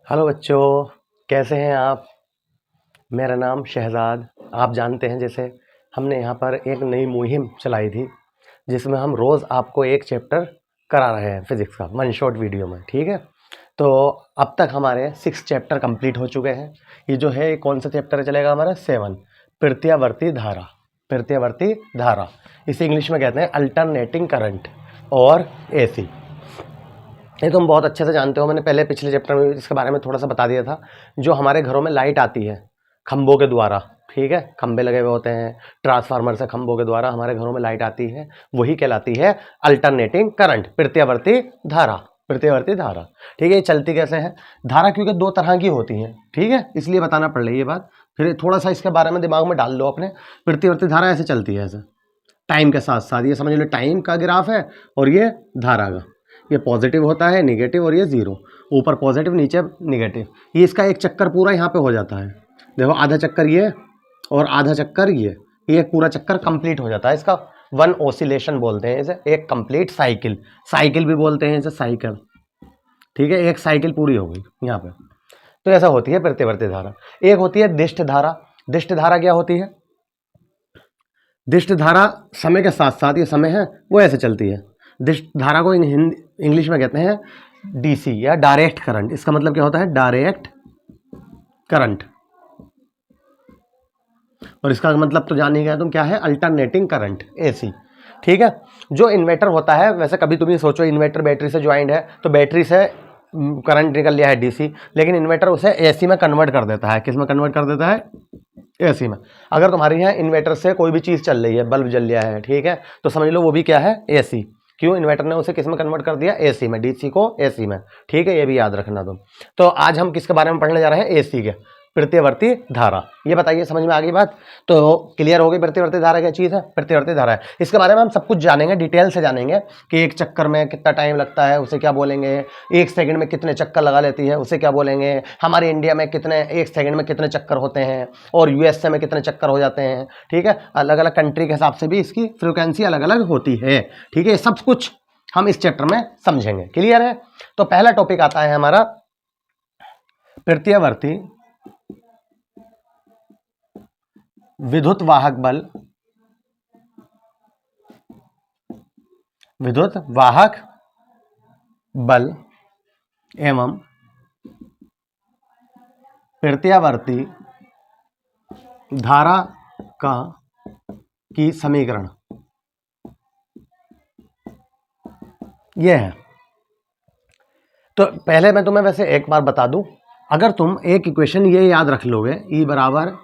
Hello बच्चों, कैसे हैं आप। मेरा नाम शहजाद। आप जानते हैं जैसे हमने यहाँ पर एक नई मुहिम चलाई थी जिसमें हम रोज़ आपको एक चैप्टर करा रहे हैं फिज़िक्स का वन शॉट वीडियो में। ठीक है, तो अब तक हमारे 6 चैप्टर कंप्लीट हो चुके हैं। ये जो है कौन सा चैप्टर चलेगा हमारा 7, प्रत्यावर्ती धारा। प्रत्यावर्ती धारा इसे इंग्लिश में कहते हैं अल्टरनेटिंग करंट और एसी। ये तुम बहुत अच्छे से जानते हो, मैंने पहले पिछले चैप्टर में इसके बारे में थोड़ा सा बता दिया था। जो हमारे घरों में लाइट आती है खंभों के द्वारा, ठीक है, खंभे लगे हुए होते हैं ट्रांसफार्मर से, खंभों के द्वारा हमारे घरों में लाइट आती है, वही कहलाती है अल्टरनेटिंग करंट, प्रत्यावर्ती धारा। प्रत्यावर्ती धारा, ठीक है। ये चलती कैसे है धारा, क्योंकि दो तरह की होती है, ठीक है, इसलिए बताना पड़ रही है ये बात। फिर थोड़ा सा इसके बारे में दिमाग में डाल लो अपने। प्रत्यावर्ती धारा ऐसे चलती है, ऐसे टाइम के साथ साथ, ये समझ लो टाइम का ग्राफ है और ये धारा का, ये पॉजिटिव होता है, नेगेटिव, और ये जीरो, ऊपर पॉजिटिव नीचे नेगेटिव। ये इसका एक चक्कर पूरा यहाँ पे हो जाता है। देखो आधा चक्कर ये और आधा चक्कर ये एक पूरा चक्कर कंप्लीट हो जाता है इसका। वन ओसिलेशन बोलते हैं इसे, एक कंप्लीट साइकिल, साइकिल भी बोलते हैं इसे, साइकिल, ठीक है। एक साइकिल पूरी हो गई यहाँ पे। तो ऐसा होती है प्रत्यावर्ती धारा। एक होती है दिष्ट धारा। दिष्ट धारा क्या होती है? दिष्ट धारा समय के साथ साथ, ये समय है वो ऐसे चलती है। दिष्ट धारा को इंग्लिश में कहते हैं डीसी या डायरेक्ट करंट। इसका मतलब क्या होता है? Direct current. और इसका मतलब तो जान ही गए तुम, क्या है? अल्टरनेटिंग करंट, एसी, ठीक है। जो इन्वर्टर होता है, वैसे कभी तुम ये सोचो इन्वर्टर बैटरी से ज्वाइंट है तो बैटरी से करंट निकल लिया है डीसी, लेकिन इन्वर्टर उसे एसी में कन्वर्ट कर देता है। किस में कन्वर्ट कर देता है? एसी में। अगर तुम्हारे यहाँ इन्वर्टर से कोई भी चीज़ चल रही है, बल्ब जल रहा है, ठीक है, तो समझ लो वो भी क्या है? एसी। क्यों? इन्वर्टर ने उसे किस में कन्वर्ट कर दिया? एसी में, डीसी को एसी में, ठीक है, ये भी याद रखना तुम। तो आज हम किसके बारे में पढ़ने जा रहे हैं? एसी के, प्रत्यावर्ती धारा। ये बताइए, समझ में आ गई बात? तो क्लियर हो गई प्रत्यावर्ती धारा क्या चीज़ है? प्रत्यावर्ती धारा है, इसके बारे में हम सब कुछ जानेंगे, डिटेल से जानेंगे कि एक चक्कर में कितना टाइम लगता है उसे क्या बोलेंगे, एक सेकंड में कितने चक्कर लगा लेती है उसे क्या बोलेंगे, हमारे इंडिया में कितने, एक सेकंड में कितने चक्कर होते हैं, और यूएसए में कितने चक्कर हो जाते हैं, ठीक है। अलग अलग कंट्री के हिसाब से भी इसकी फ्रिक्वेंसी अलग अलग होती है, ठीक है। सब कुछ हम इस चैप्टर में समझेंगे, क्लियर है। तो पहला टॉपिक आता है हमारा प्रत्यावर्ती विद्युत वाहक बल। विद्युत वाहक बल एवं प्रत्यावर्ती धारा का की समीकरण, यह है। तो पहले मैं तुम्हें वैसे एक बार बता दूं, अगर तुम एक इक्वेशन ये याद रख लोगे, E बराबर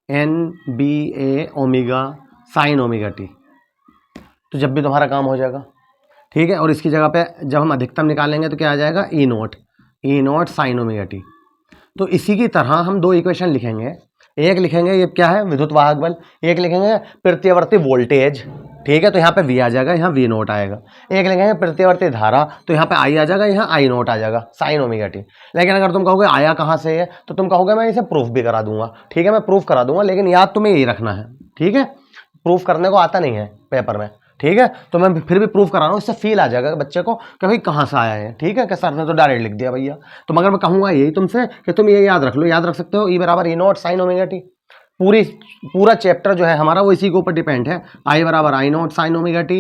N b a omega sine omega t, तो जब भी तुम्हारा काम हो जाएगा, ठीक है। और इसकी जगह पे जब हम अधिकतम निकालेंगे तो क्या आ जाएगा? ई नॉट साइन ओमेगा टी। तो इसी की तरह हम दो इक्वेशन लिखेंगे। एक लिखेंगे ये क्या है? विद्युत वाहक बल। एक लिखेंगे प्रत्यावर्ती वोल्टेज, ठीक है, तो यहाँ पे V आ जाएगा, यहाँ V नोट आएगा। एक लिखेंगे प्रत्यावर्ती धारा, तो यहाँ पे I आ जाएगा, यहाँ I नोट आ जाएगा, साइन ओमेगा टी। लेकिन अगर तुम कहोगे आया कहाँ से है, तो तुम कहोगे मैं इसे प्रूफ भी करा दूंगा, ठीक है, मैं प्रूफ करा दूंगा, लेकिन याद तुम्हें यही रखना है, ठीक है। प्रूफ करने को आता नहीं है पेपर में, ठीक है, तो मैं फिर भी प्रूफ करा रहा हूँ, इससे फील आ जाएगा बच्चे को कि भाई कहाँ से आया है, ठीक है, कि सर ने तो डायरेक्ट लिख दिया भैया। तो मगर मैं कहूँगा यही तुमसे कि तुम ये याद रख लो, याद रख सकते हो, E बराबर E not sine omega T. पूरा चैप्टर जो है हमारा वो इसी के ऊपर डिपेंड है। I बराबर I naught sine omega T,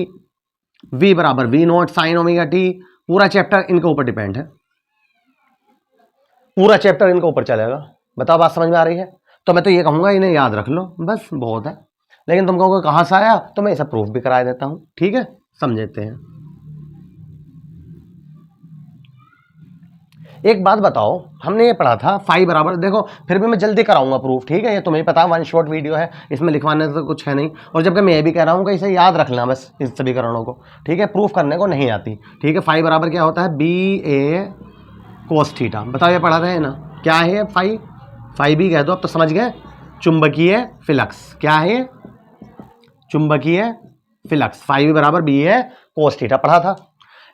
V बराबर V not sine omega T, पूरा चैप्टर इनके ऊपर डिपेंड है, पूरा चैप्टर इनके ऊपर चलेगा। बताओ बात समझ में आ रही है? तो मैं तो ये कहूँगा इन्हें याद रख लो, बस बहुत है। लेकिन तुम कहोगे कहाँ से आया, तो मैं इसे प्रूफ भी करा देता हूँ, ठीक है, समझते हैं। एक बात बताओ, हमने ये पढ़ा था फाई बराबर, देखो फिर भी मैं जल्दी कराऊंगा प्रूफ, ठीक है, ये तुम्हें पता है वन शॉट वीडियो है, इसमें लिखवाने से तो कुछ है नहीं। और जबकि मैं ये भी कह रहा हूँ कि इसे याद रखना बस, इस समीकरणों को, ठीक है, प्रूफ करने को नहीं आती, ठीक है। फाई बराबर क्या होता है? B a cos theta. बताओ ये पढ़ा था ना, क्या है फाई? फाई भी कह दो, अब तो समझ गए। चुंबकीय फ्लक्स, क्या है? चुंबकीय फ्लक्स। फाई बराबर बी ए कोस थीटा पढ़ा था।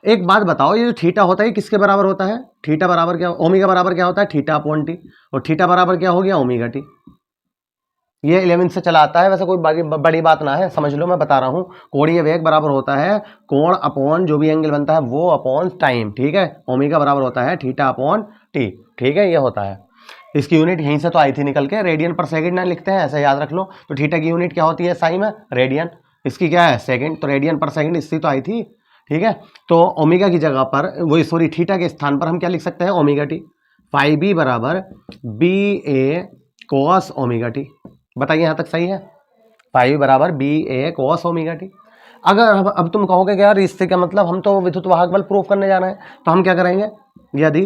एक बात बताओ, ये जो थीटा होता है किसके बराबर होता है? थीटा बराबर क्या, ओमेगा बराबर क्या होता है? Theta upon T. और थीटा बराबर क्या हो गया? Omega t. ये 11 से चला आता है, वैसे कोई बड़ी बात ना है, समझ लो, मैं बता रहा हूँ। कोणीय वेग बराबर होता है कोण अपॉन जो भी एंगल बनता है वो अपॉन टाइम, ठीक है। ओमेगा बराबर होता है थीटा अपॉन टी, ठीक है, ये होता है। इसकी यूनिट यहीं से तो आई थी निकल के, रेडियन पर सेकंड ना लिखते हैं, ऐसे याद रख लो। तो थीटा की यूनिट क्या होती है साई में? रेडियन। इसकी क्या है? सेकंड। तो रेडियन पर सेकंड इससे तो आई थी, ठीक है। तो ओमेगा की जगह पर वही सॉरी थीटा के स्थान पर हम क्या लिख सकते हैं? Omega T. फाई बी बराबर B a cos omega t. बताइए यहाँ तक सही है? फाई बी बराबर B a cos omega T. अगर अब तुम कहोगे कि यार इससे क्या मतलब, हम तो विद्युत वाहक बल प्रूफ करने जा रहे हैं, तो हम क्या करेंगे? यदि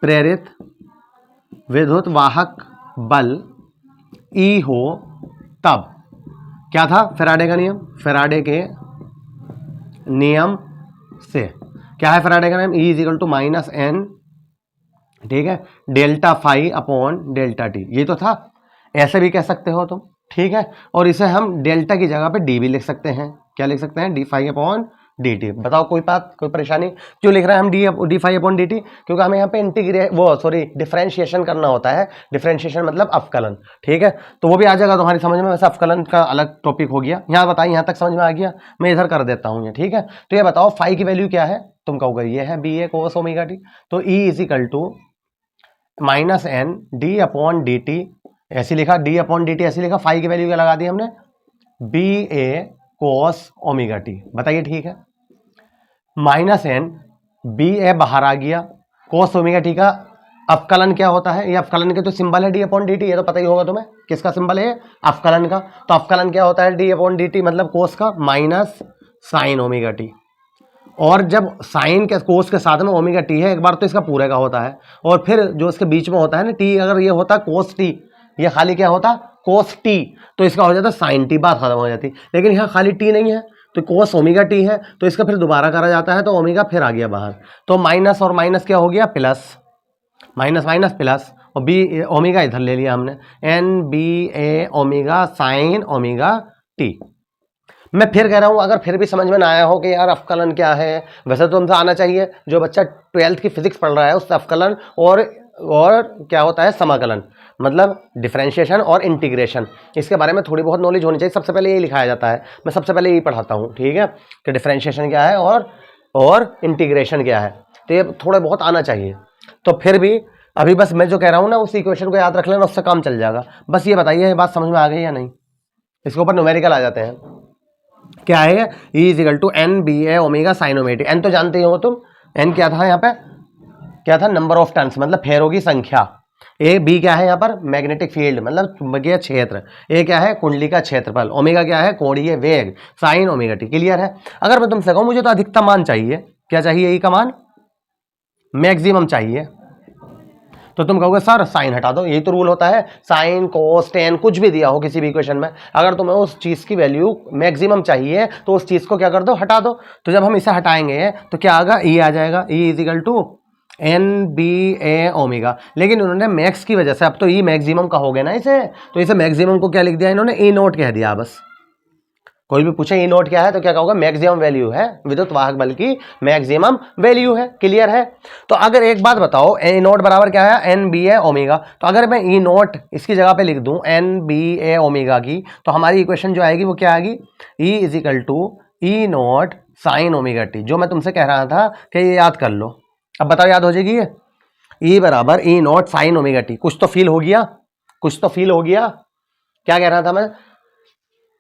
प्रेरित विद्युत वाहक बल ई हो तब क्या था? फैराडे का नियम। फैराडे के नियम से क्या है? फैराडे का नियम e is equal to minus n, ठीक है, delta phi upon delta t. ये तो था, ऐसे भी कह सकते हो तुम, ठीक है। और इसे हम डेल्टा की जगह पे डी भी लिख सकते हैं। क्या लिख सकते हैं? D phi upon d t. बताओ कोई बात, कोई परेशानी? क्यों लिख रहे हैं हम d phi upon d t? क्योंकि हमें यहाँ पे डिफरेंशिएशन करना होता है। डिफरेंशिएशन मतलब अवकलन, ठीक है। तो वो भी आ जाएगा तुम्हारी समझ में। वैसे अवकलन का अलग टॉपिक हो गया। यहाँ बताइए, यहाँ तक समझ में आ गया? मैं इधर कर देता हूँ ये, ठीक है। तो ये बताओ फाई की वैल्यू क्या है? तुम कहोगे ये है b a cos omega t. तो e is equal to minus n d upon d t, ऐसी लिखा, डी अपॉन डी टी ऐसी लिखा। फाई की वैल्यू क्या लगा दी हमने? B a cos omega t. बताइए ठीक है। माइनस एन बी ए बाहर आ गया, कोस ओमेगा टी का अवकलन क्या होता है? ये अवकलन के तो सिंबल है डी अपॉन डी टी, ये तो पता ही होगा तुम्हें। किसका सिंबल है? अवकलन का। तो अवकलन क्या होता है? डी अपॉन डी टी मतलब कोस का माइनस साइन ओमेगा टी। और जब साइन के कोस के साथ में ओमेगा टी है, एक बार तो इसका पूरे का होता है, और फिर जो इसके बीच में होता है ना टी, अगर ये होता कोस टी, ये खाली क्या होता? कोस टी, तो इसका हो जाता साइन टी, बात खत्म हो जाती। लेकिन यहाँ खाली टी नहीं है, तो कोस ओमेगा टी है, तो इसका फिर दोबारा करा जाता है, तो ओमेगा फिर आ गया बाहर। तो माइनस और माइनस क्या हो गया? प्लस। माइनस माइनस प्लस, और बी ओमेगा इधर ले लिया हमने, N b a omega sine omega T. मैं फिर कह रहा हूं, अगर फिर भी समझ में ना आया हो कि यार अवकलन क्या है, वैसे तो हमसे आना चाहिए। जो बच्चा 12th की फिजिक्स पढ़ रहा है उससे अवकलन और क्या होता है? समाकलन, मतलब डिफरेंशिएशन और इंटीग्रेशन, इसके बारे में थोड़ी बहुत नॉलेज होनी चाहिए। सबसे पहले यही लिखाया जाता है, मैं सबसे पहले यही पढ़ाता हूँ, ठीक है, कि डिफरेंशिएशन क्या है और इंटीग्रेशन क्या है। तो ये थोड़ा बहुत आना चाहिए। तो फिर भी अभी बस मैं जो कह रहा हूँ ना, उस इक्वेशन को याद रख लेना, उससे काम चल जाएगा। बस ये बताइए, ये बात समझ में आ गई या नहीं? इसके ऊपर न्यूमेरिकल आ जाते हैं। क्या है? E is equal to n b a omega sine omega t. N तो जानते ही हो तुम, एन क्या था यहाँ पे? क्या था? नंबर ऑफ टर्न्स, मतलब फेरों की संख्या। ए बी क्या है यहाँ पर? मैग्नेटिक फील्ड मतलब चुंबकीय क्षेत्र। ए क्या है? कुंडली का क्षेत्रफल। ओमेगा क्या है? कोणीय वेग, साइन ओमेगा टी। क्लियर है? अगर मैं तुमसे कहूँ मुझे तो अधिकतम मान चाहिए, क्या चाहिए? ई का मान मैक्सिमम चाहिए, तो तुम कहोगे सर साइन हटा दो। यही तो रूल होता है, साइन कोस टेन कुछ भी दिया हो किसी भी इक्वेशन में, अगर तुम्हें उस चीज़ की वैल्यू मैक्सिमम चाहिए तो उस चीज़ को क्या कर दो? हटा दो। तो जब हम इसे हटाएंगे तो क्या आएगा? ई आ जाएगा। E is equal to n b a omega. लेकिन उन्होंने मैक्स की वजह से, अब तो ई मैक्सिमम का हो गया ना इसे, तो इसे मैक्सिमम को क्या लिख दिया इन्होंने? ई नोट कह दिया बस। कोई भी पूछे ई नोट क्या है तो क्या कहोगे? मैक्सिमम वैल्यू है, विद्युत वाहक बल की मैक्सिमम वैल्यू है। क्लियर है? तो अगर एक बात बताओ, ए नोट बराबर क्या है? N b a omega. तो अगर मैं ई नोट इसकी जगह पे लिख दूं एन बी ए ओमेगा की, तो हमारी इक्वेशन जो आएगी वो क्या आएगी? E is equal to e naught sine omega t, जो मैं तुमसे कह रहा था कि ये याद कर लो। अब बताओ याद हो जाएगी ये? ई बराबर ई नोट साइन ओमेगा टी। कुछ तो फील हो गया? कुछ तो फील हो गया? क्या कह रहा था मैं?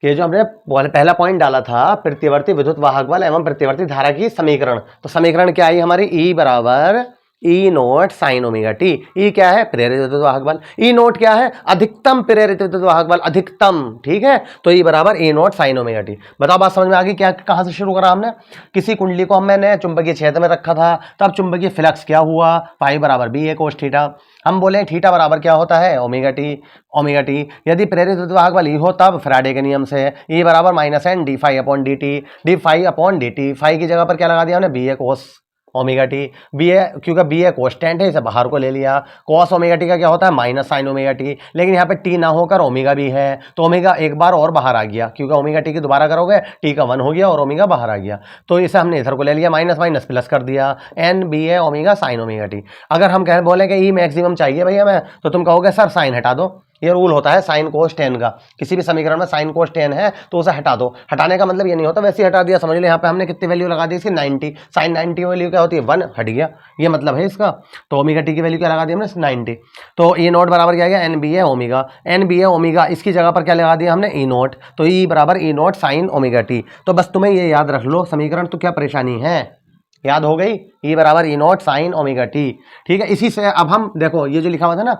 ये जो हमने पहला पॉइंट डाला था, प्रतिवर्ती विद्युत वाहक बल एवं प्रतिवर्ती धारा की समीकरण, तो समीकरण क्या आई हमारी? ई बराबर ई नोट साइन ओमेगा टी। ई क्या है? प्रेरित विद्युत वाहक बल। ई नोट क्या है? अधिकतम प्रेरित विद्युत वाहक बल, अधिकतम, ठीक है। तो ई बराबर ई नोट साइन ओमेगा टी। बताओ बात समझ में आ गई? क्या कहां से शुरू करा हमने? किसी कुंडली को मैंने चुंबकीय क्षेत्र में रखा था, तब चुंबकीय फ्लक्स क्या हुआ? पाई बराबर बी ए कोस थीटा। हम बोले थीटा बराबर क्या होता है? Omega T. ओमेगा टी यदि प्रेरित विद्युत वाहक बल ई हो तब फैराडे के नियम से ई बराबर minus n d phi upon d t. D phi upon d t, phi की जगह पर क्या लगा दिया हमने? B a cos omega t. B a, क्योंकि बी ए कोस्टेंट है, इसे बाहर को ले लिया। कॉस ओमेगा टी का क्या होता है? Minus sign omega T. लेकिन यहाँ पे टी ना होकर ओमेगा भी है, तो ओमेगा एक बार और बाहर आ गया, क्योंकि ओमेगा टी की दोबारा करोगे टी का 1 हो गया और ओमेगा बाहर आ गया, तो इसे हमने इधर को ले लिया, माइनस माइनस प्लस कर दिया, N b a omega sine omega T. अगर हम कह बोले कि ई मैक्सिमम चाहिए भैया मैं, तो तुम कहोगे सर साइन हटा दो, ये रूल होता है साइन कोस टेन का। किसी भी समीकरण में साइन कोस टेन है तो उसे हटा दो। हटाने का मतलब ये नहीं होता वैसे ही हटा दिया, समझ लो यहाँ पे हमने कितनी वैल्यू लगा दी इसकी 90, साइन 90 वैल्यू क्या होती है 1, हट गया, ये मतलब है इसका। तो ओमेगा टी की वैल्यू क्या लगा दी हमने 90। तो ई नोट बराबर क्या गया N b a omega, N b a omega, इसकी जगह पर क्या लगा दिया हमने ई नोट, तो ई बराबर ई नोट साइन ओमेगा टी। तो बस तुम्हें ये याद रख लो समीकरण, तो क्या परेशानी है, याद हो गई, ई बराबर ई नोट साइन ओमेगा टी। ठीक है, इसी से अब हम देखो ये जो लिखा हुआ था ना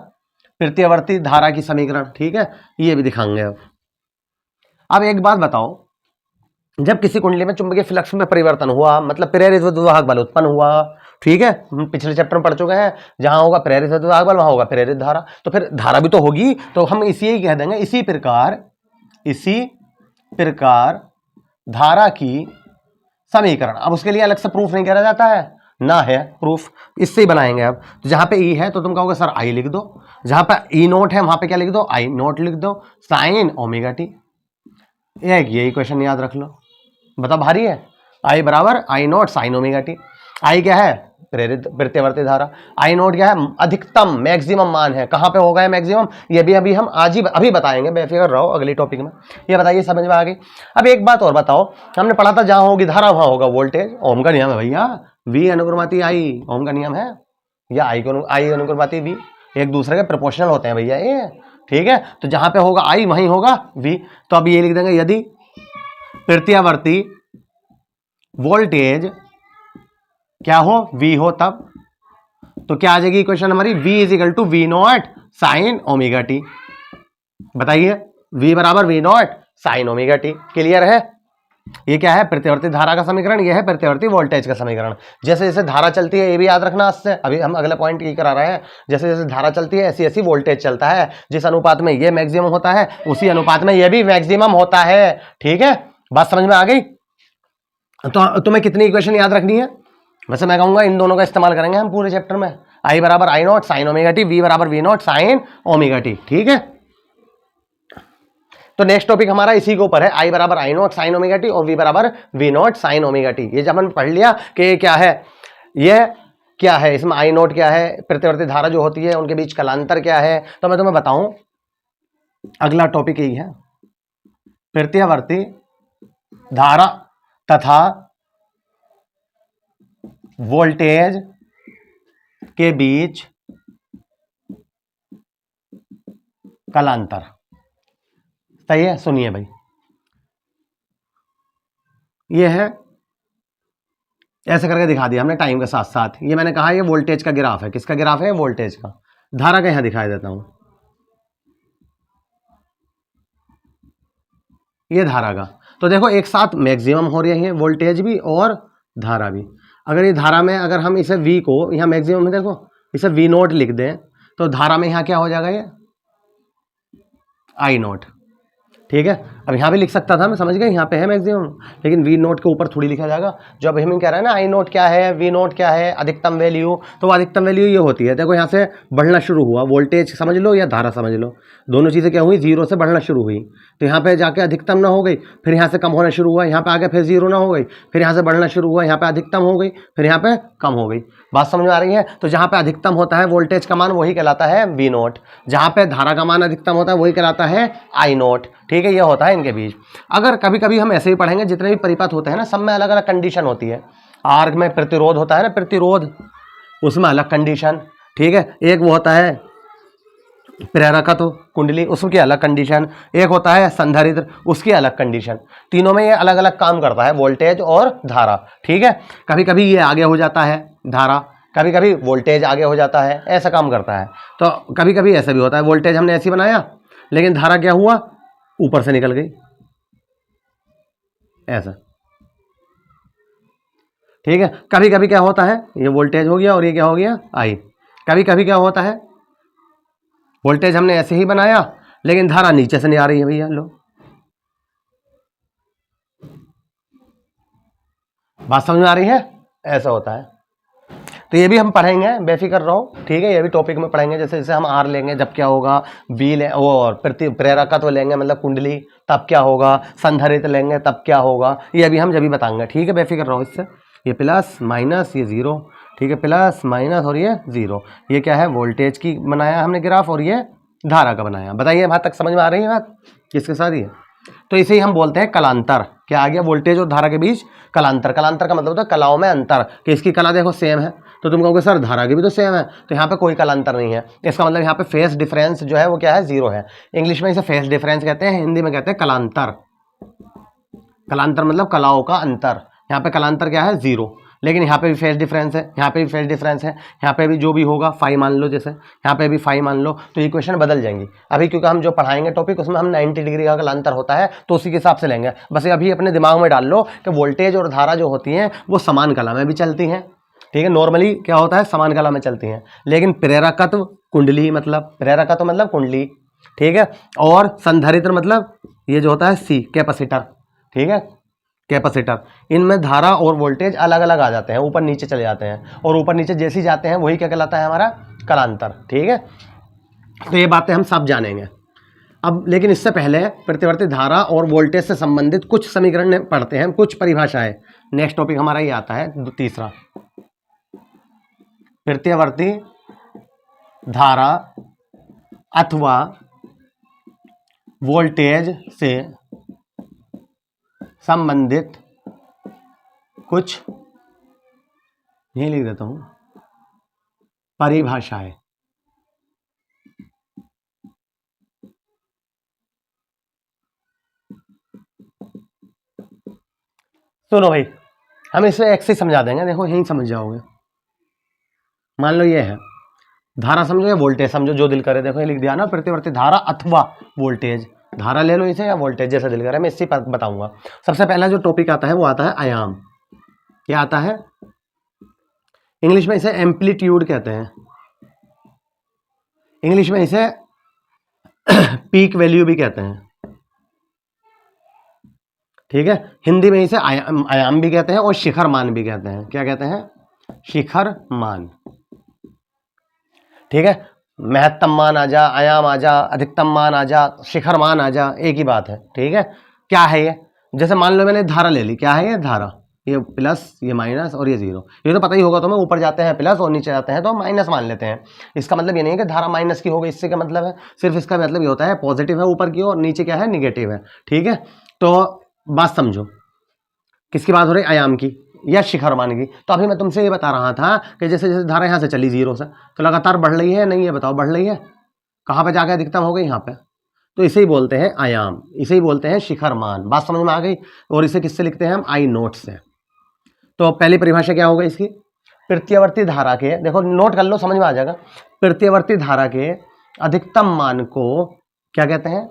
प्रत्यावर्ती धारा की समीकरण, ठीक है, ये भी दिखाएंगे। अब एक बात बताओ, जब किसी कुंडली में चुंबकीय फ्लक्स में परिवर्तन हुआ मतलब प्रेरित विद्युत बल उत्पन्न हुआ, ठीक है, हम पिछले चैप्टर में पढ़ चुके हैं, जहां होगा प्रेरित विद्युत बल वहां होगा प्रेरित धारा, तो फिर धारा भी तो होगी, तो हम इसी कह देंगे इसी प्रकार धारा की समीकरण। अब उसके लिए अलग से प्रूफ नहीं करा जाता है ना, है प्रूफ, इससे ही बनाएंगे। अब तो जहां पे ई है तो तुम कहोगे सर आई लिख दो, जहां पे ई नोट है वहां पे क्या लिख दो आई नोट लिख दो साइन ओमेगा टी। यही क्वेश्चन याद रख लो, बताओ भारी है, आई बराबर आई नोट साइन ओमेगा टी। आई क्या है प्रेरित प्रत्यावर्ती धारा, आई नोट क्या है अधिकतम मैक्सिमम मान है, कहां पे होगा मैक्सिमम, ये भी अभी हम आज ही अभी बताएंगे, बेफिक्र रहो अगली टॉपिक में। ये बताइए समझ में आ गई। अब एक बात और बताओ, हमने पढ़ा था जहां होगी धारा वहां होगा वोल्टेज, ओम का नियम है भैया, वी अनुक्रमाती आई, ओम का नियम है, या आई अनुक्रमाती वी, एक दूसरे के प्रोपोर्शनल होते हैं भैया ये, ठीक है। तो जहां पे होगा आई वहीं होगा वी, तो अब ये लिख देंगे यदि प्रत्यावर्ती वोल्टेज क्या हो वी हो तब, तो क्या आ जाएगी इक्वेशन हमारी v is equal to v naught sine omega t. बताइए v बराबर v naught sine omega t, clear है। ये क्या है प्रत्यावर्ती धारा का समीकरण, ये है प्रत्यावर्ती वोल्टेज का समीकरण। जैसे जैसे धारा चलती है ये भी याद रखना इससे, अभी हम अगला पॉइंट ये करा रहे हैं, जैसे जैसे धारा चलती है ऐसी ऐसी वोल्टेज चलता है, जिस अनुपात में ये मैक्सिमम होता है उसी अनुपात में ये भी मैक्सिमम होता है, ठीक है, बात समझ में आ गई। तो तुम्हें कितनी इक्वेशन याद रखनी है, वैसे मैं कहूंगा इन दोनों का इस्तेमाल करेंगे हम पूरे चैप्टर में, आई बराबर आई naught sine omega t, v बराबर v naught sine omega t, ठीक है। तो नेक्स्ट टॉपिक हमारा इसी के ऊपर है, आई बराबर आई नॉट साइन ओमेगा टी और वी बराबर v naught sine omega t. ये जब हमने पढ़ लिया कि क्या है, ये क्या है, इसमें आई नॉट क्या है, प्रत्यावर्ती धारा जो होती है उनके बीच कलांतर क्या है, तो मैं तुम्हें बताऊं अगला टॉपिक यही है, प्रत्यावर्ती धारा तथा वोल्टेज के बीच कलांतर। सही है, सुनिए भाई, ये है ऐसे करके दिखा दिया हमने टाइम के साथ साथ। ये मैंने कहा ये वोल्टेज का ग्राफ है, किसका ग्राफ है वोल्टेज का। धारा का यहां दिखाई देता हूं, ये धारा का, तो देखो एक साथ मैक्सिमम हो रही है वोल्टेज भी और धारा भी। अगर ये धारा में अगर हम इसे V को यहाँ मैक्सिमम में देखो इसे V नोट लिख दें, तो धारा में यहाँ क्या हो जाएगा ये I नोट, ठीक है। अब यहाँ भी लिख सकता था मैं, समझ गए, यहाँ पे है मैक्सिमम, लेकिन वी नोट के ऊपर थोड़ी लिखा जाएगा। जो अब हम कह रहे हैं ना आई नोट क्या है वी नोट क्या है अधिकतम वैल्यू, तो वो अधिकतम वैल्यू ये होती है, देखो यहाँ से बढ़ना शुरू हुआ वोल्टेज समझ लो या धारा समझ लो, दोनों चीज़ें क्या हुई जीरो से बढ़ना शुरू हुई, तो यहाँ पे जाके अधिकतम ना हो गई, फिर यहाँ से कम होना शुरू हुआ, यहाँ पे आके फिर जीरो ना हो गई, फिर यहाँ से बढ़ना शुरू हुआ, यहाँ पे अधिकतम हो गई, फिर यहाँ पे कम हो गई। बात समझ में आ रही है। तो जहाँ पे अधिकतम होता है वोल्टेज का मान वही कहलाता है वी नोट, जहाँ पे धारा का मान अधिकतम होता है वही कहलाता है आई नोट, ठीक है। ये होता है इनके बीच। अगर कभी कभी हम ऐसे ही पढ़ेंगे, जितने भी परिपथ होते हैं ना सब में अलग अलग कंडीशन होती है। आर्क में प्रतिरोध होता है ना प्रतिरोध, उसमें अलग कंडीशन, ठीक है। एक वो होता है प्रेरकत्व कुंडली, उसकी अलग कंडीशन, एक होता है संधारित्र उसकी अलग कंडीशन। तीनों में ये अलग अलग काम करता है वोल्टेज और धारा, ठीक है। कभी कभी ये आगे हो जाता है धारा, कभी कभी वोल्टेज आगे हो जाता है, ऐसा काम करता है। तो कभी कभी ऐसा भी होता है वोल्टेज हमने ऐसे बनाया लेकिन धारा क्या हुआ ऊपर से निकल गई, ऐसा, ठीक है। कभी कभी क्या होता है ये वोल्टेज हो गया और ये क्या हो गया आई। कभी कभी क्या होता है वोल्टेज हमने ऐसे ही बनाया लेकिन धारा नीचे से नहीं आ रही है भैया, लो बात समझ में आ रही है, ऐसा होता है। तो ये भी हम पढ़ेंगे, बेफिक्र रहो, ठीक है। ये भी टॉपिक में पढ़ेंगे, जैसे जैसे हम आर लेंगे जब क्या होगा, बी ले वो और प्रेरकत्व लेंगे मतलब कुंडली तब क्या होगा, संधारित्र लेंगे तब क्या होगा, ये भी हम जब भी बताएंगे, ठीक है। बेफिक्र रहो इससे। ये प्लस माइनस ये जीरो, ठीक है, प्लस माइनस और ये जीरो, ये क्या है वोल्टेज की बनाया हमने ग्राफ और ये धारा का बनाया। बताइए वहां तक समझ में आ रही है बात किसके साथ ही है? तो इसे ही हम बोलते हैं कलांतर। क्या आ गया? वोल्टेज और धारा के बीच कलांतर। कलांतर का मतलब होता है कलाओं में अंतर, कि इसकी कला देखो सेम है, तो तुम कहोगे सर धारा की भी तो सेम है, तो यहाँ पे कोई कलांतर नहीं है। इसका मतलब यहाँ पे फेस डिफरेंस जो है वो क्या है? जीरो है। इंग्लिश में इसे फेस डिफरेंस कहते हैं, हिंदी में कहते हैं कलांतर। कलांतर मतलब कलाओं का अंतर। यहाँ पे कलांतर क्या है? जीरो। लेकिन यहाँ पे भी फेस डिफरेंस है, यहाँ पे भी फेस डिफरेंस है, यहाँ पे भी जो भी होगा फाई मान लो, जैसे यहाँ पे भी फाई मान लो, तो इक्वेशन बदल जाएंगी। अभी क्योंकि हम जो पढ़ाएंगे टॉपिक उसमें हम 90 डिग्री का कलांतर होता है तो उसी के हिसाब से लेंगे। बस अभी अपने दिमाग में डाल लो कि वोल्टेज और धारा जो होती हैं वो समान कला में भी चलती हैं। ठीक है, नॉर्मली क्या होता है? समान कला में चलती हैं। लेकिन प्रेरकत्व कुंडली, मतलब प्रेरकत्व मतलब कुंडली, ठीक है, और संधारित्र मतलब ये जो होता है सी कैपेसिटर, ठीक है, कैपेसिटर, इनमें धारा और वोल्टेज अलग अलग आ जाते हैं, ऊपर नीचे चले जाते हैं, और ऊपर नीचे जैसे ही जाते हैं वही क्या कहलाता है? हमारा कलांतर। ठीक है, तो ये बातें हम सब जानेंगे अब। लेकिन इससे पहले प्रतिवर्ती धारा और वोल्टेज से संबंधित कुछ समीकरण पढ़ते हैं, कुछ परिभाषाएं। नेक्स्ट टॉपिक हमारा ये आता है तीसरा, प्रतिवर्ती धारा अथवा वोल्टेज से संबंधित कुछ, यही लिख देता हूं, परिभाषाएं। सुनो भाई, हम इसे एक से समझा देंगे, देखो यही समझ जाओगे। मान लो ये है धारा, समझो, या वोल्टेज समझो, जो दिल करे। देखो ये लिख दिया ना, प्रतिवर्ती धारा अथवा वोल्टेज। धारा ले लो इसे या वोल्टेज, जैसा दिल करे, मैं इसी पर बताऊंगा। सबसे पहला जो टॉपिक आता है वो आता है आयाम। क्या आता है? इंग्लिश में इसे एम्पलीट्यूड कहते हैं, इंग्लिश में इसे पीक वैल्यू भी कहते हैं, ठीक है। हिंदी में इसे आयाम भी कहते हैं और शिखर मान भी कहते हैं। क्या कहते हैं? शिखर मान, ठीक है। महत्तम मान आ जा, आयाम आ जा, अधिकतम मान आ जा, शिखर मान आ जा, एक ही बात है, ठीक है। क्या है ये? जैसे मान लो मैंने धारा ले ली, क्या है ये? धारा, ये प्लस, ये माइनस और ये जीरो, ये तो पता ही होगा तुम्हें। ऊपर जाते हैं प्लस और नीचे जाते हैं तो माइनस मान लेते हैं। इसका मतलब ये नहीं है कि धारा माइनस की हो गई, इससे क्या मतलब है? सिर्फ इसका मतलब ये होता है पॉजिटिव है ऊपर की और नीचे क्या है? निगेटिव है, ठीक है। तो बात समझो, किसकी बात हो रही? आयाम की या शिखर मान की। तो अभी मैं तुमसे ये बता रहा था कि जैसे जैसे धारा यहाँ से चली जीरो से, तो लगातार बढ़ रही है नहीं है? बताओ, बढ़ रही है। कहाँ पे जाकर अधिकतम हो गई? यहाँ पे। तो इसे ही बोलते हैं आयाम, इसे ही बोलते हैं शिखर मान। बात समझ में आ गई? और इसे किससे लिखते हैं हम? आई नोट से। तो पहली परिभाषा क्या होगा इसकी? प्रत्यावर्ती धारा के, देखो नोट कर लो, समझ में आ जाएगा। प्रत्यावर्ती धारा के अधिकतम मान को क्या कहते हैं?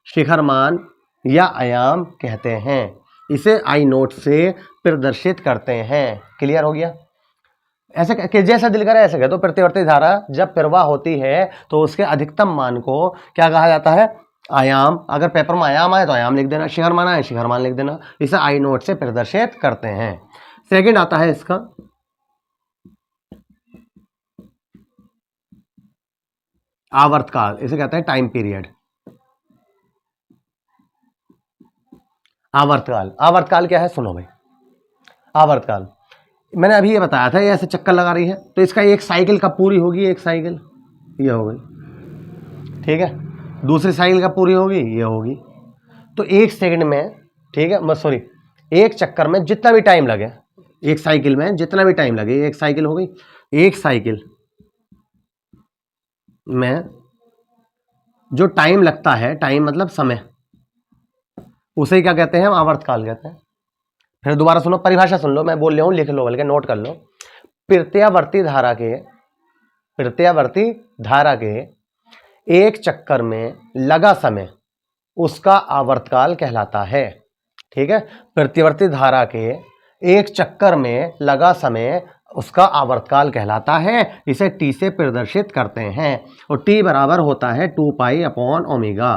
शिखर मान या आयाम कहते हैं। इसे आई नोट से प्रदर्शित करते हैं। क्लियर हो गया? ऐसे कि जैसा दिल करे ऐसे कह दो। प्रतिवर्ती धारा जब प्रवाह होती है तो उसके अधिकतम मान को क्या कहा जाता है? आयाम। अगर पेपर में आयाम आए तो आयाम लिख देना, शिखर मान आए शिखर मान लिख देना। इसे आई नोट से प्रदर्शित करते हैं। सेकंड आता है इसका आवर्तकाल, इसे कहते हैं टाइम पीरियड। आवर्तकाल, आवर्तकाल क्या है? सुनो भाई, आवर्तकाल मैंने अभी ये बताया था, ये ऐसे चक्कर लगा रही है तो इसका एक साइकिल कब पूरी होगी? एक साइकिल ये हो गई, ठीक है। दूसरी साइकिल कब पूरी होगी? ये होगी। तो एक सेकंड में, ठीक है, सॉरी, एक चक्कर में जितना भी टाइम लगे, एक साइकिल में जितना भी टाइम लगे, एक साइकिल हो गई। एक साइकिल में जो टाइम लगता है, टाइम मतलब समय, उसे क्या कहते हैं? हम आवर्तकाल कहते हैं। फिर दोबारा सुनो, परिभाषा सुन लो, मैं बोल रहा हूं, लिख लो, बल्कि नोट कर लो। प्रत्यावर्ती धारा के, प्रत्यावर्ती धारा के एक चक्कर में लगा समय उसका आवर्तकाल कहलाता है, ठीक है। प्रत्यावर्ती धारा के एक चक्कर में लगा समय उसका आवर्तकाल कहलाता है। इसे टी से प्रदर्शित करते हैं और टी बराबर होता है 2 पाई अपॉन ओमेगा।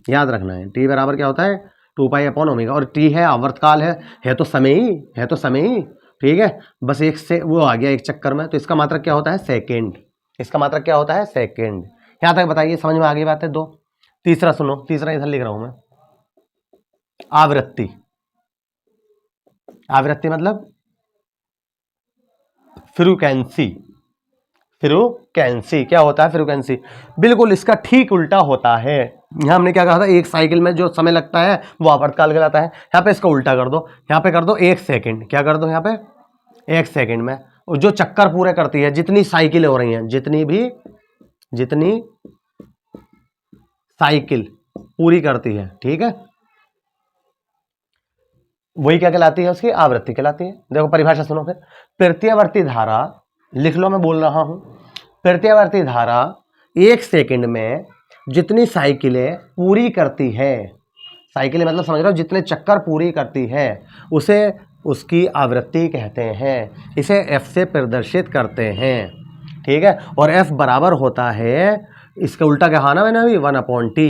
याद रखना है, टी बराबर क्या होता है? 2 पाई अपॉन ओमेगा। और टी है आवर्तकाल, है तो समय ही, है तो समय ही, ठीक है। बस एक से वो आ गया एक चक्कर में, तो इसका मात्रक क्या होता है? सेकेंड। इसका मात्रक क्या होता है? सेकेंड। यहां तक बताइए, समझ में आ गई बात है? दो। तीसरा सुनो, तीसरा इधर लिख रहा हूं मैं, आवृत्ति। आवृत्ति मतलब फ्रीक्वेंसी, फ्रीक्वेंसी। क्या होता है फ्रीक्वेंसी? बिल्कुल इसका ठीक उल्टा होता है। यहाँ हमने क्या कहा था, एक साइकिल में जो समय लगता है वो आवर्तकाल कहलाता है। यहाँ पे इसका उल्टा कर दो, यहाँ पे कर दो 1 सेकंड। क्या कर दो यहाँ पे? 1 सेकंड में जो चक्कर पूरे करती है, जितनी साइकिलें हो रही हैं, जितनी साइकिल पूरी करती है, ठीक है, वही क्या कहलाती है? उसकी आवृत्ति कहलाती है। देखो परिभाषा सुनो फिर। प्रत्यावर्ती धारा, लिख लो, मैं बोल रहा हूं। प्रत्यावर्ती धारा 1 सेकंड में जितनी साइकिलें पूरी करती है, साइकिलें मतलब समझ रहे हो, जितने चक्कर पूरी करती है, उसे उसकी आवृत्ति कहते हैं। इसे F से प्रदर्शित करते हैं, ठीक है। और F बराबर होता है, इसका उल्टा क्या ना मैंने अभी 1/T,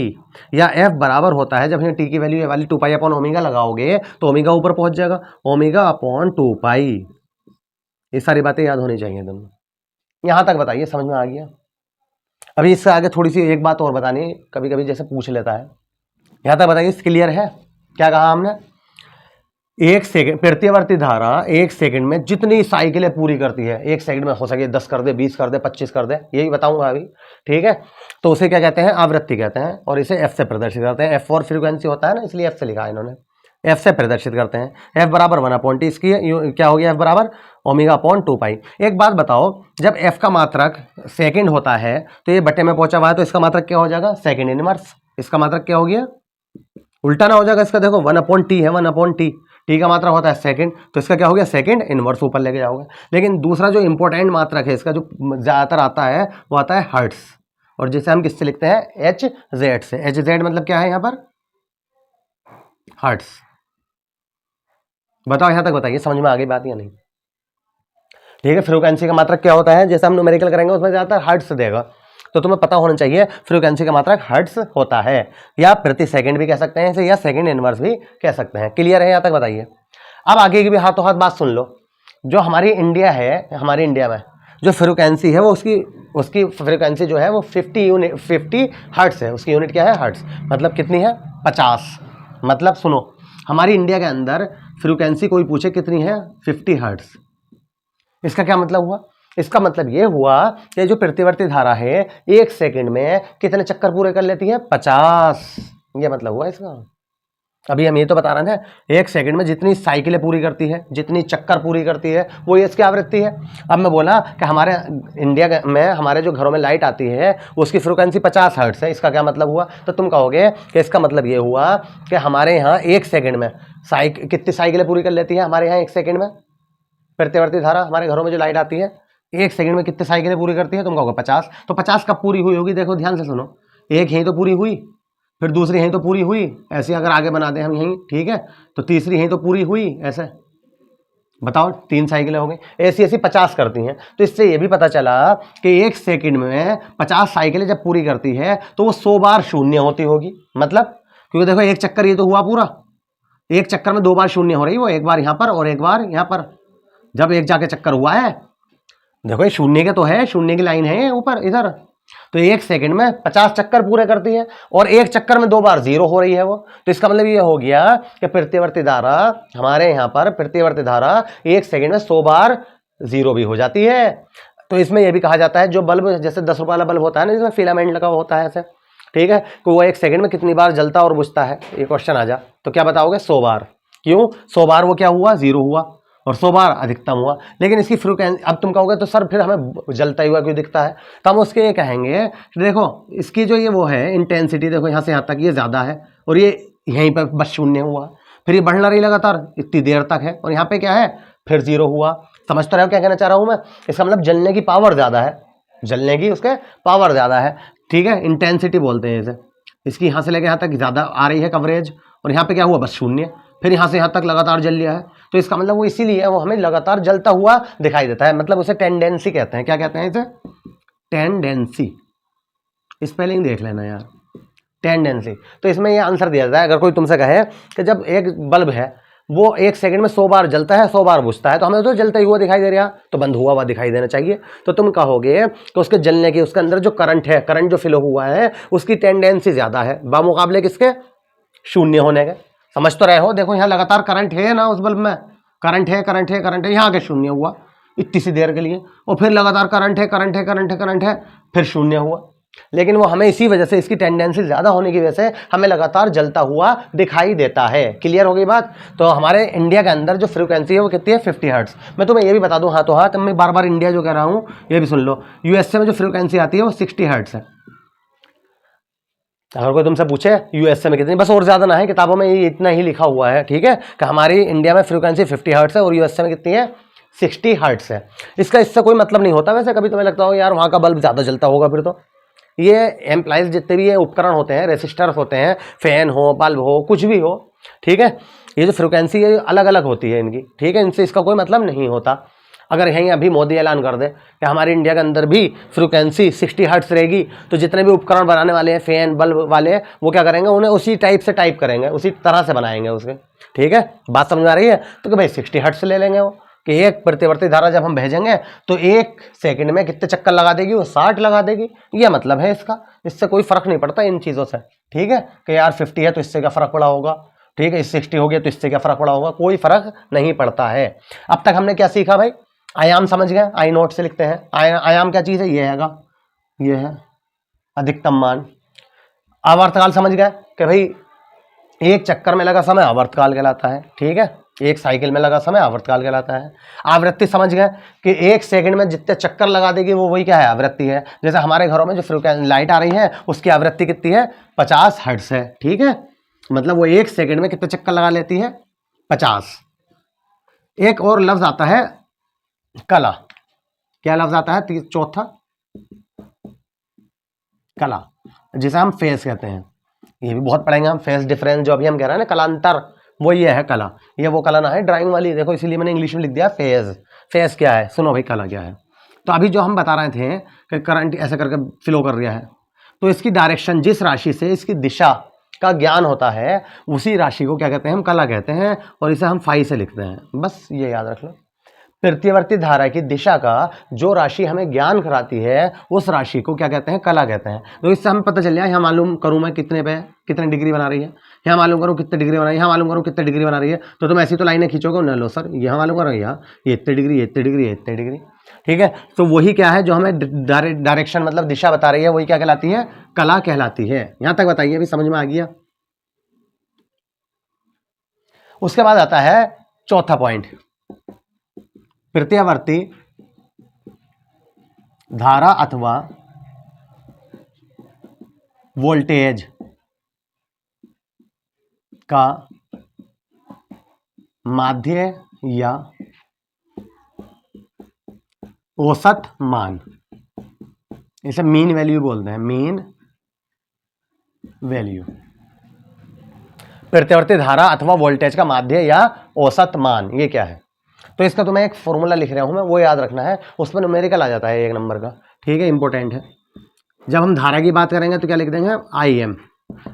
या F बराबर होता है, जब यहाँ T की वैल्यू ये वाली 2π/ω लगाओगे तो ओमेगा ऊपर पहुंच जाएगा, ω/2π। ये सारी बातें याद होनी चाहिए तुम। यहाँ तक बताइए, समझ में आ गया? अभी इससे आगे थोड़ी सी एक बात और बतानी, कभी कभी जैसे पूछ लेता है। यहाँ तक बताइए, क्लियर है? क्या कहा हमने? 1 सेकंड, प्रत्यावर्ती धारा 1 सेकंड में जितनी साइकिलें पूरी करती है, 1 सेकंड में हो सके 10 कर दे, 20 कर दे, 25 कर दे, यही बताऊंगा अभी, ठीक है। तो उसे क्या कहते हैं? आवृत्ति कहते हैं, और इसे F से प्रदर्शित करते हैं। F और फ्रीक्वेंसी होता है ना, इसलिए F से लिखा है इन्होंने। F से प्रदर्शित करते हैं। F बराबर 1/T, इसकी क्या हो गया? F बराबर ω/2π। एक बात बताओ, जब F का मात्रक सेकंड होता है तो ये बटे में पहुंचा हुआ है, तो इसका मात्रक क्या हो जाएगा? Second inverse. इसका मात्रक क्या हो गया? उल्टा ना हो जाएगा इसका? देखो 1/T है, 1/T, टी का मात्रक होता है सेकंड, तो इसका क्या हो गया? सेकंड इनवर्स ऊपर लेके जाओगे। लेकिन दूसरा जो इंपॉर्टेंट मात्रक है इसका, जो ज्यादातर आता है, वो आता है हर्ट्स, और जिसे हम किससे लिखते हैं? HZ से। HZ मतलब क्या है यहाँ पर? हर्ट्स। बताओ, यहां तक बताइए, समझ में आ गई बात या नहीं? ठीक है। फ्रीक्वेंसी का मात्रक क्या होता है? जैसे हम न्यूमेरिकल करेंगे उसमें ज्यादातर हर्ट्स देगा, तो तुम्हें पता होना चाहिए फ्रीक्वेंसी का मात्रक हर्ट्स होता है, या प्रति सेकंड भी कह सकते हैं इसे, या सेकंड इनवर्स भी कह सकते हैं। क्लियर है? यहाँ तक बताइए। अब आगे की भी हाथों हाथ बात सुन लो। जो हमारी इंडिया है, हमारी इंडिया में जो फ्रीक्वेंसी है वो उसकी फ्रीक्वेंसी जो है वो 50 हर्ट्स है। उसकी यूनिट क्या है? हर्ट्स। मतलब कितनी है? 50। मतलब सुनो, हमारी इंडिया के अंदर फ्रीक्वेंसी कोई पूछे कितनी है? 50 हर्ट्स। इसका क्या मतलब हुआ? इसका मतलब ये हुआ कि जो प्रतिवर्ती धारा है 1 सेकंड में कितने चक्कर पूरे कर लेती है? 50। ये मतलब हुआ इसका। अभी हम ये तो बता रहे थे 1 सेकंड में जितनी साइकिलें पूरी करती है, जितनी चक्कर पूरी करती है, वो इसकी आवृत्ति है। अब मैं बोला कि हमारे इंडिया में हमारे जो घरों में लाइट आती है उसकी फ्रीक्वेंसी 50 हर्ट्ज है। इसका क्या मतलब हुआ? तो तुम कहोगे कि इसका मतलब ये हुआ कि हमारे यहाँ 1 सेकंड में कितनी साइकिलें पूरी कर लेती है हमारे यहाँ 1 सेकंड में? प्रतिवर्ती धारा हमारे घरों में जो लाइट आती है 1 सेकंड में कितने साइकिलें पूरी करती है? तुम कहोगे 50। तो 50 कब पूरी हुई होगी? देखो ध्यान से सुनो, एक यहीं तो पूरी हुई, फिर दूसरी यहीं तो पूरी हुई, ऐसे अगर आगे बना दें हम यहीं, ठीक है, तो तीसरी यहीं तो पूरी हुई, ऐसे बताओ 3 साइकिलें हो गई। ऐसी ऐसी 50 करती हैं। तो इससे ये भी पता चला कि 1 सेकंड में 50 साइकिलें जब पूरी करती है तो वो 100 बार शून्य होती होगी। मतलब क्योंकि देखो एक चक्कर ये तो हुआ पूरा, एक चक्कर में 2 बार शून्य हो रही, वो एक बार यहाँ पर और एक बार यहाँ पर। जब एक जाके चक्कर हुआ है, देखो ये शून्य के तो है, शून्य की लाइन है ऊपर इधर, तो 1 सेकंड में 50 चक्कर पूरे करती है, और एक चक्कर में 2 बार 0 हो रही है वो। तो इसका मतलब ये हो गया कि प्रतिवर्ती धारा हमारे यहाँ पर, प्रतिवर्ती धारा 1 सेकंड में 100 बार 0 भी हो जाती है। तो इसमें यह भी कहा जाता है, जो बल्ब जैसे 10 रुपये वाला बल्ब होता है ना, जिसमें फिलामेंट लगा होता है ऐसे, ठीक है, तो वो 1 सेकंड में कितनी बार जलता और बुझता है? ये क्वेश्चन आ जा तो क्या बताओगे? 100 बार। क्यों 100 बार? वो क्या हुआ? 0 हुआ, और 100 बार अधिकतम हुआ। लेकिन इसकी फ्रीक्वेंसी, अब तुम कहोगे तो सर फिर हमें जलता हुआ क्यों दिखता है? तो हम उसके ये कहेंगे, देखो इसकी जो ये वो है इंटेंसिटी, देखो यहाँ से यहाँ तक ये ज़्यादा है, और ये यहीं पर बस शून्य हुआ, फिर ये बढ़ रही लगातार इतनी देर तक है, और यहाँ पे क्या है? फिर 0 हुआ। समझ तो रहे हो क्या कहना चाह रहा हूँ मैं? इसका मतलब जलने की पावर ज़्यादा है, जलने की उसके पावर ज़्यादा है, ठीक है, इंटेंसिटी बोलते हैं इसे। इसकी यहाँ से लेकर यहाँ तक ज़्यादा आ रही है कवरेज, और यहाँ पे क्या हुआ? बस शून्य, फिर यहाँ से यहाँ तक लगातार जल लिया है। तो इसका मतलब वो इसीलिए वो हमें लगातार जलता हुआ दिखाई देता है, मतलब उसे टेंडेंसी कहते हैं। क्या कहते हैं इसे? टेंडेंसी। स्पेलिंग देख लेना यार, टेंडेंसी। तो इसमें ये आंसर दिया जाता है, अगर कोई तुमसे कहे कि जब एक बल्ब है वो 1 सेकंड में 100 बार जलता है, 100 बार बुझता है, तो हमें तो जलता ही हुआ दिखाई दे रहा, तो बंद हुआ हुआ दिखाई देना चाहिए। तो तुम कहोगे कि उसके जलने की, उसके अंदर जो करंट है, करंट जो फ्लो हुआ है, उसकी टेंडेंसी ज़्यादा है बामुकाबले किसके? शून्य होने के। समझ तो रहे हो? देखो यहाँ लगातार करंट है ना, उस बल्ब में करंट है, करंट है, करंट है, यहाँ आके शून्य हुआ, इतनी सी देर के लिए, और फिर लगातार करंट है करंट है करंट है करंट है, फिर शून्य हुआ। लेकिन वो हमें इसी वजह से, इसकी टेंडेंसी ज़्यादा होने की वजह से हमें लगातार जलता हुआ दिखाई देता है। क्लियर हो गई बात। तो हमारे इंडिया के अंदर जो फ्रीक्वेंसी है वो कितनी है, 50 हर्ट्ज। मैं तुम्हें ये भी बता दूं हाथों हाथ, मैं बार बार इंडिया जो कह रहा हूँ ये भी सुन लो। यूएसए में जो फ्रीक्वेंसी आती है वो 60 हर्ट्ज है। अगर कोई तुमसे पूछे यूएसए में कितनी, बस और ज़्यादा ना है, किताबों में ये इतना ही लिखा हुआ है, ठीक है, कि हमारी इंडिया में फ्रीक्वेंसी 50 हर्ट्ज है और यूएसए में कितनी है, 60 हर्ट्ज है। इसका इससे कोई मतलब नहीं होता। वैसे कभी तुम्हें लगता हो यार वहाँ का बल्ब ज़्यादा जलता होगा, फिर तो ये एम्प्लाइज जितने भी ये उपकरण होते हैं, रेसिस्टर्स होते हैं, फैन हो, बल्ब हो, कुछ भी हो, ठीक है, ये जो फ्रिक्वेंसी है अलग अलग होती है इनकी, ठीक है, इनसे इसका कोई मतलब नहीं होता। अगर यहीं अभी मोदी ऐलान कर दे कि हमारे इंडिया के अंदर भी फ्रिक्वेंसी 60 हर्ट्ज रहेगी, तो जितने भी उपकरण बनाने वाले हैं, फैन बल्ब वाले, वो क्या करेंगे, उन्हें उसी टाइप से टाइप करेंगे, उसी तरह से बनाएंगे उसके। ठीक है, बात समझ आ रही है। तो कि भाई 60 हर्ट्ज ले लेंगे वो, कि एक प्रतिवर्ती धारा जब हम भेजेंगे तो 1 सेकंड में कितने चक्कर लगा देगी, वो 60 लगा देगी। ये मतलब है इसका। इससे कोई फर्क नहीं पड़ता इन चीज़ों से। ठीक है, कि यार 50 है तो इससे क्या फर्क पड़ा होगा, ठीक है, 60 हो गया तो इससे क्या फर्क पड़ा होगा, कोई फर्क नहीं पड़ता है। अब तक हमने क्या सीखा भाई, आयाम समझ गए, आई नोट से लिखते हैं। आयाम क्या चीज़ है, ये हैगा, ये है अधिकतम मान। आवर्तकाल समझ गए कि भाई एक चक्कर में लगा समय आवर्तकाल कहलाता है। ठीक है, एक साइकिल में लगा समय आवर्तकाल कहलाता है। आवृत्ति समझ गए कि 1 सेकंड में जितने चक्कर लगा देगी वो वही क्या है, आवृत्ति है। जैसे हमारे घरों में जो लाइट आ रही है उसकी आवृत्ति कितनी है, 50 हर्ट्ज है। ठीक है, मतलब वो 1 सेकंड में कितने चक्कर लगा लेती है, 50। एक और लफ्ज आता है कला। क्या लफ्ज आता है, चौथा, कला, जिसे हम फेज कहते हैं। ये भी बहुत पढ़ेंगे हम, फेज डिफरेंस जो अभी हम कह रहे हैं ना, कलांतर, वो ये है कला। ये वो कला ना है ड्राइंग वाली, देखो इसीलिए मैंने इंग्लिश में लिख दिया फेज। फेज क्या है, सुनो भाई, कला क्या है। तो अभी जो हम बता रहे थे कि करंट ऐसे करके फ्लो कर रहा है, तो इसकी डायरेक्शन, जिस राशि से इसकी दिशा का ज्ञान होता है उसी राशि को क्या कहते हैं, हम कला कहते हैं, और इसे हम फाई से लिखते हैं। बस ये याद रख लो। प्रत्यावर्ती धारा की दिशा का जो राशि हमें ज्ञान कराती है उस राशि को क्या कहते हैं, कला कहते हैं। तो इससे हमें पता चल जाए, यहाँ मालूम करूँ मैं कितने पे कितने डिग्री बना रही है, यहाँ मालूम करूँ कितने डिग्री बना रही है, यहाँ मालूम करूँ कितने डिग्री बना रही है, तो तुम ऐसी तो लाइनें खींचोगे ना, लो सर यहाँ मालूम करो, यहाँ ये इतने डिग्री, ये इतने डिग्री, ये इतने डिग्री। ठीक है, तो वही क्या है जो हमें डायरेक्शन मतलब दिशा बता रही है, वही क्या कहलाती है, कला कहलाती है। यहाँ तक बताइए, अभी समझ में आ गया। उसके बाद आता है चौथा पॉइंट, प्रत्यावर्ती धारा अथवा वोल्टेज का माध्य या औसत मान, इसे मीन वैल्यू बोलते हैं, मीन वैल्यू। प्रत्यावर्ती धारा अथवा वोल्टेज का माध्य या औसत मान, ये क्या है। तो इसका तो मैं एक फॉर्मूला लिख रहा हूं, मैं वो याद रखना है, उसमें न्यूमेरिकल आ जाता है 1 नंबर का। ठीक है, इंपॉर्टेंट है। जब हम धारा की बात करेंगे तो क्या लिख देंगे, आई एम।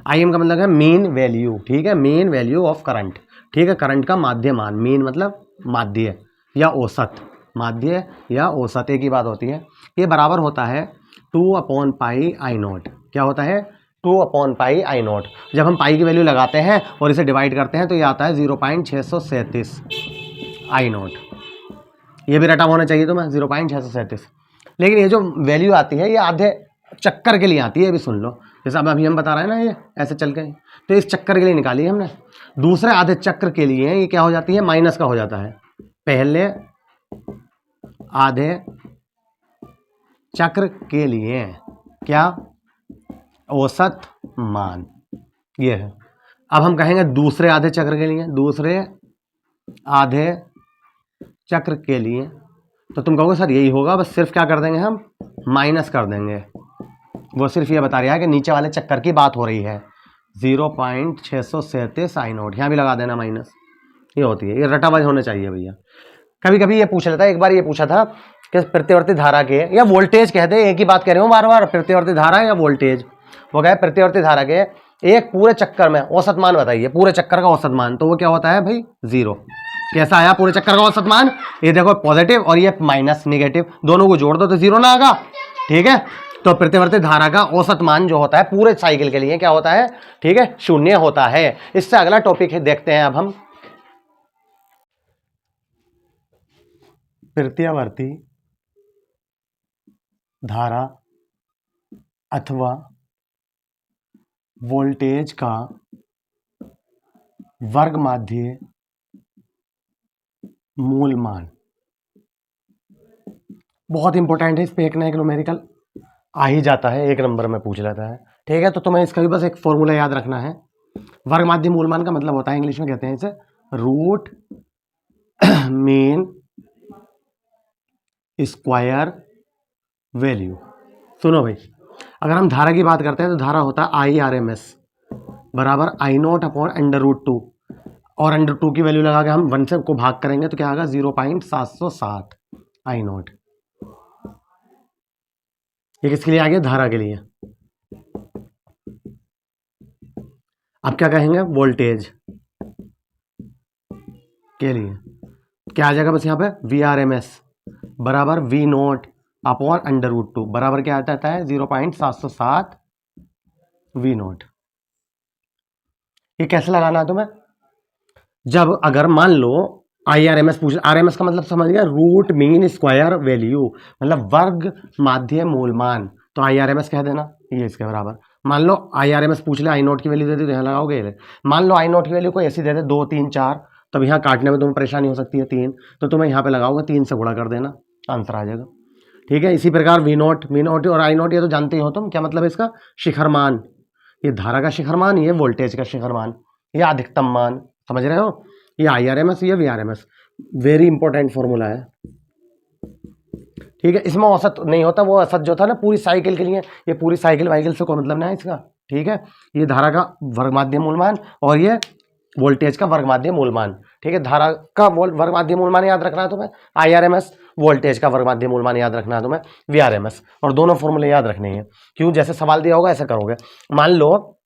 आई एम का मतलब है मीन वैल्यू। ठीक है, मीन वैल्यू ऑफ करंट। ठीक है, करंट का माध्य मान, मीन मतलब माध्य या औसत, माध्य या औसत एक ही बात होती है। ये बराबर होता है 2/पाई आई नोट। क्या होता है, 2/पाई आई नोट। जब हम पाई की वैल्यू लगाते हैं और इसे डिवाइड करते हैं तो ये आता है 0.637 आई नोट। ये भी रटा होना चाहिए तुम्हें, 0.637। लेकिन ये जो वैल्यू आती है ये आधे चक्कर के लिए आती है, ये भी सुन लो। जैसे अब अभी हम बता रहे हैं ना, ये ऐसे चल के, तो इस चक्कर के लिए निकाली हमने। दूसरे आधे चक्र के लिए ये क्या हो जाती है, माइनस का हो जाता है। पहले आधे चक्र के लिए क्या, औसत मान, ये है। अब हम कहेंगे दूसरे आधे चक्र के लिए, दूसरे आधे चक्र के लिए, तो तुम कहोगे सर यही होगा, बस सिर्फ क्या कर देंगे हम, माइनस कर देंगे। वो सिर्फ ये बता रहा है कि नीचे वाले चक्कर की बात हो रही है। 0.637 आई नोट, यहाँ भी लगा देना माइनस, ये होती है। ये रटाबाज होना चाहिए भैया। कभी कभी ये पूछ लेता है, एक बार ये पूछा था कि प्रत्यावर्ती धारा के या वोल्टेज कहते हैं, एक ही बात कह रहे हो बार बार, प्रत्यावर्ती धारा या वोल्टेज। वो कहे प्रत्यावर्ती धारा के एक पूरे चक्कर में औसत मान बताइए, पूरे चक्कर का औसत मान, तो वो क्या होता है भाई, 0। कैसा आया पूरे चक्कर का औसत मान, ये देखो पॉजिटिव और ये माइनस नेगेटिव, दोनों को जोड़ दो तो 0 ना आएगा। ठीक है, तो प्रत्यावर्ती धारा का औसत मान जो होता है पूरे साइकिल के लिए क्या होता है, ठीक है, 0 होता है। इससे अगला टॉपिक है, देखते हैं अब हम प्रत्यावर्ती धारा अथवा वोल्टेज का वर्ग माध्य मूल मान। बहुत इंपॉर्टेंट है, इस पे एक ना एक न्यूमेरिकल आ ही जाता है, एक नंबर में पूछ लेता है। ठीक है, तो तुम्हें इसका भी बस एक फॉर्मूला याद रखना है। वर्ग माध्य मूल मान का मतलब होता है, इंग्लिश में कहते हैं इसे रूट मीन स्क्वायर वैल्यू। सुनो भाई, अगर हम धारा की बात करते हैं तो धारा होता है IRMS बराबर I0 अपॉन √2, और √2 की वैल्यू लगा के हम 1 से को भाग करेंगे तो क्या आएगा 0.707 I0। ये किसके लिए आ गया? धारा के लिए। अब क्या कहेंगे? वोल्टेज के लिए क्या आ जाएगा? बस यहाँ पे VRMS बराबर V0 अपॉन √2 बराबर क्या आता है? 0.707 V0। ये कैसे लगाना है तुम्हें? जब अगर मान लो IRMS पूछ, RMS का मतलब समझ गया, रूट मीन स्क्वायर वैल्यू, मतलब वर्ग माध्य मूल मान, तो IRMS कह देना, ये इसके बराबर। मान लो IRMS पूछ ले, I0 की वैल्यू दे दी तो यहाँ लगाओगे। मान लो I0 की वैल्यू को ऐसी दे दे 2 3 4, तब यहाँ काटने में तुम्हें परेशानी हो सकती है 3, तो तुम्हें यहाँ पे लगाओगे 3 से गुणा कर देना, आंसर आ जाएगा। ठीक है, इसी प्रकार V0 और I0 ये तो जानते ही हो तुम, क्या मतलब इसका? शिखर मान, ये धारा का शिखर मान, ये वोल्टेज का शिखर मान, ये अधिकतम मान, समझ रहे हो? ये IRMS, ये VRMS, वेरी इंपॉर्टेंट फॉर्मूला है। ठीक है, इसमें औसत नहीं होता, वो औसत जो था ना पूरी साइकिल के लिए, ये पूरी साइकिल वाइकिल से कोई मतलब नहीं है इसका। ठीक है, ये धारा का वर्ग माध्य मूल मान और ये वोल्टेज का वर्ग माध्य मूल मान। ठीक है, धारा का वर्ग माध्य मूल मान याद रखना है तुम्हें IRMS, वोल्टेज का वर्ग माध्य मूल मान याद रखना है तुम्हें VRMS, और दोनों फॉर्मूले याद रखने हैं। क्यों? जैसे सवाल दिया होगा ऐसे करोगे। मान लो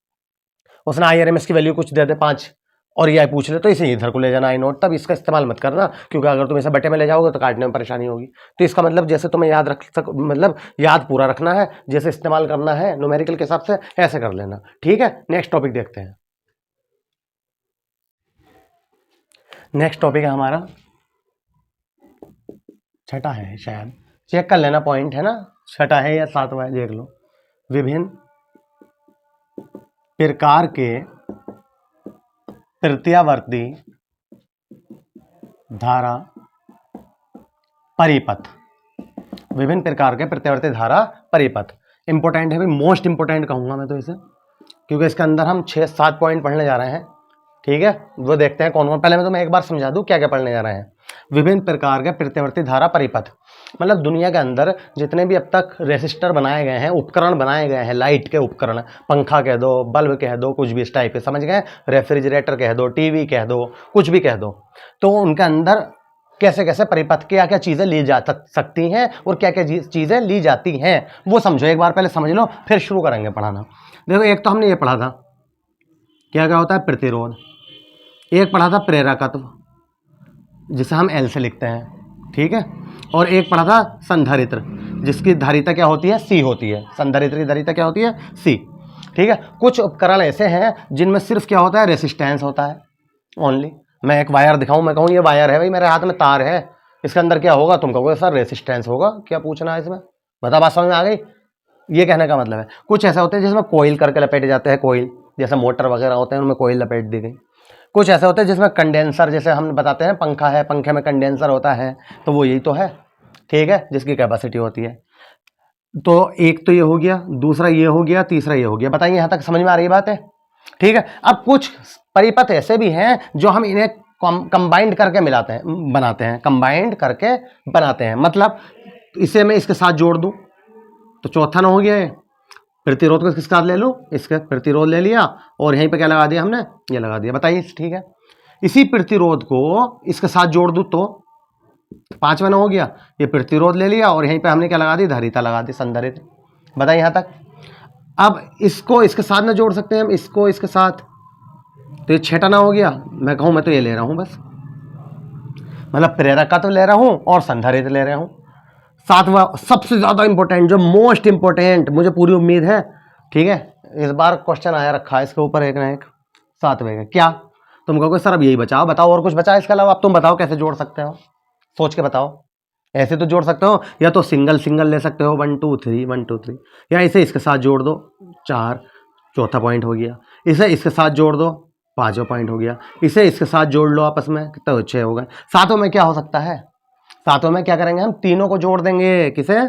उसने IRMS की वैल्यू कुछ दे दे 5 और ये पूछ ले, तो इसे इधर को ले जाना I0, तब इसका इस्तेमाल मत करना, क्योंकि अगर तुम इसे बटे में ले जाओगे तो काटने में परेशानी होगी। तो इसका मतलब जैसे तुम्हें याद रख मतलब याद पूरा रखना है, जैसे इस्तेमाल करना है न्यूमेरिकल के हिसाब से ऐसे कर लेना। ठीक है, नेक्स्ट टॉपिक देखते हैं। नेक्स्ट टॉपिक है हमारा छठा है, शायद चेक कर लेना, पॉइंट है ना, छठा है या 7वां है देख लो। विभिन्न प्रकार के प्रत्यावर्ती धारा परिपथ। विभिन्न प्रकार के प्रत्यावर्ती धारा परिपथ इंपॉर्टेंट है भाई, मोस्ट इंपॉर्टेंट कहूंगा मैं तो इसे, क्योंकि इसके अंदर हम 6-7 पॉइंट पढ़ने जा रहे हैं। ठीक है, वो देखते हैं कौन कौन। पहले मैं तुम्हें एक बार समझा दूं क्या क्या पढ़ने जा रहे हैं। विभिन्न प्रकार के प्रत्यावर्ती धारा परिपथ, मतलब दुनिया के अंदर जितने भी अब तक रेसिस्टर बनाए गए हैं, उपकरण बनाए गए हैं, लाइट के उपकरण, पंखा कह दो, बल्ब कह दो, कुछ भी इस टाइप के, समझ गए? रेफ्रिजरेटर कह दो, टीवी कह दो, कुछ भी कह दो, तो उनके अंदर कैसे कैसे परिपथ, क्या क्या चीज़ें ली जा सकती हैं और क्या क्या चीज़ें ली जाती हैं, वो समझो एक बार, पहले समझ लो फिर शुरू करेंगे पढ़ाना। देखो, एक तो हमने ये पढ़ा था क्या क्या होता है? प्रतिरोध। एक पढ़ा था प्रेरकत्व, जिसे हम L से लिखते हैं। ठीक है, और एक पढ़ा था संधारित्र, जिसकी धारिता क्या होती है? C होती है। संधारित्र की धारिता क्या होती है? C। ठीक है, कुछ उपकरण ऐसे हैं जिनमें सिर्फ क्या होता है? रेसिस्टेंस होता है ओनली। मैं एक वायर दिखाऊं, मैं कहूँ ये वायर है भाई, मेरे हाथ में तार है, इसके अंदर क्या होगा? तुम कहोगे सर रेसिस्टेंस होगा, क्या पूछना है इसमें? बता, बात समझ में आ गई? ये कहने का मतलब है। कुछ ऐसा होते हैं जिसमें कोयल करके लपेटे जाते हैं, कोयल जैसे मोटर वगैरह होते हैं उनमें कोयल लपेट दी गई। कुछ ऐसे होते हैं जिसमें कंडेंसर, जैसे हम बताते हैं पंखा है, पंखे में कंडेंसर होता है, तो वो यही तो है। ठीक है, जिसकी कैपेसिटी होती है। तो एक तो ये हो गया, दूसरा ये हो गया, तीसरा ये हो गया। बताइए यहाँ तक समझ में आ रही बात है? ठीक है, अब कुछ परिपथ ऐसे भी हैं जो हम इन्हें कंबाइंड करके मिलाते हैं, बनाते हैं, कंबाइंड करके बनाते हैं। मतलब इसे मैं इसके साथ जोड़ दूं तो चौथा ना हो गया है। प्रतिरोध को किसके साथ ले लूं? इसके प्रतिरोध ले लिया, और यहीं पे क्या लगा दिया हमने? ये लगा दिया। बताइए, ठीक है। इसी प्रतिरोध को इसके साथ जोड़ दूं तो पांचवा ना हो गया। ये प्रतिरोध ले लिया और यहीं पे हमने क्या लगा दी? धारिता लगा दी, संधारित्र। बताइए यहाँ तक। अब इसको इसके साथ ना जोड़ सकते हैं हम, इसको इसके साथ, तो ये छठा ना हो गया। मैं कहूँ मैं तो ये ले रहा हूं बस, मतलब प्रेरक का तो ले रहा हूं और संधारित्र ले रहा हूं। सातवां सबसे ज्यादा इंपॉर्टेंट, जो मोस्ट इंपॉर्टेंट, मुझे पूरी उम्मीद है, ठीक है, इस बार क्वेश्चन आया रखा है इसके ऊपर एक ना एक, सातवें का। क्या तुम कहोगे सर अब यही बचाओ? बताओ और कुछ बचा इसके अलावा? अब तुम बताओ कैसे जोड़ सकते हो, सोच के बताओ। ऐसे तो जोड़ सकते हो, या तो सिंगल सिंगल ले सकते हो 1 2 3 1 2 3, या इसे इसके साथ जोड़ दो 4, चौथा पॉइंट हो गया। इसे इसके साथ जोड़ दो, पांचवा पॉइंट हो गया। इसे इसके साथ जोड़ लो आपस में, कितना 6 हो गए। सातों में क्या हो सकता है, सातों में क्या करेंगे हम, तीनों को जोड़ देंगे। किसे,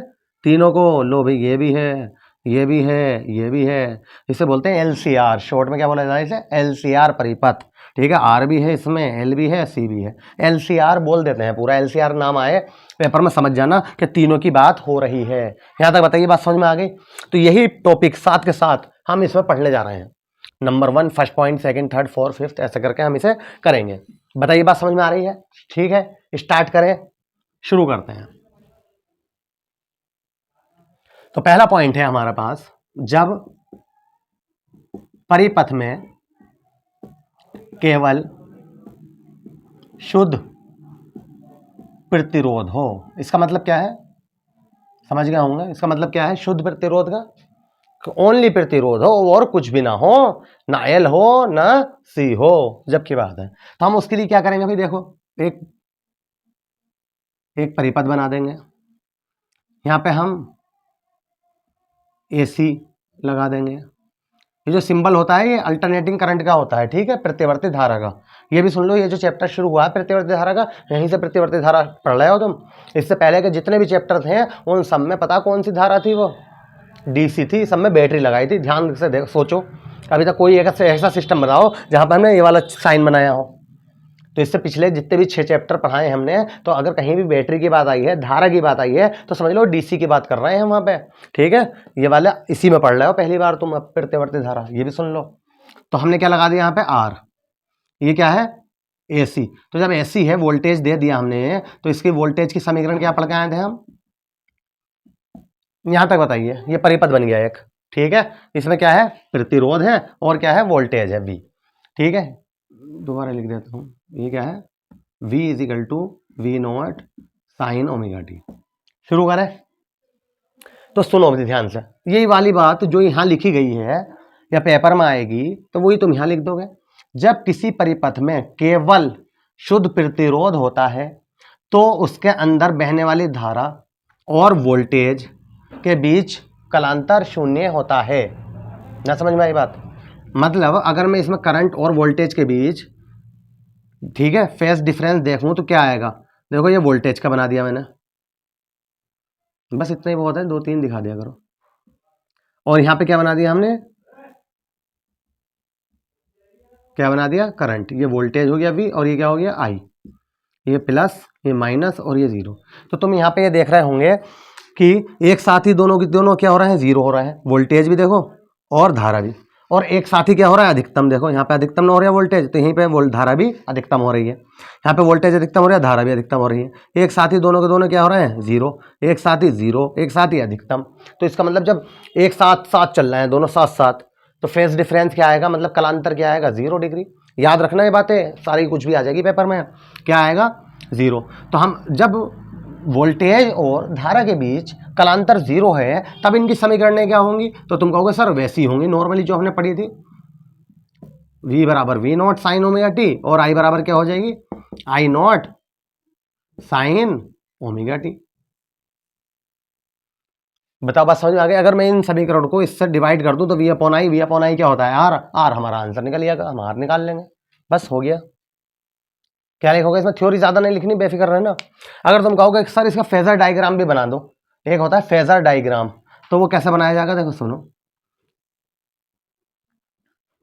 तीनों को। लो भाई, ये भी है, ये भी है, ये भी है। इसे बोलते हैं एलसीआर, शॉर्ट में क्या बोला जाता है इसे, एलसीआर परिपथ। ठीक है, आर भी है इसमें, एल भी है, सी भी है, एलसीआर बोल देते हैं। पूरा एलसीआर नाम आए पेपर में समझ जाना कि तीनों की बात हो रही है। यहाँ तक बताइए, बात समझ में आ गई। तो यही टॉपिक साथ के साथ हम इसमें पढ़ने जा रहे हैं। Number 1 first point, second, third, fourth, fifth, ऐसे करके हम इसे करेंगे। बताइए, बात समझ में आ रही है। ठीक है, स्टार्ट करें, शुरू करते हैं। तो पहला पॉइंट है हमारे पास, जब परिपथ में केवल शुद्ध प्रतिरोध हो। इसका मतलब क्या है, समझ गए होंगे। इसका मतलब क्या है, शुद्ध प्रतिरोध का ओनली प्रतिरोध हो और कुछ भी ना हो, ना एल हो ना सी हो, जब की बात है। तो हम उसके लिए क्या करेंगे भाई, देखो एक परिपथ बना देंगे। यहां पे हम एसी लगा देंगे। ये जो सिंबल होता है ये अल्टरनेटिंग करंट का होता है, ठीक है, प्रतिवर्ती धारा का। ये भी सुन लो, ये जो चैप्टर शुरू हुआ है प्रतिवर्ती धारा का, यहीं से प्रतिवर्ती धारा पढ़ रहे हो तुम। इससे पहले के जितने भी चैप्टर थे उन सब में पता कौन सी धारा थी, वो डीसी थी। सब में बैटरी लगाई थी। ध्यान से देखो, सोचो, अभी तक कोई ऐसा सिस्टम बताओ जहां पर हमने ये वाला साइन बनाया हो। तो इससे पिछले जितने भी 6 चैप्टर पढ़ाए हमने, तो अगर कहीं भी बैटरी की बात आई है, धारा की बात आई है, तो समझ लो डीसी की बात कर रहे हैं वहां पे। ठीक है, ये वाला इसी में पढ़ रहे हो पहली बार तुम, प्रतिवर्ती धारा। ये भी सुन लो। तो हमने क्या लगा दिया यहाँ पे, आर। ये क्या है, एसी। तो जब एसी है, वोल्टेज दे दिया हमने, तो इसकी वोल्टेज की समीकरण क्या पढ़ के आए थे हम, यहां तक बताइए। ये परिपथ बन गया एक। ठीक है, इसमें क्या है, प्रतिरोध है और क्या है, वोल्टेज है V। ठीक है, दोबारा लिख देता हूं, ये क्या है, V is equal to v naught sine omega t. शुरू करें। तो सुनो ध्यान से, यही वाली बात जो यहां लिखी गई है या पेपर में आएगी, तो वही तुम यहां लिख दोगे। जब किसी परिपथ में केवल शुद्ध प्रतिरोध होता है, तो उसके अंदर बहने वाली धारा और वोल्टेज के बीच कलांतर शून्य होता है। ना समझ में आई बात। मतलब अगर मैं इसमें करंट और वोल्टेज के बीच, ठीक है, फेज डिफरेंस देखूं तो क्या आएगा। देखो, ये वोल्टेज का बना दिया मैंने, बस इतना ही बहुत है, 2 3 दिखा दिया करो। और यहां पे क्या बना दिया हमने, क्या बना दिया, करंट। ये वोल्टेज हो गया V और ये क्या हो गया I। ये प्लस, ये माइनस और ये 0। तो तुम यहाँ पे ये देख रहे होंगे कि एक साथ ही दोनों की दोनों क्या हो रहे हैं, 0 हो रहा है। वोल्टेज भी देखो और धारा भी। और एक साथ ही क्या हो रहा है, अधिकतम। देखो यहाँ पे अधिकतम न हो रहा है वोल्टेज, तो यहीं पे धारा भी अधिकतम हो रही है। यहाँ पे वोल्टेज अधिकतम हो रहा है, धारा भी अधिकतम हो रही है। एक साथ ही दोनों के दोनों क्या हो रहे हैं, 0, एक साथ ही 0, एक साथ ही अधिकतम। तो इसका मतलब जब एक साथ साथ चल रहे हैं दोनों साथ साथ, तो फेज डिफरेंस क्या आएगा, मतलब कलांतर क्या आएगा, 0 डिग्री। याद रखना ये बातें सारी, कुछ भी आ जाएगी पेपर में, क्या आएगा, 0। तो हम जब वोल्टेज और धारा के बीच कलांतर 0 है, तब इनकी समीकरणें क्या होंगी, तो तुम कहोगे सर वैसी होंगी नॉर्मली जो हमने पढ़ी थी। V बराबर v naught sine omega t, और I बराबर क्या हो जाएगी, I naught sine omega t. बताओ, बात समझ में आ गई। अगर मैं इन समीकरण को इससे डिवाइड कर दूं तो V अपॉन आई क्या होता है, R हमारा आंसर निकल जाएगा, हम R निकाल लेंगे, बस हो गया। क्या लिखोगे इसमें, थ्योरी ज्यादा नहीं लिखनी, बेफिक्र रहना। अगर तुम कहोगे सर इसका फेजर डायग्राम भी बना दो, एक होता है फेजर डायग्राम, तो वो कैसे बनाया जाएगा, देखो सुनो।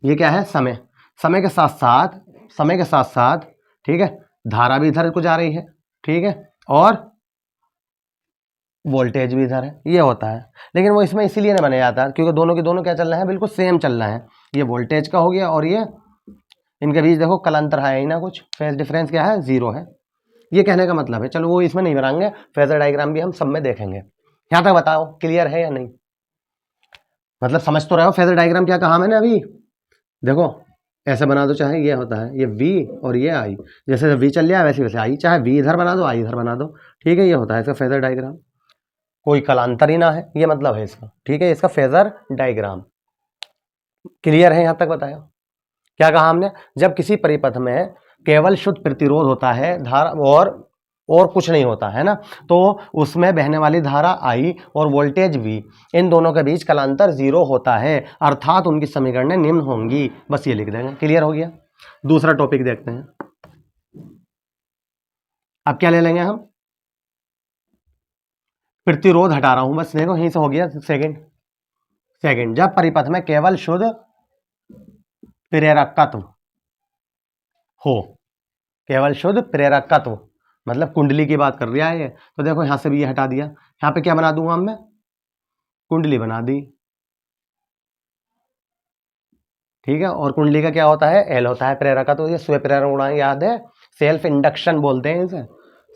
ये क्या है, समय। समय के साथ साथ, ठीक है, धारा भी इधर को जा रही है, ठीक है, और वोल्टेज भी इधर है, ये होता है। लेकिन वो इसमें इसीलिए नहीं बनाया जाता क्योंकि दोनों के दोनों क्या चल रहे हैं, बिल्कुल सेम चल रहे हैं। ये वोल्टेज का हो गया और ये इनके बीच देखो कलांतर है ही ना कुछ, फेज डिफरेंस क्या है, 0 है। ये कहने का मतलब है। चलो वो इसमें नहीं बनाएंगे, फेजर डायग्राम भी हम सब में देखेंगे। यहां तक बताओ क्लियर है या नहीं, मतलब समझ तो रहे हो फेजर डायग्राम क्या कहा मैंने अभी। देखो ऐसे बना दो, चाहे ये होता है ये V और ये I, जैसे V चल रहा है वैसे वैसे I, चाहे V इधर बना दो I इधर बना दो, ठीक है, ये होता है इसका फेजर डायग्राम। कोई कलांतर ही ना है, ये मतलब है इसका, ठीक है, इसका फेजर डायग्राम। क्लियर है यहां तक बताया। क्या कहा हमने, जब किसी परिपथ में केवल शुद्ध प्रतिरोध होता है, धारा और और कुछ नहीं होता है ना। तो उसमें बहने वाली धारा I और वोल्टेज V, इन दोनों के बीच कलांतर 0 होता है, अर्थात उनकी समीकरणें निम्न होंगी। बस ये लिख देंगे, क्लियर हो गया। दूसरा टॉपिक देखते हैं। अब क्या ले लेंगे हम, प्रतिरोध हटा रहा हूं बस, देखो यहीं से हो गया। सेकंड, जब परिपथ में केवल शुद्ध प्रेरकत्व हो, केवल शुद्ध प्रेरकत्व मतलब कुंडली की बात कर रहा है ये। तो देखो यहां से भी ये हटा दिया, यहां पे क्या बना दूंगा मैं, कुंडली बना दी, ठीक है। और कुंडली का क्या होता है, एल होता है प्रेरकत्व। तो ये स्व प्रेरण गुणांक याद है, सेल्फ इंडक्शन बोलते हैं इसे,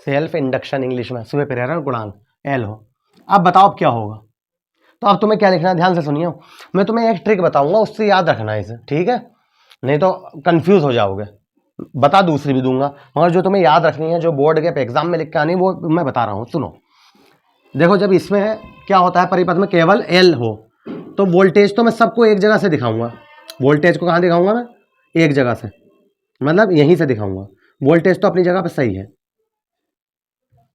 सेल्फ इंडक्शन इंग्लिश में, स्व प्रेरण गुणांक एल हो। अब बताओ अब क्या होगा। तो अब तुम्हें क्या लिखना है, ध्यान से सुनिए, मैं तुम्हें एक ट्रिक बताऊंगा, उससे याद रखना है इसे, ठीक है, नहीं तो कंफ्यूज हो जाओगे। बता दूसरी भी दूंगा, मगर जो तुम्हें याद रखनी है, जो बोर्ड के एग्जाम में लिख के आनी, वो मैं बता रहा हूं, सुनो। देखो जब इसमें क्या होता है, परिपथ में केवल एल हो, तो वोल्टेज तो मैं सबको एक जगह से दिखाऊंगा। वोल्टेज को कहां दिखाऊंगा मैं, एक जगह से, मतलब यहीं से दिखाऊंगा। वोल्टेज तो अपनी जगह पे सही है,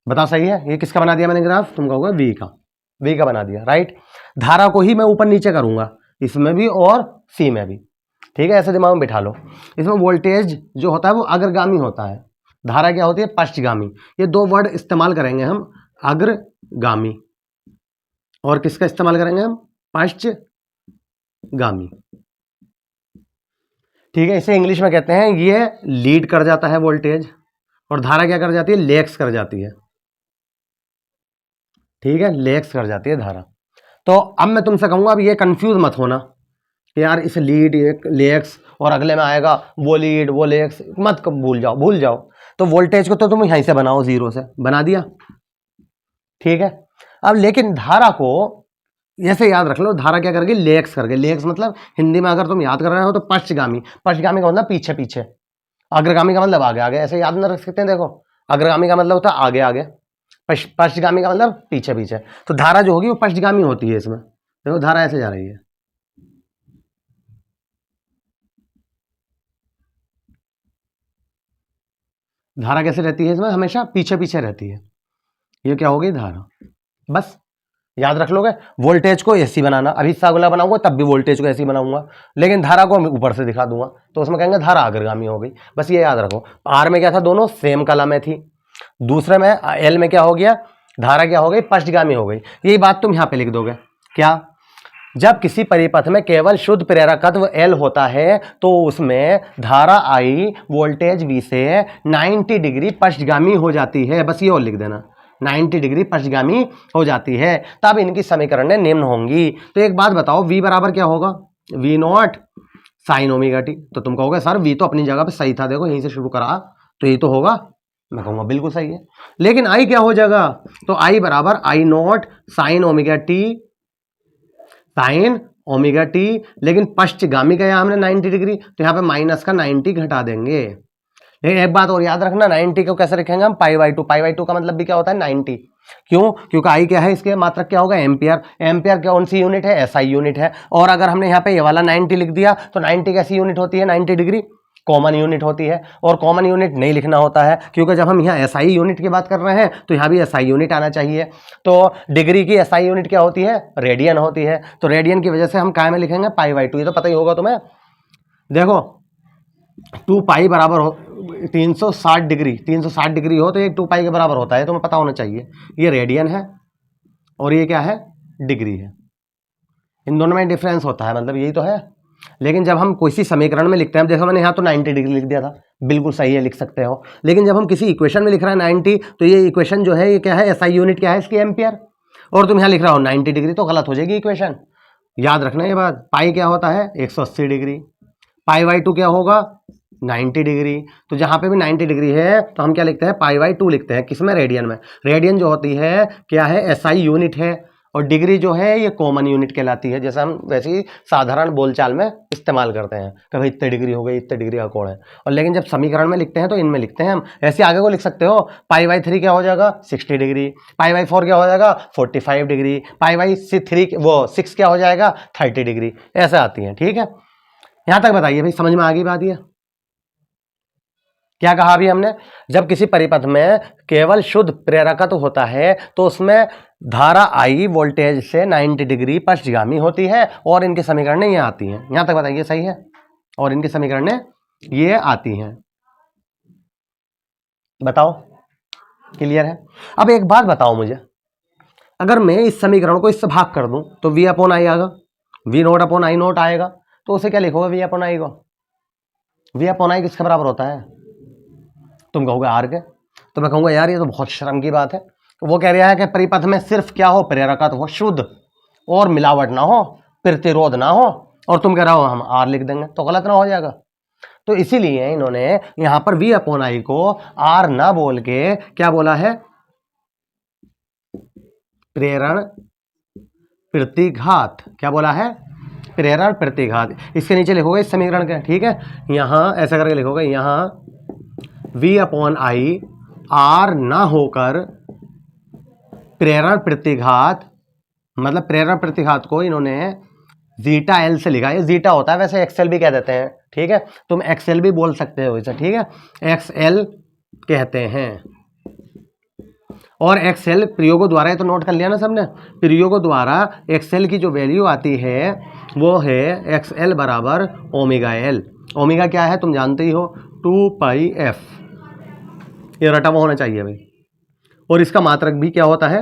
बताओ सही है। ये किसका बना दिया मैंने ग्राफ, तुम कहोगे वी का बना दिया, राइट। धारा को ही मैं ऊपर नीचे करूंगा, इसमें भी और सी में भी, ठीक है, ऐसे दिमाग में बिठा लो। इसमें वोल्टेज जो होता है वो अग्रगामी होता है, धारा क्या होती है, पश्चगामी। ये दो वर्ड इस्तेमाल करेंगे हम, अग्रगामी और किसका इस्तेमाल करेंगे हम, पश्चगामी, ठीक है। इसे इंग्लिश में कहते हैं, ये लीड कर जाता है वोल्टेज, और धारा क्या कर जाती है, लेग्स कर जाती है, ठीक है, लेग्स कर जाती है धारा। तो अब मैं तुमसे कहूंगा, अब ये कंफ्यूज मत होना कि यार इस लीड एक लेग्स और अगले में आएगा वो लीड वो लेग्स, मत भूल जाओ। तो वोल्टेज को तो तुम यहीं से बनाओ, 0 से बना दिया, ठीक है। अब लेकिन धारा को ऐसे याद रख लो, धारा क्या करेगी, लेग्स करके, लेग्स मतलब हिंदी में अगर तुम याद कर रहे हो तो पश्चगामी, पश्चगामी का मतलब पीछे पीछे, अग्रगामी का मतलब आगे आगे, ऐसे याद न रख सकते हैं। देखो अग्रगामी का मतलब होता है आगे आगे, पश्चगामी का मतलब पीछे पीछे। तो धारा जो होगी वो पश्चगामी होती है इसमें। देखो धारा ऐसे जा रही है, धारा कैसे रहती है इसमें, हमेशा पीछे पीछे रहती है। ये क्या होगी, धारा। बस याद रख लोगे। वोल्टेज को ऐसी बनाना, अभी हिस्सा गोला बनाऊंगा तब भी वोल्टेज को ऐसी बनाऊंगा, लेकिन धारा को ऊपर से दिखा दूंगा, तो उसमें कहेंगे धारा अग्रगामी हो गई। बस ये याद रखो। आर में क्या था, दोनों सेम कला में थी, दूसरे में एल में क्या हो गया, धारा क्या हो गई, पश्चगामी हो गई। यही बात तुम यहां पे लिख दोगे, क्या, जब किसी परिपथ में केवल शुद्ध प्रेरकत्व L होता है तो उसमें धारा I वोल्टेज V से 90 डिग्री पश्चगामी हो जाती है। बस ये और लिख देना, 90 डिग्री पश्चगामी हो जाती है, तब इनकी समीकरणें निम्न होंगी। तो एक बात बताओ, V बराबर क्या होगा, V not sine omega t. तो तुम कहोगे सर V तो अपनी जगह पे सही था, देखो यहीं से शुरू करा तो ये तो होगा, मैं कहूँगा बिल्कुल सही है। लेकिन I क्या हो जाएगा, तो I बराबर I naught sine omega T, sign omega T, लेकिन पश्चगामी का यहाँ हमने 90 डिग्री, तो यहाँ पे माइनस का 90 घटा देंगे। लेकिन एक बात और याद रखना, 90 को कैसे रखेंगे हम, पाई बाई टू का मतलब भी क्या होता है 90। क्यों, क्योंकि आई क्या है, इसके मात्रक क्या होगा, एम्पियर। एम्पियर कौन सी यूनिट है, एसआई यूनिट है। और अगर हमने यहाँ पे ये वाला 90 लिख दिया तो 90 कैसी यूनिट होती है, 90 डिग्री कॉमन यूनिट होती है। और कॉमन यूनिट नहीं लिखना होता है, क्योंकि जब हम यहाँ एसआई यूनिट की बात कर रहे हैं तो यहाँ भी एसआई यूनिट आना चाहिए। तो डिग्री की एसआई यूनिट क्या होती है, रेडियन होती है। तो रेडियन की वजह से हम काय में लिखेंगे, पाई बाई टू। ये तो पता ही होगा तुम्हें। देखो 2 पाई बराबर हो 360 डिग्री, 360 डिग्री हो तो ये 2 पाई के बराबर होता है, तुम्हें पता होना चाहिए। ये रेडियन है और ये क्या है, डिग्री है। इन दोनों में डिफरेंस होता है, मतलब यही तो है। लेकिन जब हम किसी समीकरण में लिखते हैं, देखो मैंने यहाँ तो 90 डिग्री लिख दिया था, बिल्कुल सही है, लिख सकते हो। लेकिन जब हम किसी इक्वेशन में लिख रहे हैं 90, तो ये इक्वेशन जो है ये क्या है, एसआई यूनिट क्या है इसकी, एम्पियर। और तुम यहाँ लिख रहा हो 90 डिग्री, तो गलत हो जाएगी इक्वेशन। याद रखना ये बात। पाई क्या होता है, 180 डिग्री। पाई बाई टू क्या होगा, 90 डिग्री। तो जहाँ पे भी 90 डिग्री है तो हम क्या लिखते हैं, पाई बाई टू लिखते हैं। किसमें, रेडियन में। रेडियन जो होती है क्या है, एसआई यूनिट है। और डिग्री जो है ये कॉमन यूनिट कहलाती है, जैसे हम वैसे ही साधारण बोलचाल में इस्तेमाल करते हैं कि भाई इतने डिग्री हो गई, इतने डिग्री का कोण है। और लेकिन जब समीकरण में लिखते हैं तो इनमें लिखते हैं हम। ऐसे आगे को लिख सकते हो, पाई बाई 3 क्या हो जाएगा, 60 डिग्री। पाई बाई 4 क्या हो जाएगा, 45 डिग्री। पाई बाई 6 क्या हो जाएगा, 30 डिग्री। ऐसे आती है, ठीक है। यहां तक बताइए भाई, समझ में आ गई बात ये, क्या कहा अभी हमने, जब किसी परिपथ में केवल शुद्ध प्रेरकत्व होता है तो उसमें धारा आई वोल्टेज से 90 डिग्री पश्चगामी होती है और इनकी समीकरणें ये आती हैं। यहां तक बताइए सही है, और इनकी समीकरणें ये आती हैं। बताओ क्लियर है। अब एक बात बताओ मुझे, अगर मैं इस समीकरण को इससे भाग कर दूं तो v अपॉन आई आएगा, v naught upon I note आएगा, तो उसे क्या लिखोगे v अपॉन आई को, v अपॉन आई किसके बराबर होता है, तुम कहोगे आर के, तो मैं कहूंगा यार ये तो बहुत शर्म की बात है। वो कह रहा है कि परिपथ में सिर्फ क्या हो, प्रेरकत्व हो शुद्ध और मिलावट ना हो, प्रतिरोध ना हो, और तुम कह रहे हो हम आर लिख देंगे, तो गलत ना हो जाएगा। तो इसीलिए इन्होंने यहां पर v अपॉन आई को आर ना बोल के क्या बोला है, प्रेरण प्रतिघात, क्या बोला है, प्रेरण प्रतिघात। इसके नीचे लिखोगे इस समीकरण के, ठीक है, यहां ऐसा करके लिखोगे, यहां v अपॉन आई आर ना होकर प्रेरण प्रतिघात, मतलब प्रेरण प्रतिघात को इन्होंने जीटा एल से लिखा है। जीटा होता है वैसे एक्सएल भी कह देते हैं, ठीक है, तुम एक्सएल भी बोल सकते हो इसे, ठीक है, एक्सएल कहते हैं। और एक्सएल प्रयोगों द्वारा, ये तो नोट कर लिया ना सबने, प्रयोगों द्वारा एक्सएल की जो वैल्यू आती है वो है एक्सएल बराबर ओमेगा एल। ओमेगा क्या है तुम जानते ही हो, 2 पाई एफ, ये रटा हुआ होना चाहिए भाई। और इसका मात्रक भी क्या होता है,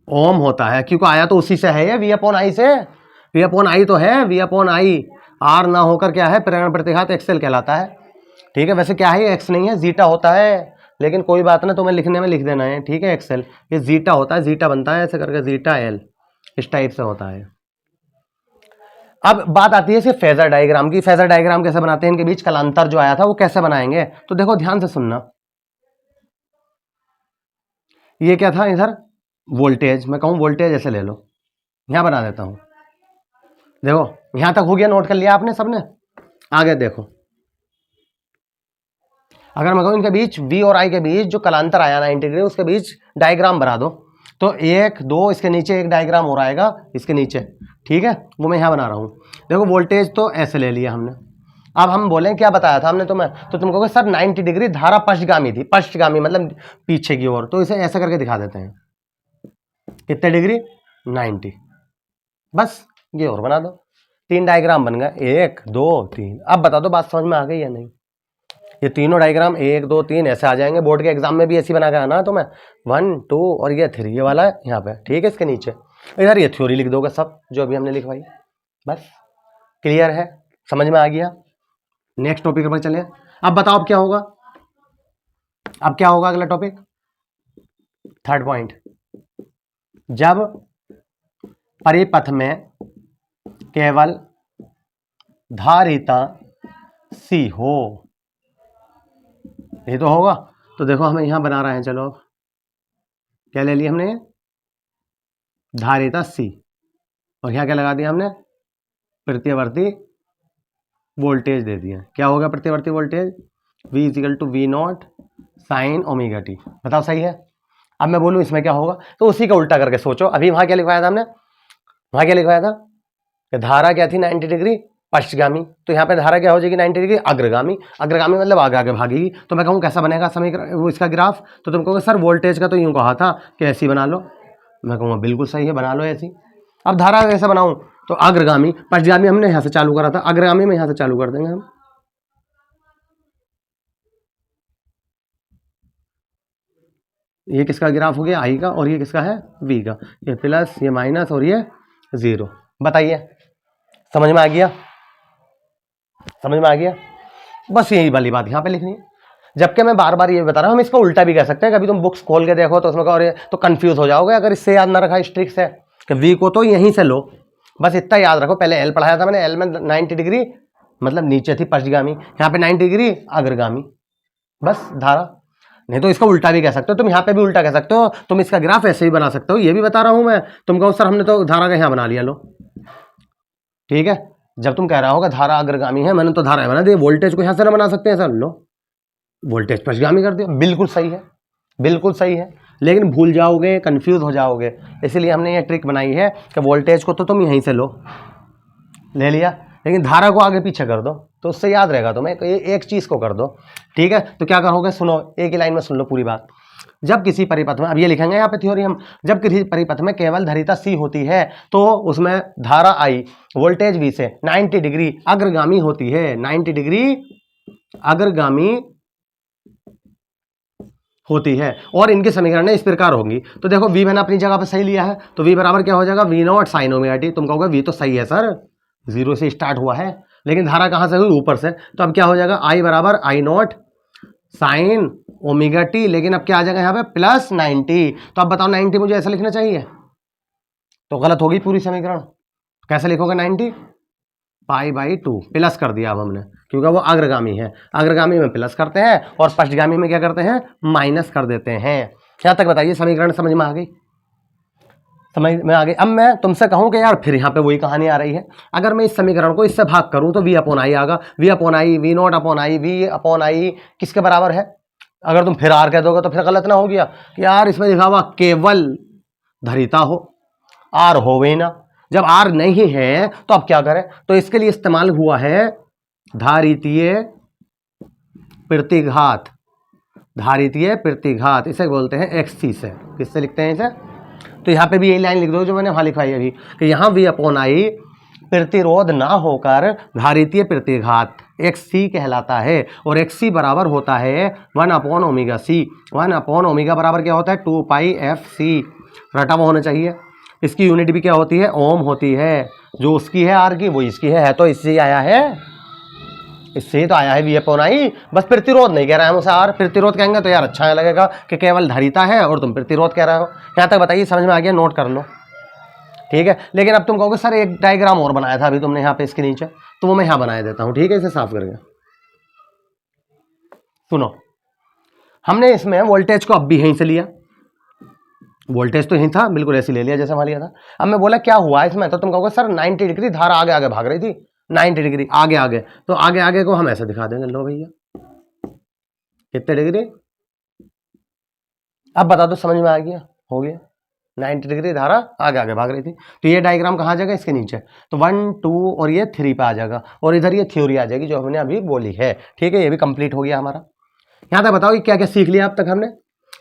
ओम होता है, क्योंकि आया तो उसी से है ये, वी अपॉन आई से, वी अपॉन आई तो है, वी अपॉन आई आर ना होकर क्या है, प्रेरण प्रतिघात एक्सएल कहलाता है, ठीक है। वैसे क्या है, एक्स नहीं है, जीटा होता है, लेकिन कोई बात ना, तुम्हें लिखने में लिख देना है, ठीक है, एक्सएल ये जीटा होता है, जीटा बनता है ऐसे करके, जीटा एल इस टाइप से होता है। अब बात आती है सिर्फ फेजर डायग्राम की। फेजर डायग्राम कैसे बनाते हैं, इनके बीच कलांतर जो आया था वो कैसे बनाएंगे, तो देखो ध्यान से सुनना। ये क्या था इधर वोल्टेज, मैं कहूं वोल्टेज ऐसे ले लो, यहां बना देता हूं, देखो यहां तक हो गया, नोट कर लिया आपने सबने। आगे देखो, अगर मैं कहूं इनके बीच v और i के बीच जो कलांतर आया 90 डिग्री, उसके बीच डायग्राम बना दो, तो 1 2 इसके नीचे एक डायग्राम हो रहा है इसके नीचे, ठीक है, वो मैं यहां बना रहा हूं। देखो वोल्टेज तो ऐसे ले लिया हमने। अब हम बोलें क्या बताया था हमने तुम्हें, तो तुम कहोगे सर 90 डिग्री धारा पश्चगामी थी, पश्चगामी मतलब पीछे की ओर, तो इसे ऐसा करके दिखा देते हैं, कितने डिग्री 90, बस ये और बना दो, 3 डायग्राम बन गए, 1 2 3। अब बता दो बात समझ में आ गई या नहीं, ये तीनों डायग्राम 1 2 3 ऐसे आ जाएंगे, बोर्ड के एग्जाम में भी ऐसी बना के आना है तुम्हें, 1 2 और ये 3 ये वाला है यहाँ पे, ठीक है, इसके नीचे इधर ये थ्योरी लिख दोगे सब जो अभी हमने लिखवाई, बस क्लियर है, समझ में आ गया। नेक्स्ट टॉपिक पर चले। अब बताओ अब क्या होगा, अब क्या होगा अगला टॉपिक, थर्ड पॉइंट, जब परिपथ में केवल धारिता सी हो, ये तो होगा, तो देखो हमें यहां बना रहे हैं, चलो क्या ले लिया हमने, धारिता सी, और यहां क्या लगा दिया हमने, प्रतिवर्ती वोल्टेज दे दिया। क्या होगा प्रतिवर्ती voltage, V is equal to v naught sine omega t. बताओ सही है। अब मैं बोलूं इसमें क्या होगा, तो उसी का उल्टा करके सोचो। अभी वहां क्या लिखवाया था हमने, वहां क्या लिखवाया था कि धारा क्या थी 90 डिग्री पश्चगामी, तो यहाँ पे धारा क्या हो जाएगी 90 डिग्री अग्रगामी, अग्रगामी मतलब आगे आगे भागेगी। तो मैं कहूँ कैसा बनेगा समीकरण, वो इसका ग्राफ, तो तुम कहोगे सर वोल्टेज का तो यूं कहा था कि ऐसी बना लो, मैं कहूँगा बिल्कुल सही है, बना लो ऐसी। अब धारा कैसे बनाऊं, तो अग्रगामी, पश्चगामी हमने यहाँ से चालू करा था, अग्रगामी में यहाँ से चालू कर देंगे हम। ये किसका ग्राफ हो गया, आई का, और ये किसका है, वी का, ये प्लस ये माइनस और ये जीरो। बताइए समझ में आ गया, समझ में आ गया, बस यही वाली बात यहाँ पे लिखनी है। जबकि मैं बार बार ये बता रहा हूँ, हम इसको उल्टा भी कह सकते हैं, कभी तुम बुक्स खोल के देखो तो उसमें कहो तो कंफ्यूज हो जाओगे अगर इससे याद ना रखा इस ट्रिक से, कि वी को तो यहीं से लो, बस इतना याद रखो। पहले एल पढ़ाया था मैंने, एल में 90 डिग्री मतलब नीचे थी पश्चगामी, यहाँ पे 90 डिग्री अग्रगामी, बस धारा। नहीं तो इसका उल्टा भी कह सकते हो तुम, यहाँ पे भी उल्टा कह सकते हो तुम, इसका ग्राफ ऐसे ही बना सकते हो, ये भी बता रहा हूँ मैं। तुम कहो सर हमने तो धारा का यहाँ बना लिया, लो ठीक है। जब तुम कह रहा होगा धारा अग्रगामी है, मैंने तो धारा बना दी, वोल्टेज को यहाँ से ना बना सकते हैं सर, लो वोल्टेज पश्चगामी कर दिया, बिल्कुल सही है, बिल्कुल सही है, लेकिन भूल जाओगे, कंफ्यूज हो जाओगे, इसीलिए हमने ये ट्रिक बनाई है कि वोल्टेज को तो तुम यहीं से लो, ले लिया, लेकिन धारा को आगे पीछे कर दो तो उससे याद रहेगा तुम्हें। एक चीज को कर दो, ठीक है। तो क्या करोगे, सुनो एक ही लाइन में सुन लो पूरी बात। जब किसी परिपथ में, अब ये लिखेंगे यहाँ पे थ्योरी हम, जब किसी परिपथ में केवल धरिता सी होती है तो उसमें धारा आई वोल्टेज वी से 90 डिग्री अग्रगामी होती है, 90 डिग्री अग्रगामी होती है, और इनके समीकरण इस प्रकार होंगी। तो देखो वी मैंने अपनी जगह पे सही लिया है, तो वी बराबर क्या हो जाएगा, v naught sine omega t. तुम कहोगे वी तो सही है सर, 0 से स्टार्ट हुआ है, लेकिन धारा कहां से हुई, ऊपर से। तो अब क्या हो जाएगा, आई बराबर आई नॉट साइन ओमेगा टी, लेकिन अब क्या आ जाएगा यहाँ पे प्लस 90। तो अब बताओ 90 मुझे ऐसा लिखना चाहिए, तो गलत होगी पूरी समीकरण। कैसे लिखोगे 90, पाई बाई 2 प्लस कर दिया अब हमने, क्योंकि वो अग्रगामी है, अग्रगामी में प्लस करते हैं और पश्चगामी में क्या करते हैं, माइनस कर देते हैं। यहाँ तक बताइए समीकरण समझ में आ गई, समझ में आ गई। अब मैं तुमसे कहूं कि यार फिर यहाँ पे वही कहानी आ रही है, अगर मैं इस समीकरण को इससे भाग करूं तो वी अपॉन आई आगा, v upon I, v naught upon I, v upon I किसके बराबर है। अगर तुम फिर आर कह दोगे तो फिर गलत ना हो गया कि यार इसमें लिखा हुआ केवल धरिता हो, आर हो वही ना। जब आर नहीं है तो अब क्या करें, तो इसके लिए इस्तेमाल हुआ है धारितीय प्रतिघात, धारितीय प्रतिघात इसे बोलते हैं एक्ससी से। किससे लिखते हैं इसे, तो यहाँ पे भी यही लाइन लिख दो जो मैंने वहां लिखाई अभी कि यहाँ वी अपॉन आई प्रतिरोध ना होकर धारितीय प्रतिघात एक्ससी कहलाता है, और एक्ससी बराबर होता है 1 upon omega c. 1 upon omega बराबर क्या होता है, 2 पाई एफ सी, रटा हुआ होना चाहिए। इसकी यूनिट भी क्या होती है, ओम होती है, जो उसकी है आर की वो इसकी है तो इससे आया है, इससे ही तो आया है वी अपॉन आई। बस प्रतिरोध नहीं कह रहा है मुझसे आर, प्रतिरोध कहेंगे तो यार अच्छा लगेगा कि केवल धरिता है और तुम प्रतिरोध कह रहे हो। यहाँ तक बताइए समझ में आ गया, नोट कर लो, ठीक है। लेकिन अब तुम कहोगे सर एक डायग्राम और बनाया था अभी तुमने यहाँ पे इसके नीचे, तो वो मैं यहाँ बना देता हूँ, ठीक है, इसे साफ करके सुनो। हमने इसमें वोल्टेज को अब भी यहीं से लिया, वोल्टेज तो यहीं था, बिल्कुल ऐसे ले लिया जैसे वहां लिया था। अब मैं बोला क्या हुआ इसमें, तो तुम कहोगे सर 90 डिग्री धारा आगे आगे भाग रही थी, 90 डिग्री आगे आगे, तो आगे आगे को हम ऐसे दिखा देंगे, लो भैया कितने डिग्री, अब बता दो समझ में आ गया, हो गया 90 डिग्री धारा आगे आगे भाग रही थी। तो ये डायग्राम कहाँ आ जाएगा, इसके नीचे, तो 1 2 और ये 3 पे आ जाएगा, और इधर ये थ्योरी आ जाएगी जो हमने अभी बोली है, ठीक है। ये भी कंप्लीट हो गया हमारा। यहाँ तक बताओ क्या क्या सीख लिया अब तक हमने,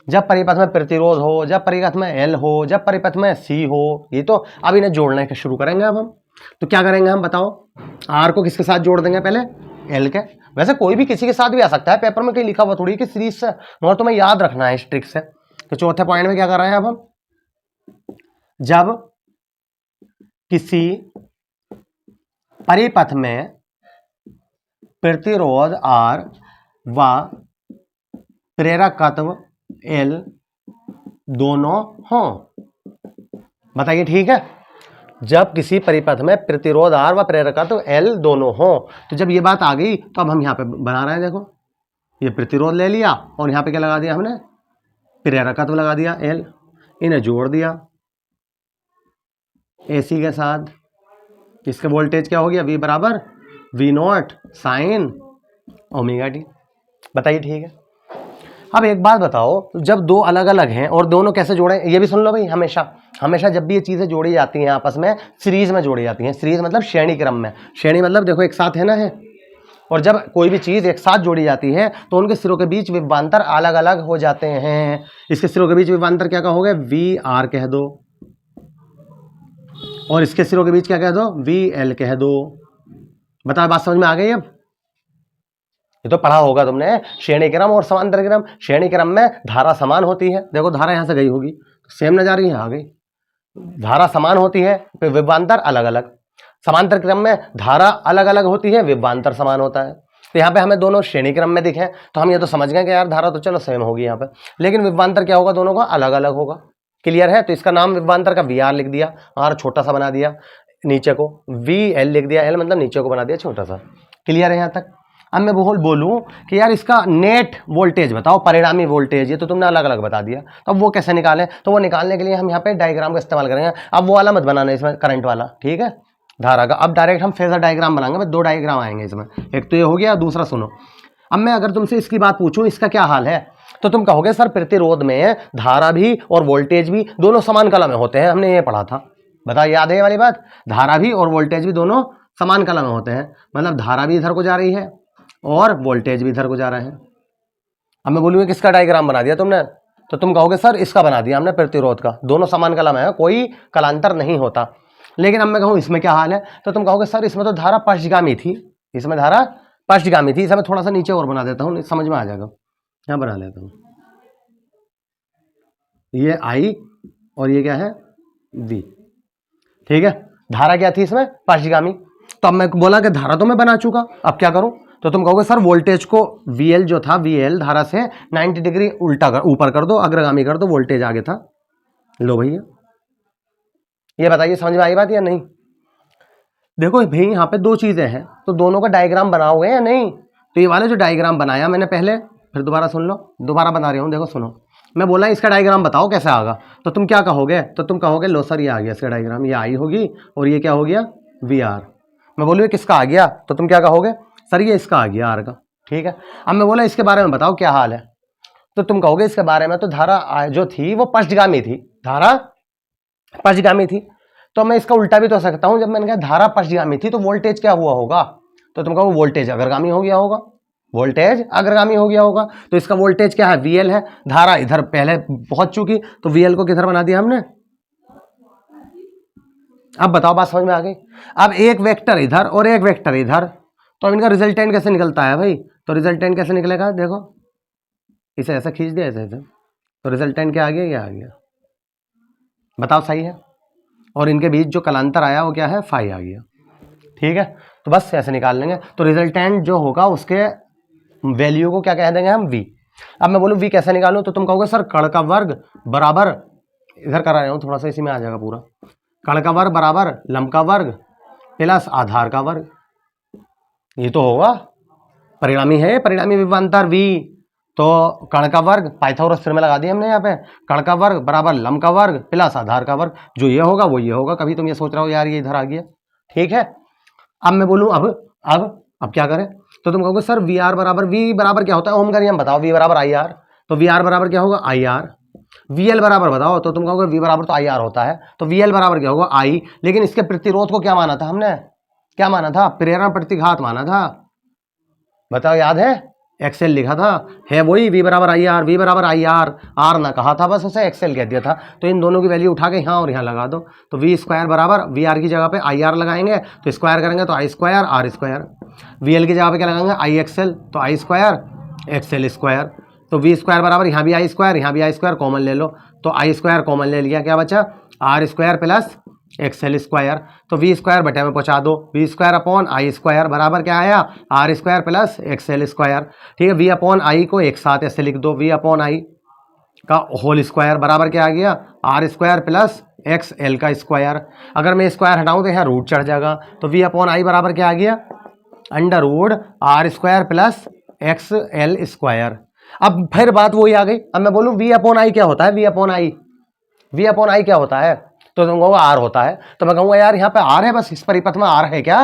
जब परिपथ में प्रतिरोध हो, जब परिपथ में एल हो, जब परिपथ में सी हो, ये तो अब इन्हें जोड़ने के शुरू करेंगे अब हम। तो क्या करेंगे हम बताओ, आर को किसके साथ जोड़ देंगे, पहले एल के। वैसे कोई भी किसी के साथ भी आ सकता है, पेपर में कहीं लिखा हुआ थोड़ी कि सीरीज से, मगर तुम्हें याद रखना है इस ट्रिक से। तो चौथे पॉइंट में क्या कर रहे हैं अब हम, जब किसी परिपथ में प्रतिरोध आर व प्रेरकत्व एल दोनों हों, बताइए ठीक है। जब किसी परिपथ में प्रतिरोध आर व प्रेरकत्व एल दोनों हों, तो जब ये बात आ गई तो अब हम यहाँ पे बना रहे हैं, देखो ये प्रतिरोध ले लिया और यहाँ पे क्या लगा दिया हमने, प्रेरकत्व लगा दिया एल, इन्हें जोड़ दिया एसी के साथ, इसका वोल्टेज क्या हो गया, वी बराबर v naught sine omega t, बताइए ठीक है। अब एक बात बताओ, जब दो अलग अलग हैं और दोनों कैसे जोड़े, ये भी सुन लो भाई, हमेशा हमेशा जब भी ये चीजें जोड़ी जाती हैं आपस में, सीरीज में जोड़ी जाती हैं। सीरीज मतलब श्रेणी क्रम में, श्रेणी मतलब देखो एक साथ है ना, है, और जब कोई भी चीज एक साथ जोड़ी जाती है तो उनके सिरों के बीच विभवांतर अलग अलग हो जाते हैं। इसके सिरों के बीच विभवांतर क्या कहोगे, वी आर कह दो, और इसके सिरों के बीच क्या कह दो, वी एल कह दो। बताओ बात समझ में आ गई अब, ये तो पढ़ा होगा तुमने, श्रेणी क्रम और समांतर क्रम। श्रेणी क्रम में धारा समान होती है, देखो धारा यहां से गई होगी, सेम न जा रही है, आ गई, धारा समान होती है, फिर विभवांतर अलग अलग। समांतर क्रम में धारा अलग अलग होती है, विभवांतर समान होता है। तो यहाँ पे हमें दोनों श्रेणी क्रम में दिखे तो हम ये तो समझ गए कि यार धारा तो चलो सेम होगी यहाँ पे, लेकिन विभवांतर क्या होगा, दोनों का अलग अलग होगा। क्लियर है, तो इसका नाम विभवांतर का वी आर लिख दिया, आर छोटा सा बना दिया, नीचे को वी एल लिख दिया, एल मतलब नीचे को बना दिया छोटा सा। क्लियर है यहाँ तक। अब मैं बोलूं कि यार इसका नेट वोल्टेज बताओ, परिणामी वोल्टेज, ये तो तुमने अलग अलग बता दिया, तो अब वो कैसे निकालें, तो वो निकालने के लिए हम यहाँ पे डायग्राम का इस्तेमाल करेंगे। अब वो वाला मत बनाना इसमें, करंट वाला, ठीक है, धारा का। अब डायरेक्ट हम फेजर डायग्राम बनाएंगे, दो डायग्राम आएंगे इसमें, एक तो ये हो गया, दूसरा सुनो। अब मैं अगर तुमसे इसकी बात पूछूं इसका क्या हाल है, तो तुम कहोगे सर प्रतिरोध में धारा भी और वोल्टेज भी दोनों समान कला में होते हैं, हमने ये पढ़ा था, बताओ याद है ये वाली बात, धारा भी और वोल्टेज भी दोनों समान कला में होते हैं, मतलब धारा भी इधर को जा रही है और वोल्टेज भी इधर को जा रहे हैं। अब मैं बोलूँगा किसका डायग्राम बना दिया तुमने, तो तुम कहोगे सर इसका बना दिया हमने प्रतिरोध का, दोनों समान कला में है, कोई कलांतर नहीं होता। लेकिन अब मैं कहूँ इसमें क्या हाल है, तो तुम कहोगे सर इसमें तो धारा पक्षगामी थी, इसमें धारा पक्षगामी थी। इसे मैं थोड़ा सा नीचे और बना देता हूँ, समझ में आ जाएगा। यहाँ बना लेता हूँ, ये आई और ये क्या है वी, ठीक है। धारा क्या थी इसमें पक्षगामी, तो अब मैं बोला कि धारा तो मैं बना चुका, अब क्या करूं, तो तुम कहोगे सर वोल्टेज को VL जो था, VL धारा से 90 डिग्री उल्टा कर, ऊपर कर दो, अग्रगामी कर दो, वोल्टेज आगे था। लो भैया, ये बताइए समझ में आई बात या नहीं। देखो भाई यहाँ पे दो चीजें हैं, तो दोनों का डायग्राम बनाओगे या नहीं। तो ये वाला जो डायग्राम बनाया मैंने पहले, फिर दोबारा सुन लो, दोबारा बना रहा हूँ, देखो सुनो। मैं बोला इसका डायग्राम बताओ कैसे आएगा, तो तुम क्या कहोगे, तो तुम कहोगे लो सर ये आ गया इसका डायग्राम, ये आई होगी और ये क्या हो गया VR। मैं बोलूँ किसका आ गया, तो तुम क्या कहोगे सर ये इसका आ गया R का, ठीक है। अब मैं बोला इसके बारे में बताओ क्या हाल है, तो तुम कहोगे इसके बारे में तो धारा जो थी वो पक्षगामी थी, धारा पक्षगामी थी। तो मैं इसका उल्टा भी तो सकता हूं, जब मैंने कहा धारा पक्षगामी थी तो वोल्टेज क्या हुआ होगा, तो तुम कहोगे वोल्टेज अग्रगामी हो गया होगा, वोल्टेज अग्रगामी हो गया होगा। तो इसका वोल्टेज क्या है VL है, धारा इधर पहले पहुंच चुकी, तो VL को किधर बना दिया हमने। अब बताओ बात समझ में आ गई। अब एक वेक्टर इधर और एक वेक्टर इधर, तो अब इनका रिजल्टेंट कैसे निकलता है भाई, तो रिजल्टेंट कैसे निकलेगा, देखो इसे ऐसा खींच दिया ऐसे, तो रिजल्टेंट क्या आ गया, ये आ गया, बताओ सही है। और इनके बीच जो कलांतर आया वो क्या है फाई आ गया, ठीक है। तो बस ऐसे निकाल लेंगे, तो रिजल्टेंट जो होगा उसके वैल्यू को क्या कह देंगे हम V। अब मैं बोलूँ V कैसे निकालूं, तो तुम कहोगे सर कण का वर्ग बराबर, इधर करा रहा हूं थोड़ा सा, इसी में आ जाएगा पूरा, कण का वर्ग बराबर लंब का वर्ग प्लस आधार का वर्ग, ये तो होगा परिणामी है, परिणामी विभवांतर V। तो कण का वर्ग पाइथागोरस थ्योरम में लगा दिया हमने यहाँ पे, कण का वर्ग बराबर लंब का वर्ग प्लस आधार का वर्ग, जो ये होगा वो ये होगा। कभी तुम ये सोच रहे हो यार ये इधर आ गया, ठीक है। अब मैं बोलूँ अब क्या करें, तो तुम कहोगे सर VR बराबर, V बराबर क्या होता है, ओम का नियम बताओ, V बराबर IR, तो VR बराबर क्या होगा IR। VL बराबर बताओ, तो तुम कहोगे V बराबर तो IR होता है, तो VL बराबर क्या होगा I। लेकिन इसके प्रतिरोध को क्या माना था हमने, क्या माना था, प्रेरण प्रतिघात माना था, बताओ याद है, XL लिखा था, है वही V बराबर IR, V बराबर IR, R ना कहा था, बस उसे XL कह दिया था। तो इन दोनों की वैल्यू उठा के यहाँ और यहाँ लगा दो, तो V स्क्वायर बराबर VR की जगह पे IR लगाएंगे, तो स्क्वायर करेंगे तो I square R square, VL की जगह पे क्या लगाएंगे IXL, तो I स्क्वायर XL स्क्वायर, तो V स्क्वायर बराबर यहाँ भी I स्क्वायर, यहाँ भी I स्क्वायर, कॉमन ले लो, तो I स्क्वायर कॉमन ले लिया, क्या बचा R square plus XL square, तो V स्क्वायर बटे में पहुँचा दो, V square upon I square बराबर क्या आया R square plus XL square, ठीक है। V अपॉन I को एक साथ ऐसे लिख दो, V अपॉन I का होल स्क्वायर बराबर क्या आ गया R स्क्वायर प्लस XL का स्क्वायर। अगर मैं स्क्वायर हटाऊँ तो यहाँ रूट चढ़ जाएगा, तो V अपॉन I बराबर क्या आ गया under root R square plus XL square. अब फिर बात वही आ गई, अब मैं बोलूँ V अपॉन I क्या होता है, V upon I, V upon I क्या होता है, तो तुम कहोगे R होता है, तो मैं कहूँगा यार यहाँ पे R है, बस इस परिपथ में R है क्या,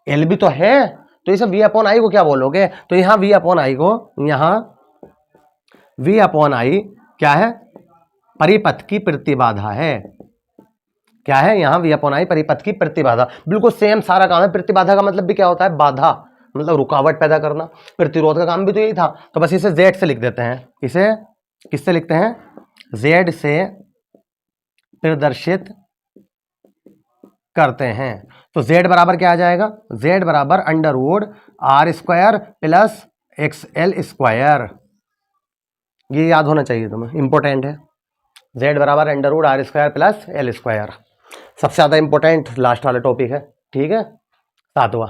L भी तो है, तो इसे V अपॉन I को क्या बोलोगे, तो यहाँ V अपॉन I को, यहाँ V अपॉन I क्या है परिपथ की प्रतिबाधा है, क्या है यहाँ V अपॉन I परिपथ की प्रतिबाधा, बिल्कुल सेम सारा काम है। प्रतिबाधा का मतलब भी क्या होता है, बाधा, मतलब रुकावट पैदा करना। प्रतिरोध का काम भी तो यही था, तो बस इसे Z से लिख देते हैं, इसे किससे लिखते हैं, Z से प्रदर्शित करते हैं। तो Z बराबर क्या आ जाएगा, Z बराबर under root R square plus XL square, ये याद होना चाहिए तुम्हें, इंपॉर्टेंट है। Z बराबर under root R square plus L square, सबसे ज़्यादा इंपॉर्टेंट लास्ट वाला टॉपिक है, ठीक है, सातवां।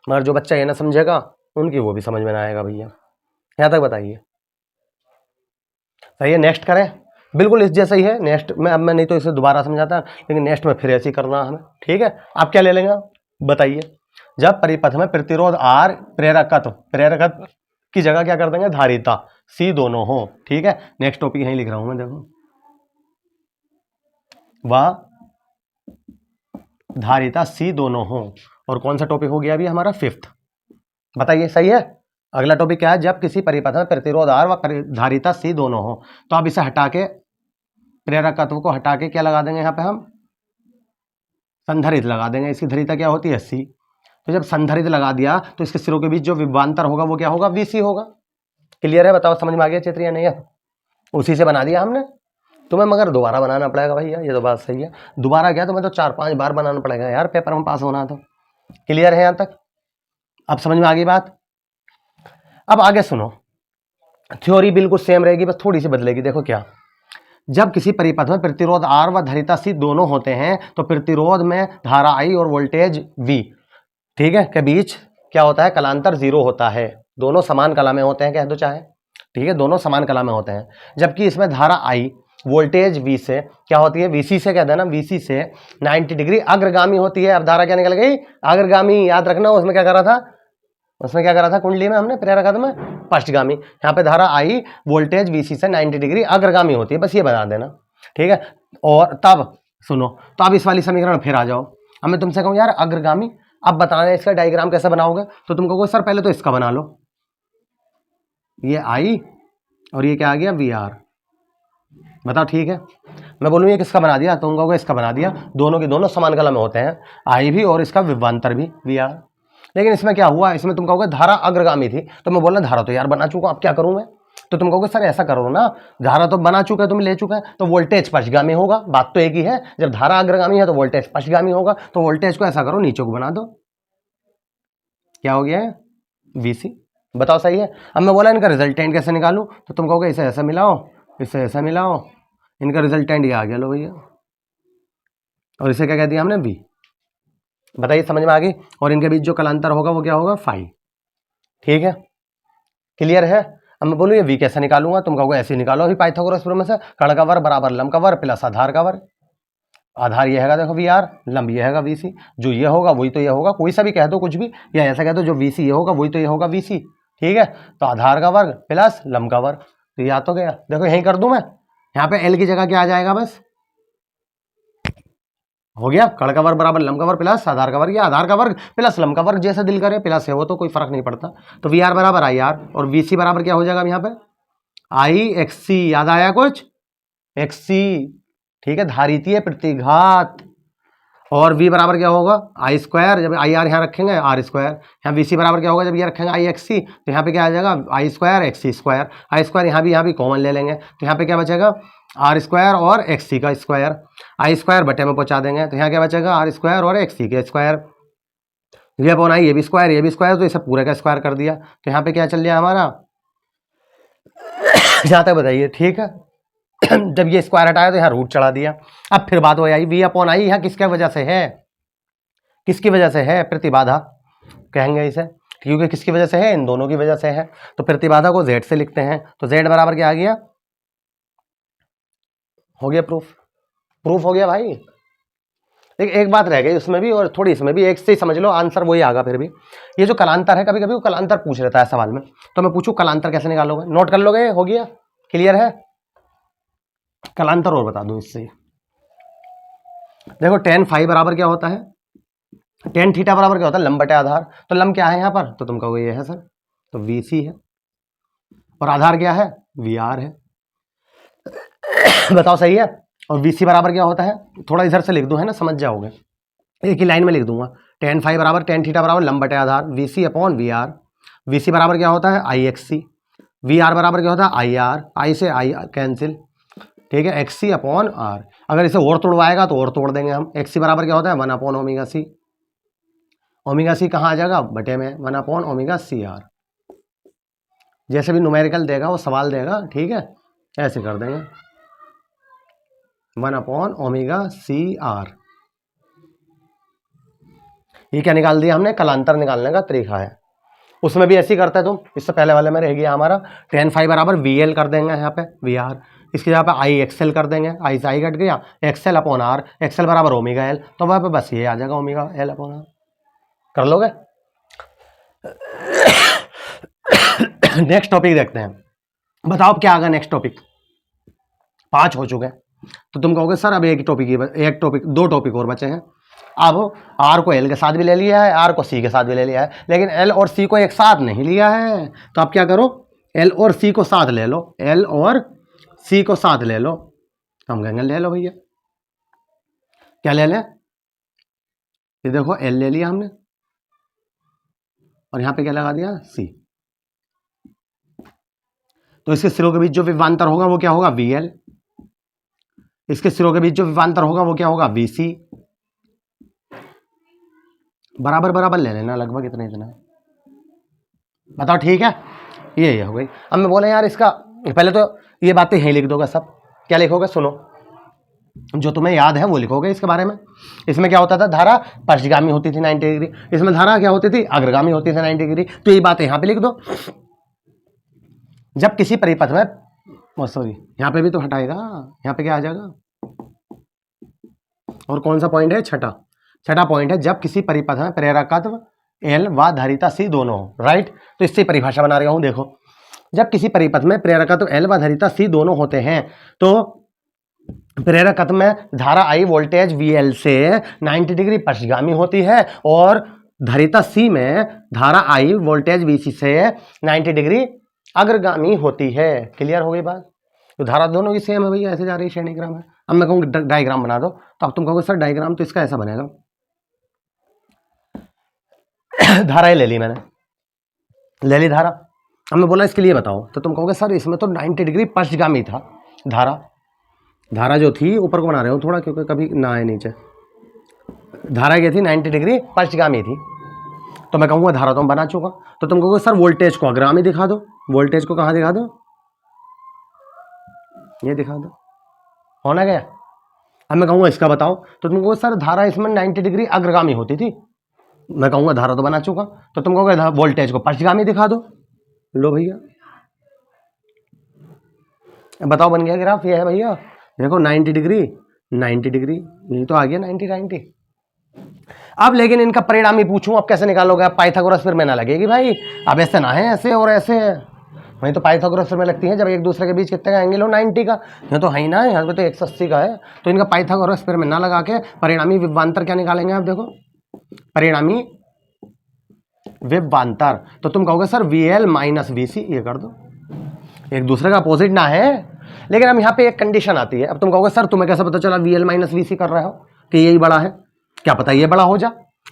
मगर जो बच्चा ये ना समझेगा उनकी वो भी समझ में ना आएगा भैया। यहाँ तक बताइए, सही है, नेक्स्ट करें, बिल्कुल इस जैसा ही है नेक्स्ट में। अब मैं नहीं तो इसे दोबारा समझाता, लेकिन नेक्स्ट में फिर ऐसे ही करना हमें, ठीक है। आप क्या ले लेंगे बताइए, जब परिपथ में प्रतिरोध R प्रेरकत्व की जगह क्या कर देंगे धारिता C दोनों हो, ठीक है। नेक्स्ट टॉपिक यहीं लिख रहा हूं मैं, देखो वह धारिता C दोनों हो, और कौन सा टॉपिक हो गया अभी हमारा 5th, बताइए सही है। अगला टॉपिक क्या है, जब किसी परिपथ में प्रतिरोध R व धारिता C दोनों हो, तो अब इसे हटा के प्रेरकत्व को हटा के क्या लगा देंगे यहाँ पे हम संधारित्र लगा देंगे, इसकी धरीता क्या होती है सी। तो जब संधारित्र लगा दिया तो इसके सिरों के बीच जो विभवांतर होगा वो क्या होगा, वीसी होगा। क्लियर है, बताओ समझ में आ गया चित्र या नहीं है? उसी से बना दिया हमने। तुम्हें मगर दोबारा बनाना पड़ेगा भैया, ये तो बात सही है। दोबारा क्या, तुम्हें तो 4-5 बार बनाना पड़ेगा यार पेपर में पास होना तो। क्लियर है यहाँ तक? अब समझ में आ गई बात। अब आगे सुनो, थ्योरी बिल्कुल सेम रहेगी, बस थोड़ी सी बदलेगी। देखो क्या, जब किसी परिपथ में प्रतिरोध R व धरिता C दोनों होते हैं तो प्रतिरोध में धारा I और वोल्टेज V, ठीक है, के बीच क्या होता है, कलांतर 0 होता है। दोनों समान कला में होते हैं, कह दो चाहे, ठीक है, दोनों समान कला में होते हैं। जबकि इसमें धारा I वोल्टेज V से क्या होती है, VC से कह देना, VC से 90 डिग्री अग्रगामी होती है। अब धारा क्या निकल गई, अग्रगामी। याद रखना, उसमें क्या कर रहा था, उसमें क्या करा था, कुंडली में हमने प्रेरक में पश्चगामी। यहाँ पे धारा I वोल्टेज VC से 90 डिग्री अग्रगामी होती है, बस ये बता देना, ठीक है। और तब सुनो, तो अब इस वाली समीकरण फिर आ जाओ। अब मैं तुमसे कहूँ यार अग्रगामी, अब बताना इसका डायग्राम कैसे बनाओगे, तो तुम कहोगे सर पहले तो इसका बना लो, ये I और ये क्या आ गया VR। बताओ ठीक है, मैं बोलूँ ये किसका बना दिया, तुम कहोगे इसका बना दिया। दोनों के दोनों समान कला में होते हैं, I भी और इसका विभवांतर भी VR। लेकिन इसमें क्या हुआ, इसमें तुम कहोगे धारा अग्रगामी थी, तो मैं बोलना धारा तो यार बना चुका, अब क्या करूं मैं। तो तुम कहोगे सर ऐसा करो ना, धारा तो बना चुका है, तुम ले चुका है, तो वोल्टेज पश्चगामी होगा। बात तो एक ही है, जब धारा अग्रगामी है तो वोल्टेज पश्चगामी होगा। तो वोल्टेज को ऐसा करो, नीचे को बना दो, क्या हो गया है, VC। बताओ सही है। अब मैं बोला इनका रिजल्टेंट कैसे निकालूं, तो तुम कहोगे इसे ऐसा मिलाओ, इसे ऐसा मिलाओ, इनका रिजल्टेंट ये आ गया, लो भैया, और इसे क्या कह दिया हमने, V। बताइए समझ में आ गई। और इनके बीच जो कलांतर होगा वो क्या होगा, फाई। ठीक है, क्लियर है। अब मैं बोलूँ ये V कैसे निकालूंगा, तुम कहोगे ऐसे निकालो अभी पाइथागोरस प्रमेय से, कर्ण का वर्ग बराबर लंब का वर्ग प्लस आधार का वर्ग। आधार ये हैगा देखो VR, लंब ये हैगा VC। जो ये होगा वही तो ये होगा, कोई सा भी कह दो कुछ भी, या ऐसा कह दो जो VC ये होगा वही तो ये होगा VC। ठीक है, तो आधार का वर्ग प्लस लंब का वर्ग, तो याद तो गया। देखो यही कर दूं मैं, यहाँ पे L की जगह क्या आ जाएगा, बस हो गया, कर्ण का वर्ग बराबर लंब का वर्ग प्लस आधार का वर्ग, या आधार का वर्ग प्लस लंब का वर्ग, जैसे दिल करे, प्लस है वो तो कोई फर्क नहीं पड़ता। तो VR बराबर IR और VC बराबर क्या हो जाएगा यहाँ पे, IXC। याद आया कुछ, XC, ठीक है, धारितीय प्रतिघात। और V बराबर क्या होगा, I स्क्वायर। जब IR यहाँ रखेंगे R स्क्वायर, यहाँ VC बराबर क्या होगा, जब ये रखेंगे IXC, तो यहाँ पे क्या आ जाएगा, I square XC square. I square यहाँ भी कॉमन ले लेंगे, तो यहाँ पे क्या बचेगा, R स्क्वायर और XC का स्क्वायर। I स्क्वायर बटे में पहुँचा देंगे, तो यहाँ क्या बचेगा, R स्क्वायर और XC के स्क्वायर। ये अपॉन I, ये भी स्क्वायर, तो इसे पूरे का स्क्वायर कर दिया। तो यहाँ पे क्या चल रहा है हमारा, यहाँ तक बताइए, ठीक है। जब ये स्क्वायर हटाया तो यहाँ रूट चढ़ा दिया। अब फिर बात हो आई, V अपॉन I यहाँ किसके वजह से है, किसकी वजह से है, प्रतिबाधा कहेंगे इसे, क्योंकि किसकी वजह से है, इन दोनों की वजह से है। तो प्रतिबाधा को Z से लिखते हैं, तो Z बराबर क्या आ गया, हो गया प्रूफ हो गया भाई। एक बात रह गई उसमें भी और थोड़ी इसमें भी, एक से ही समझ लो, आंसर वही आगा। फिर भी ये जो कलांतर है, कभी कभी वो कलांतर पूछ लेता है सवाल में, तो मैं पूछूं कलांतर कैसे निकालोगे, नोट कर लोगे, हो गया, क्लियर है। कलांतर और बता दूं इससे, देखो tan फाई बराबर क्या होता है, tan थीटा बराबर क्या होता है, लंब बटे आधार। तो लंब क्या है यहाँ पर, तो तुम कहोगे ये है सर, तो VC है, और आधार क्या है, VR है। बताओ सही है। और VC बराबर क्या होता है, थोड़ा इधर से लिख दूं, है ना, समझ जाओगे, एक ही लाइन में लिख दूंगा। tan फाई बराबर tan थीटा बराबर लंब बटे आधार, VC अपॉन VR। VC बराबर क्या होता है, IXC। VR बराबर क्या होता है, IR, I से I कैंसिल, ठीक है, XC अपॉन R। अगर इसे और तोड़वाएगा तो और तोड़ देंगे हम। XC बराबर क्या होता है, 1 upon omega C। Omega C कहाँ आ जाएगा, बटे में 1 अपॉन ओमेगा CR। जैसे भी न्यूमेरिकल देगा वो सवाल देगा, ठीक है, ऐसे कर देंगे, 1 अपॉन ओमेगा CR। ये क्या निकाल दिया हमने, कलांतर निकालने का तरीका है। उसमें भी ऐसे ही करते हैं तुम, इससे पहले वाले में रह गया हमारा tan फाई बराबर VL कर देंगे यहाँ पे VR, इसकी जगह पे IXL कर देंगे, I से I कट गया, XL अपॉन R, XL बराबर ओमेगा L, तो वहाँ पे बस ये आ जाएगा ओमेगा L अपॉन R। कर लोगे। नेक्स्ट टॉपिक देखते हैं, बताओ क्या आगा नेक्स्ट टॉपिक। 5 हो चुके हैं, तो तुम कहोगे सर अब एक टॉपिक 2 टॉपिक और बचे हैं। अब R को L के साथ भी ले लिया है, R को C के साथ भी ले लिया है, लेकिन L और C को एक साथ नहीं लिया है। तो आप क्या करो, L और C को साथ ले लो, L और C को साथ ले लो। हम कहेंगे ले लो भैया, क्या ले लें, ये देखो एल ले लिया हमने और यहाँ पे क्या लगा दिया सी। तो इसके सिरों के बीच जो विभवांतर होगा वो क्या होगा VL, इसके सिरों के बीच जो विभवांतर होगा वो क्या होगा VC। बराबर बराबर ले लेना, लगभग इतना इतना, बताओ ठीक है। ये हो गई। अब मैं बोला यार इसका पहले तो ये बातें यहीं लिख दोगे सब। क्या लिखोगे सुनो, जो तुम्हें याद है वो लिखोगे इसके बारे में। इसमें क्या होता था, धारा पश्चगामी होती थी 90 डिग्री, इसमें धारा क्या होती थी अग्रगामी होती थी 90 डिग्री। तो ये बातें यहाँ पे लिख दो। जब किसी परिपथ में, सॉरी यहाँ पे भी तो हटाएगा, यहाँ पे क्या आ जाएगा, और कौन सा पॉइंट है, छठा पॉइंट है, जब किसी परिपथ में प्रेरकत्व L व धारिता C दोनों हो, राइट। तो इससे परिभाषा बना रहा हूं, देखो जब किसी परिपथ में प्रेरकत्व L व धारिता C दोनों होते हैं तो प्रेरकत्व में धारा I वोल्टेज VL से 90 डिग्री पश्चगामी होती है और धारिता C में धारा I वोल्टेज VC से 90 डिग्री अग्रगामी होती है। क्लियर हो गई बात। तो धारा दोनों की सेम है भैया, ऐसे जा रही श्रेणीक्रम है। अब मैं कहूँ डायग्राम बना दो, तो अब तुम कहोगे सर डायग्राम तो इसका ऐसा बनेगा। धाराएं ले ली मैंने, ले ली धारा। अब मैं बोला इसके लिए बताओ, तो तुम कहोगे सर इसमें तो 90 डिग्री पश्चगामी था धारा जो थी, ऊपर को बना रहे हो थोड़ा क्योंकि कभी ना आए नीचे। धारा क्या थी 90 डिग्री पश्चगामी थी। तो मैं कहूँगा धारा तो हम बना चुका। तो तुम कहोगे सर वोल्टेज को अग्रगामी दिखा दो। वोल्टेज को कहाँ दिखा दो, ये दिखा दो, होना गया। अब मैं कहूँगा इसका बताओ, तो तुम कहोगे सर धारा इसमें 90 डिग्री अग्रगामी होती थी। मैं कहूँगा धारा तो बना चुका। तो तुम कहोगे वोल्टेज को पश्चगामी दिखा दो। लो भैया बताओ बन गया ग्राफ, ये है भैया देखो 90 डिग्री 90 डिग्री, यही तो आ गया 90। अब लेकिन इनका परिणाम ही पूछूं, अब कैसे निकालोगे आप, पाइथागोरस फिर में ना लगेगी भाई। अब ऐसे ना है, ऐसे और ऐसे है, वहीं तो पाइथागोरस फिर में लगती है जब एक दूसरे के बीच कितने का एंगल हो 90 का। यहाँ तो है ही ना, यहाँ पे तो 180 का है। तो इनका पाइथागोरस फिर में ना लगा के परिणामी विभवांतर क्या निकालेंगे आप, देखो परिणामी विभवांतर। तो तुम कहोगे सर VL माइनस VC, ये कर दो, एक दूसरे का अपोजिट ना है। लेकिन अब यहाँ पे एक कंडीशन आती है। अब तुम कहोगे सर तुम्हें कैसे पता चला VL माइनस VC कर रहे हो कि यही बड़ा है, क्या पता ये बड़ा हो जा,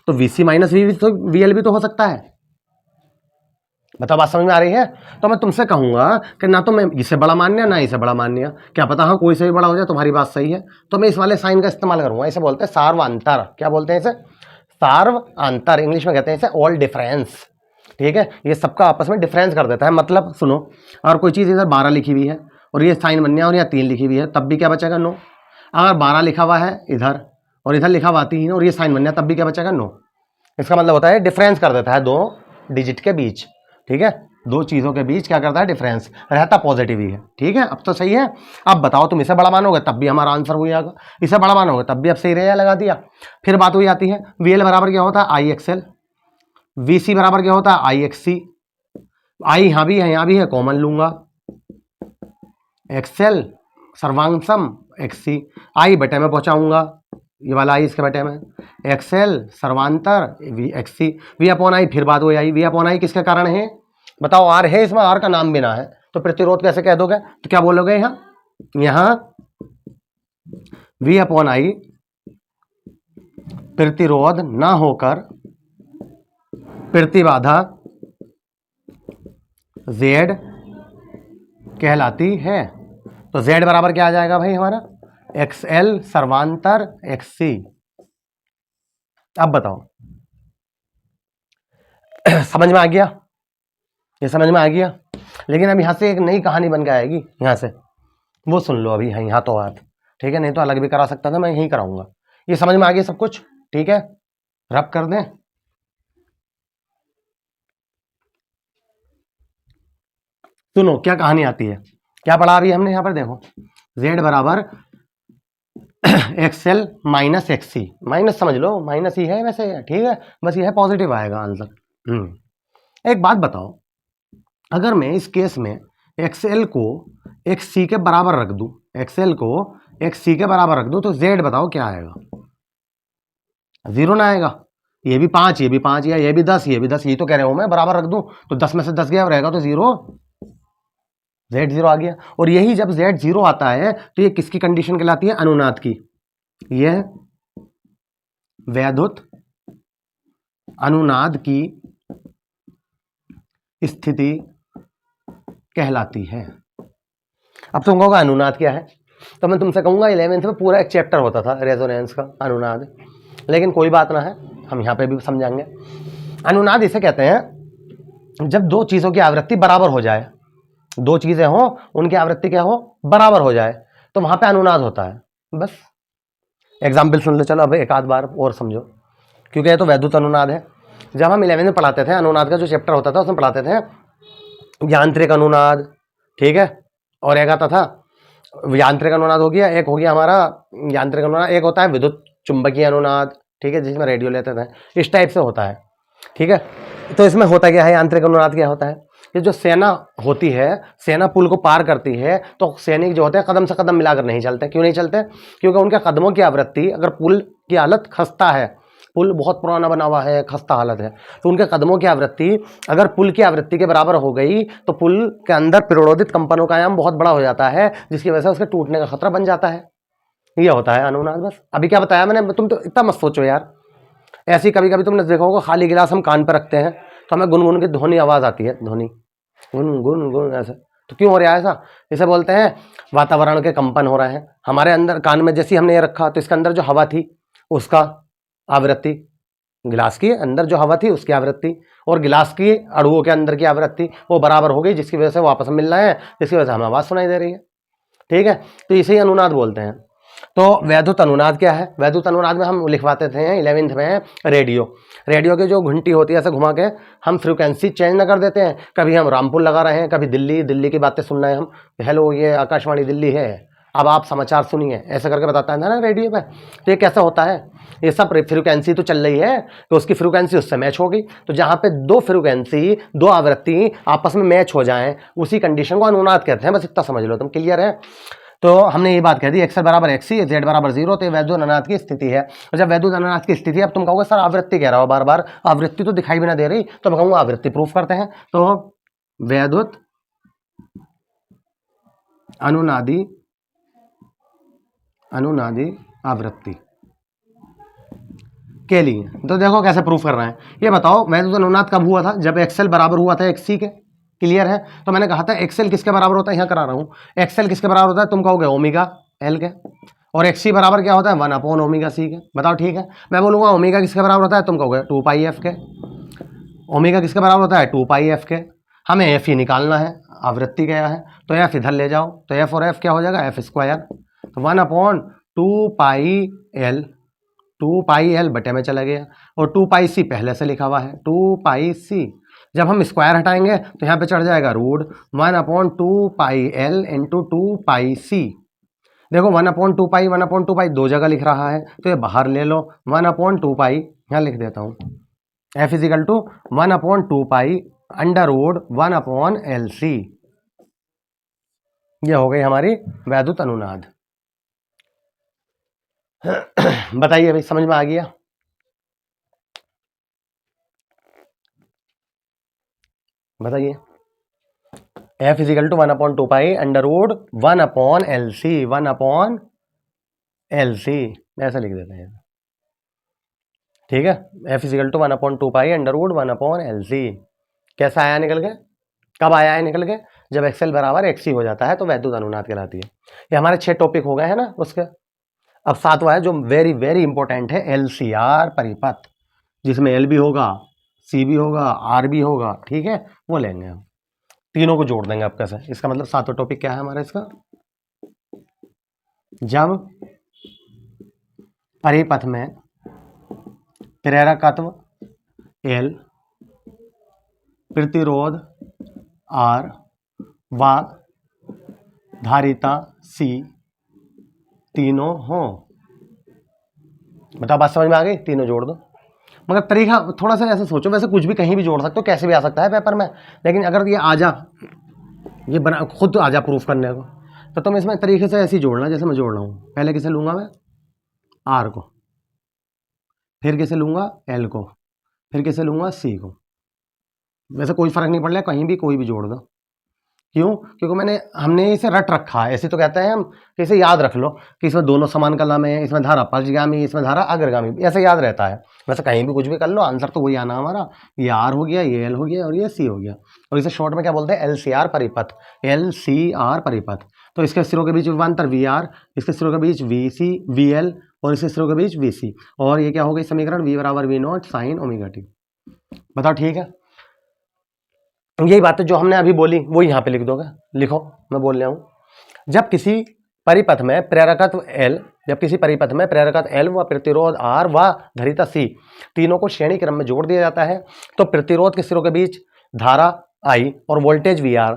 तो VC माइनस VL भी तो हो सकता है। बताओ बात समझ में आ रही है। तो मैं तुमसे कहूंगा कि ना तो मैं इसे बड़ा मान्य ना इसे बड़ा मान्य, क्या पता हाँ कोई से भी बड़ा हो जाए, तुम्हारी बात सही है। तो मैं इस वाले साइन का इस्तेमाल करूंगा, इसे बोलते हैं सार्वअंतर। क्या बोलते हैं इसे, सार्वअंतर, इंग्लिश में कहते हैं इसे ऑल डिफरेंस। ठीक है, ये सबका आपस में डिफरेंस कर देता है। मतलब सुनो, और कोई चीज़ इधर 12 लिखी हुई है और ये साइन बनने और यहाँ 3 लिखी हुई है, तब भी क्या बचेगा 9। अगर 12 लिखा हुआ है इधर और इधर लिखा हुआ 3 और ये साइन बनने तब भी क्या बचेगा 9। इसका मतलब होता है डिफरेंस कर देता है 2 डिजिट के बीच। ठीक है, 2 चीज़ों के बीच क्या करता है, डिफरेंस रहता पॉजिटिव ही है। ठीक है, अब तो सही है। अब बताओ तुम इसे बड़ा मानोगे तब भी हमारा आंसर वही आएगा, इसे बड़ा मानोगे तब भी अब सही रहेगा, लगा दिया। फिर बात हुई आती है VL बराबर क्या होता है IXL, VC बराबर क्या होता है IXC। I यहाँ भी है यहाँ भी है, कॉमन लूंगा, XL सर्वांशम XC, I बटे में पहुंचाऊंगा, ये वाला I इसके बटे में, XL सर्वांतर XC, V upon I। फिर बात हुई आई V अपॉन I किसके कारण है, बताओ R है इसमें, R का नाम भी ना है, तो प्रतिरोध कैसे कह दोगे, तो क्या बोलोगे यहाँ V अपॉन I प्रतिरोध ना होकर प्रतिबाधा Z कहलाती है। तो Z बराबर क्या आ जाएगा भाई हमारा, XL सर्वांतर XC। अब बताओ समझ में आ गया, ये समझ में आ गया। लेकिन अब यहाँ से एक नई कहानी बन के आएगी, यहाँ से वो सुन लो अभी, यहाँ तो बात ठीक है, नहीं तो अलग भी करा सकता था, मैं यही कराऊंगा। ये समझ में आ गया सब कुछ, ठीक है, रब कर दें। सुनो क्या कहानी आती है, क्या पढ़ा अभी हमने यहाँ पर, देखो Z बराबर XL माइनस XC, माइनस समझ लो, माइनस ही है वैसे, ठीक है, बस ये है पॉजिटिव आएगा आंसर। एक बात बताओ, अगर मैं इस केस में XL को XC के बराबर रख दूं, XL को XC के बराबर रख दूं, तो Z बताओ क्या आएगा, 0 ना आएगा। ये भी 5 ये भी 5 या ये भी 10 ये भी 10, ये तो कह रहे हूं मैं, बराबर रख दूं तो 10 में से 10 गया रहेगा तो 0, Z 0 आ गया। और यही जब Z 0 आता है तो ये किसकी कंडीशन कहलाती है, अनुनाद की। यह वैद्युत अनुनाद की स्थिति कहलाती है। अब तुम कहोगे अनुनाद क्या है, तो मैं तुमसे कहूंगा 11th में पूरा एक चैप्टर होता था रेजोनेंस का, अनुनाद। लेकिन कोई बात ना है, हम यहाँ पे भी समझाएंगे। अनुनाद इसे कहते हैं जब दो चीज़ों की आवृत्ति बराबर हो जाए, दो चीज़ें हो उनकी आवृत्ति क्या हो, बराबर हो जाए, तो वहाँ पे अनुनाद होता है। बस एग्जाम्पल सुन लो, चलो अब एक आध बार और समझो, क्योंकि ये तो वैद्युत अनुनाद है। जब हम 11th में पढ़ाते थे, अनुनाद का जो चैप्टर होता था उसमें पढ़ाते थे यांत्रिक अनुनाद, ठीक है, और एक आता था यांत्रिक अनुनाद हो गया, एक हो गया हमारा यांत्रिक अनुनाद, एक होता है विद्युत चुंबकीय अनुनाद, ठीक है, जिसमें रेडियो लेते थे, इस टाइप से होता है, ठीक है। तो इसमें होता क्या है, यांत्रिक अनुनाद क्या होता है, ये जो सेना होती है, सेना पुल को पार करती है, तो सैनिक जो होते हैं कदम से कदम मिलाकर नहीं चलते। क्यों नहीं चलते, क्योंकि उनके कदमों की आवृत्ति, अगर पुल की हालत खस्ता है, पुल बहुत पुराना बना हुआ है, खस्ता हालत है, तो उनके कदमों की आवृत्ति अगर पुल की आवृत्ति के बराबर हो गई, तो पुल के अंदर प्रेरणोदित कंपनों का आयाम बहुत बड़ा हो जाता है, जिसकी वजह से उसके टूटने का खतरा बन जाता है। ये होता है अनुनाद। बस अभी क्या बताया मैंने, तुम तो इतना मत सोचो यार। ऐसी कभी कभी तुमने देखा होगा, खाली गिलास हम कान पर रखते हैं तो हमें गुनगुन की ध्वनि आवाज आती है, ध्वनि गुन गुन गुन ऐसे, तो क्यों हो रहा है ऐसा, इसे बोलते हैं वातावरण के कंपन हो रहे हैं हमारे अंदर। कान में जैसे हमने ये रखा तो इसके अंदर जो हवा थी उसका आवृत्ति, गिलास के अंदर जो हवा थी उसकी आवृत्ति और गिलास की अणुओं के अंदर की आवृत्ति वो बराबर हो गई, जिसकी वजह से वो आपस में मिल रहे हैं, जिसकी वजह से हमें आवाज सुनाई दे रही है, ठीक है। तो इसे ही अनुनाद बोलते हैं। तो वैद्युत अनुनाद क्या है, वैद्युत अनुनाद में हम लिखवाते थे 11th में रेडियो, रेडियो की जो घंटी होती है ऐसे घुमा के हम फ्रिक्वेंसी चेंज ना कर देते हैं, कभी हम रामपुर लगा रहे हैं, कभी दिल्ली, दिल्ली की बातें सुन रहे हैं हम, हेलो ये आकाशवाणी दिल्ली है, अब आप समाचार सुनिए, ऐसा करके बताता है ना रेडियो पे। तो ये कैसा होता है, ये सब फ्रिक्वेंसी तो चल रही है, तो उसकी फ्रिक्वेंसी उससे मैच होगी, तो जहाँ पे दो फ्रिक्वेंसी, दो आवृत्ति आपस में मैच हो जाएं, उसी कंडीशन को अनुनाद कहते हैं। बस इतना समझ लो तुम, क्लियर है। तो हमने ये बात कह दी, एक्सएल बराबर एक्सी, जेड बराबर 0, तो वैद्युत अनुनाद की स्थिति है। और जब वैद्युत अनुनाद की स्थिति, अब तुम कहोगे सर आवृत्ति कह रहा हो बार बार, आवृत्ति तो दिखाई भी ना दे रही, तो मैं कहूँगा आवृत्ति प्रूफ करते हैं। तो वैद्युत अनुनादी आवृत्ति के लिए, तो देखो कैसे प्रूफ कर रहे हैं। ये बताओ वैद्युत अनुनाद कब हुआ था, जब एक्सएल बराबर हुआ था एक्सी के, क्लियर है। तो मैंने कहा था एक्सएल किसके बराबर होता है, यहाँ करा रहा हूँ, एक्सएल किसके बराबर होता है, तुम कहोगे ओमेगा एल के, और एक्सी बराबर क्या होता है 1 ओमेगा सी के। बताओ ठीक है, मैं बोलूँगा ओमेगा किसके बराबर होता है, तुम कहोगे 2 पाई एफ के। ओमेगा किसके बराबर होता है 2 पाई एफ के, हमें एफ ही निकालना है, आवृत्ति क्या है, तो एफ इधर ले जाओ, तो एफ और एफ क्या हो जाएगा एफ स्क्वायर, तो 1/2 पाई एल, 2 पाई एल बटे में चला गया, और 2 पाई सी पहले से लिखा हुआ है, 2 पाई सी, जब हम स्क्वायर हटाएंगे तो यहाँ पे चढ़ जाएगा रूट 1/2 पाई एल इंटू 2 पाई सी। देखो 1/2 पाई 1/2 पाई दो जगह लिख रहा है, तो ये बाहर ले लो, 1/2 पाई यहाँ लिख देता हूँ, f is equal to 1/2 pi under root 1/LC। ये हो गई हमारी वैद्युत अनुनाद। बताइए भाई, समझ में आ गया, बताइए। F is equal to 1/2 pi under root 1/LC, 1/LC ऐसा लिख देते हैं, ठीक है। F is equal to 1/2 pi under root 1/LC। कैसा आया निकल के, कब आया है निकल के, जब एक्सएल बराबर एक्सी हो जाता है तो वैद्युत अनुनाद कहलाती है। ये हमारे 6 टॉपिक हो गए हैं ना उसके। अब 7वां है जो वेरी वेरी इंपॉर्टेंट है, LCR परिपथ, जिसमें L भी होगा, C भी होगा, R भी होगा, ठीक है, वो लेंगे हम, तीनों को जोड़ देंगे आप कैसे। इसका मतलब 7वां टॉपिक क्या है हमारा इसका, जब परिपथ में प्रेरकत्व L, प्रतिरोध R व धारिता C तीनों हो। बताओ बात समझ में आ गई, तीनों जोड़ दो। मगर तरीका थोड़ा सा ऐसे सोचो, वैसे कुछ भी कहीं भी जोड़ सकते हो, कैसे भी आ सकता है पेपर में, लेकिन अगर ये आ जा, ये बना खुद आ जा प्रूफ करने को, तो तुम इसमें तरीके से ऐसे ही जोड़ना जैसे मैं जोड़ रहा हूँ। पहले किसे लूँगा मैं, आर को, फिर किसे लूँगा एल को, फिर किसे लूँगा सी को। वैसे कोई फर्क नहीं पड़ रहा, कहीं भी कोई भी जोड़ दो। क्यों? क्योंकि हमने इसे रट रखा है। ऐसे तो कहते हैं हम कि इसे याद रख लो कि इसमें दोनों समान कलम है, इसमें धारा पक्षगामी, इसमें धारा अग्रगामी, ऐसे याद रहता है। वैसे कहीं भी कुछ भी कर लो, आंसर तो वही आना हमारा। ये आर हो गया, ये एल हो गया और ये सी हो गया। और इसे शॉर्ट में क्या बोलते हैं? LCR परिपथ, LCR परिपथ। तो इसके सिरों के बीच विभवांतर VR, इसके सिरों के बीच VC VL और इसके सिरों के बीच VC। और ये क्या हो गई समीकरण? V बराबर V0 sin ओमेगा टी। बताओ ठीक है? यही बात है जो हमने अभी बोली वो यहाँ पे लिख दोगे। लिखो, मैं बोल रहा हूं। जब किसी परिपथ में प्रेरकत्व L व प्रतिरोध R व धरिता C तीनों को श्रेणी क्रम में जोड़ दिया जाता है तो प्रतिरोध के सिरों के बीच धारा I और वोल्टेज VR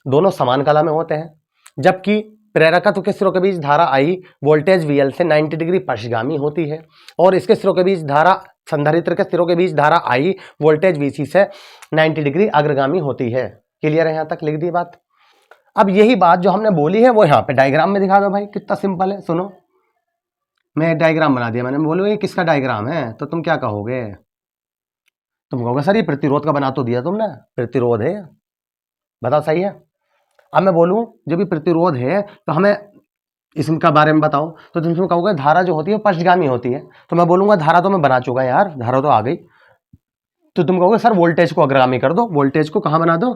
दोनों समान कला में होते हैं, जबकि प्रेरकत्व के सिरों के बीच धारा I वोल्टेज VL से 90 डिग्री पक्षगामी होती है और इसके सिरों के बीच धारा संधारित्र के सिरों के बीच धारा I वोल्टेज VC से 90 डिग्री अग्रगामी होती है। क्लियर है? यहां तक लिख दी बात। अब यही बात जो हमने बोली है वो यहाँ पे डायग्राम में दिखा दो भाई, कितना सिंपल है। सुनो, मैं एक डायग्राम बना दिया, मैंने बोलो ये किसका डायग्राम है, तो तुम क्या कहोगे? तुम कहोगे सर ये प्रतिरोध का बना तो दिया तुमने, प्रतिरोध है। बताओ सही है? अब मैं बोलूं जब ये प्रतिरोध है तो हमें इसका बारे में बताओ, तो तुम कहोगे धारा जो होती है पक्षगामी होती है। तो मैं बोलूंगा धारा तो मैं बना चुका यार, धारा तो आ गई। तो तुम कहोगे सर वोल्टेज को अग्रगामी कर दो, वोल्टेज को कहां बना दो?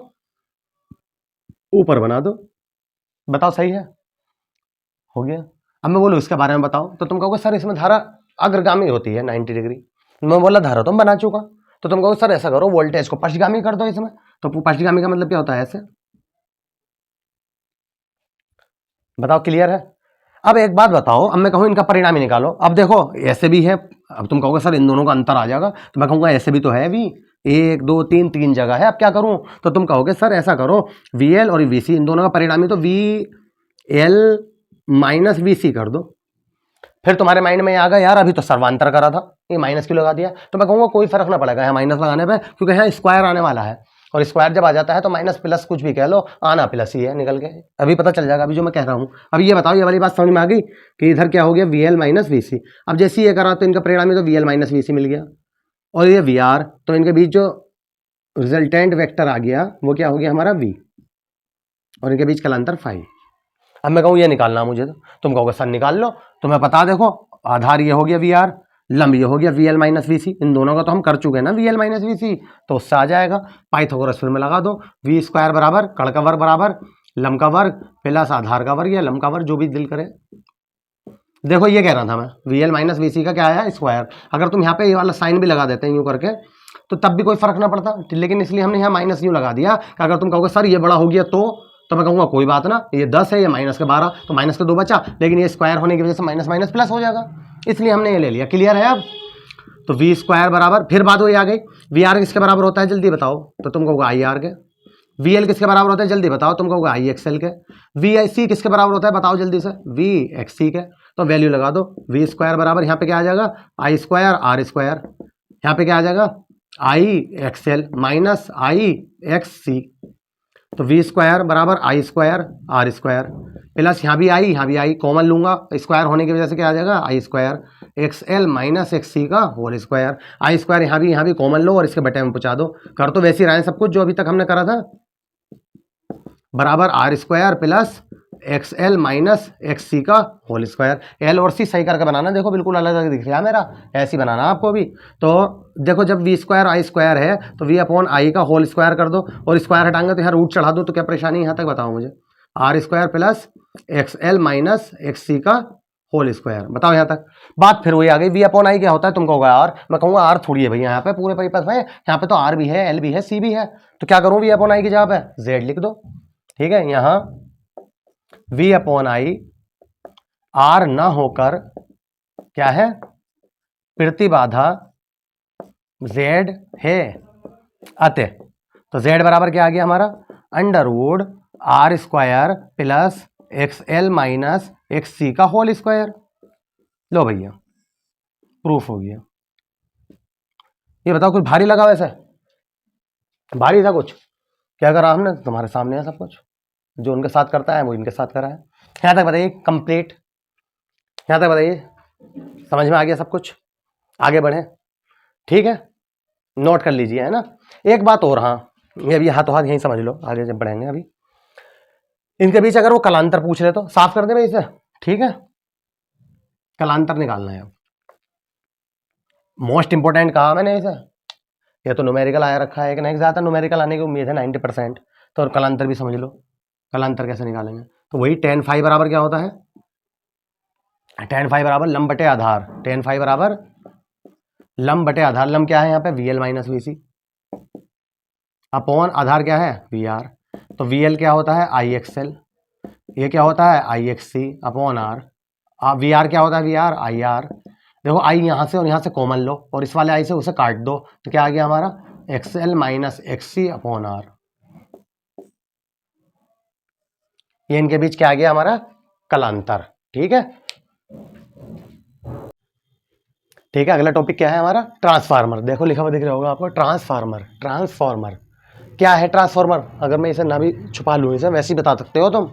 ऊपर बना दो। बताओ सही है? हो गया। अब मैं बोलूं इसके बारे में बताओ, तो तुम कहोगे सर इसमें धारा अग्रगामी होती है 90 डिग्री। मैं बोला धारा तो बना चुका, तो तुम कहोगे सर ऐसा करो वोल्टेज को पक्षगामी कर दो इसमें। तो पक्षगामी का मतलब क्या होता है? ऐसे। बताओ क्लियर है? अब एक बात बताओ, अब मैं कहूँ इनका परिणाम ही निकालो। अब देखो ऐसे भी है, अब तुम कहोगे सर इन दोनों का अंतर आ जाएगा, तो मैं कहूँगा ऐसे भी तो है भी, 1 2 3 3 जगह है। अब क्या करूं? तो तुम कहोगे सर ऐसा करो VL और VC इन दोनों का परिणामी तो VL माइनस VC कर दो। फिर तुम्हारे माइंड में आ गया यार अभी तो सर्वांतर करा था, ये माइनस क्यों लगा दिया? तो मैं कहूँगा कोई फर्क ना पड़ेगा यहाँ माइनस लगाने पे, क्योंकि यहाँ स्क्वायर आने वाला है और स्क्वायर जब आ जाता है तो माइनस प्लस कुछ भी कह लो, आना प्लस ही है निकल के। अभी पता चल जाएगा अभी जो मैं कह रहा हूँ। अब ये बताओ, ये वाली बात समझ में आ गई कि इधर क्या हो गया? VL minus VC। अब जैसे ये करा तो इनका परिणामी तो VL माइनस VC मिल गया और ये VR, तो इनके बीच जो रिजल्टेंट वेक्टर आ गया वो क्या हो गया हमारा? V, और इनके बीच कलांतर 5। अब मैं कहूँ ये निकालना मुझे, तो तुम कहोगे सर निकाल लो। तो मैं बता, देखो आधार ये हो गया VR, लंब ये हो गया VL माइनस VC। इन दोनों का तो हम कर चुके हैं ना VL माइनस VC, तो उससे आ जाएगा। पाइथागोरस फिर में लगा दो, V स्क्वायर बराबर कड़ का वर्ग बराबर लंब का वर्ग प्लस आधार का वर्ग या लंब का वर्ग, जो भी दिल करे। देखो ये कह रहा था मैं, VL माइनस VC का क्या आया? स्क्वायर। अगर तुम यहाँ पे ये वाला साइन भी लगा देते हैं यूँ करके तो तब भी कोई फर्क ना पड़ता, लेकिन इसलिए हमने यहाँ माइनस यूँ लगा दिया कि अगर तुम कहोगे सर ये बड़ा हो गया तो मैं कहूँगा कोई बात ना, ये 10 है, ये माइनस के 12, तो माइनस के 2 बचा, लेकिन ये स्क्वायर होने की वजह से माइनस माइनस प्लस हो जाएगा, इसलिए हमने ये ले लिया। क्लियर है? अब तो V स्क्वायर बराबर, फिर बात वही आ गई, VR किसके बराबर होता है जल्दी बताओ? तो तुम कहोगे IR के। VL किसके बराबर होता है जल्दी बताओ? तुम कहोगे IXL के। VIC किसके बराबर होता है बताओ जल्दी से? VXC के। तो वैल्यू लगा दो, V स्क्वायर बराबर यहाँ पे क्या आ जाएगा? I स्क्वायर R स्क्वायर, यहाँ पे क्या आ जाएगा? IXL minus IXC। तो V स्क्वायर बराबर I square R square plus यहाँ भी I कॉमन लूंगा, स्क्वायर होने की वजह से क्या आ जाएगा? I square XL minus XC का होल स्क्वायर। I स्क्वायर यहाँ भी कॉमन लो और इसके बटे में पहुँचा दो। कर तो वैसे ही रहा है सब कुछ जो अभी तक हमने करा था, बराबर R square plus XL minus XC का होल स्क्वायर। L और C सही करके बनाना, देखो बिल्कुल अलग अलग दिख रहा है मेरा, ऐसे ही बनाना आपको भी। तो देखो जब V स्क्वायर I स्क्वायर है तो V अपॉन I का होल स्क्वायर कर दो और स्क्वायर हटाएंगे तो यहाँ रूट चढ़ा दो, तो क्या परेशानी यहाँ तक बताओ मुझे? R square plus XL minus XC का होल स्क्वायर। बताओ यहाँ तक बात फिर वही आ गई। V अपॉन I क्या होता है? तुम कहोगे R, मैं कहूँगा R थोड़ी है भैया, यहाँ पे पूरे परिपथ में यहाँ पे तो R भी है, L भी है, C भी है, तो क्या करूँ? V अपॉन I की जगह पे Z लिख दो। ठीक है, यहाँ V अपॉन I R ना होकर क्या है? प्रतिबाधा Z है, अतः तो Z बराबर क्या आ गया हमारा? Under root R square plus XL minus XC का होल स्क्वायर। लो भैया प्रूफ हो गया। ये बताओ कुछ भारी लगा? वैसे भारी था कुछ? क्या करा हमने? तुम्हारे सामने है सब कुछ, जो उनके साथ करता है वो इनके साथ करा है। यहाँ तक बताइए कंप्लीट, यहाँ तक बताइए समझ में आ गया सब कुछ? आगे बढ़े, ठीक है, नोट कर लीजिए, है ना। एक बात और, हाँ ये अभी हाथों हाथ यहीं समझ लो, आगे जब बढ़ेंगे अभी इनके बीच अगर वो कलांतर पूछ ले तो साफ कर दे भाई इसे, ठीक है, कलांतर निकालना है। मोस्ट इंपोर्टेंट कहा मैंने इसे, ये तो न्यूमेरिकल आया रखा है, एक नहीं ज़्यादा न्यूमेरिकल आने की उम्मीद है 90%, तो और कलांतर भी समझ लो, कलांतर कैसे निकालेंगे। तो वही tan फाई बराबर क्या होता है, tan फाई बराबर लंब बटे आधार, tan फाई बराबर लंब बटे आधार, लंब क्या है यहाँ पे VL माइनस VC, अपॉन आधार क्या है VR, तो VL क्या होता है IXL, ये क्या होता है IXC अपॉन R, VR क्या होता है VR IR, देखो I यहाँ से और यहाँ से कॉमन लो और इस वाले I से उसे काट दो, तो क्या आ गया हमारा XL minus XC upon R, ये इनके बीच क्या आ गया हमारा कलांतर, ठीक है। ठीक है, अगला टॉपिक क्या है हमारा ट्रांसफार्मर, देखो लिखा हुआ दिख रहा होगा आपको ट्रांसफार्मर, ट्रांसफार्मर क्या है ट्रांसफार्मर, अगर मैं इसे ना भी छुपा लूँ इसे वैसे ही बता सकते हो तुम।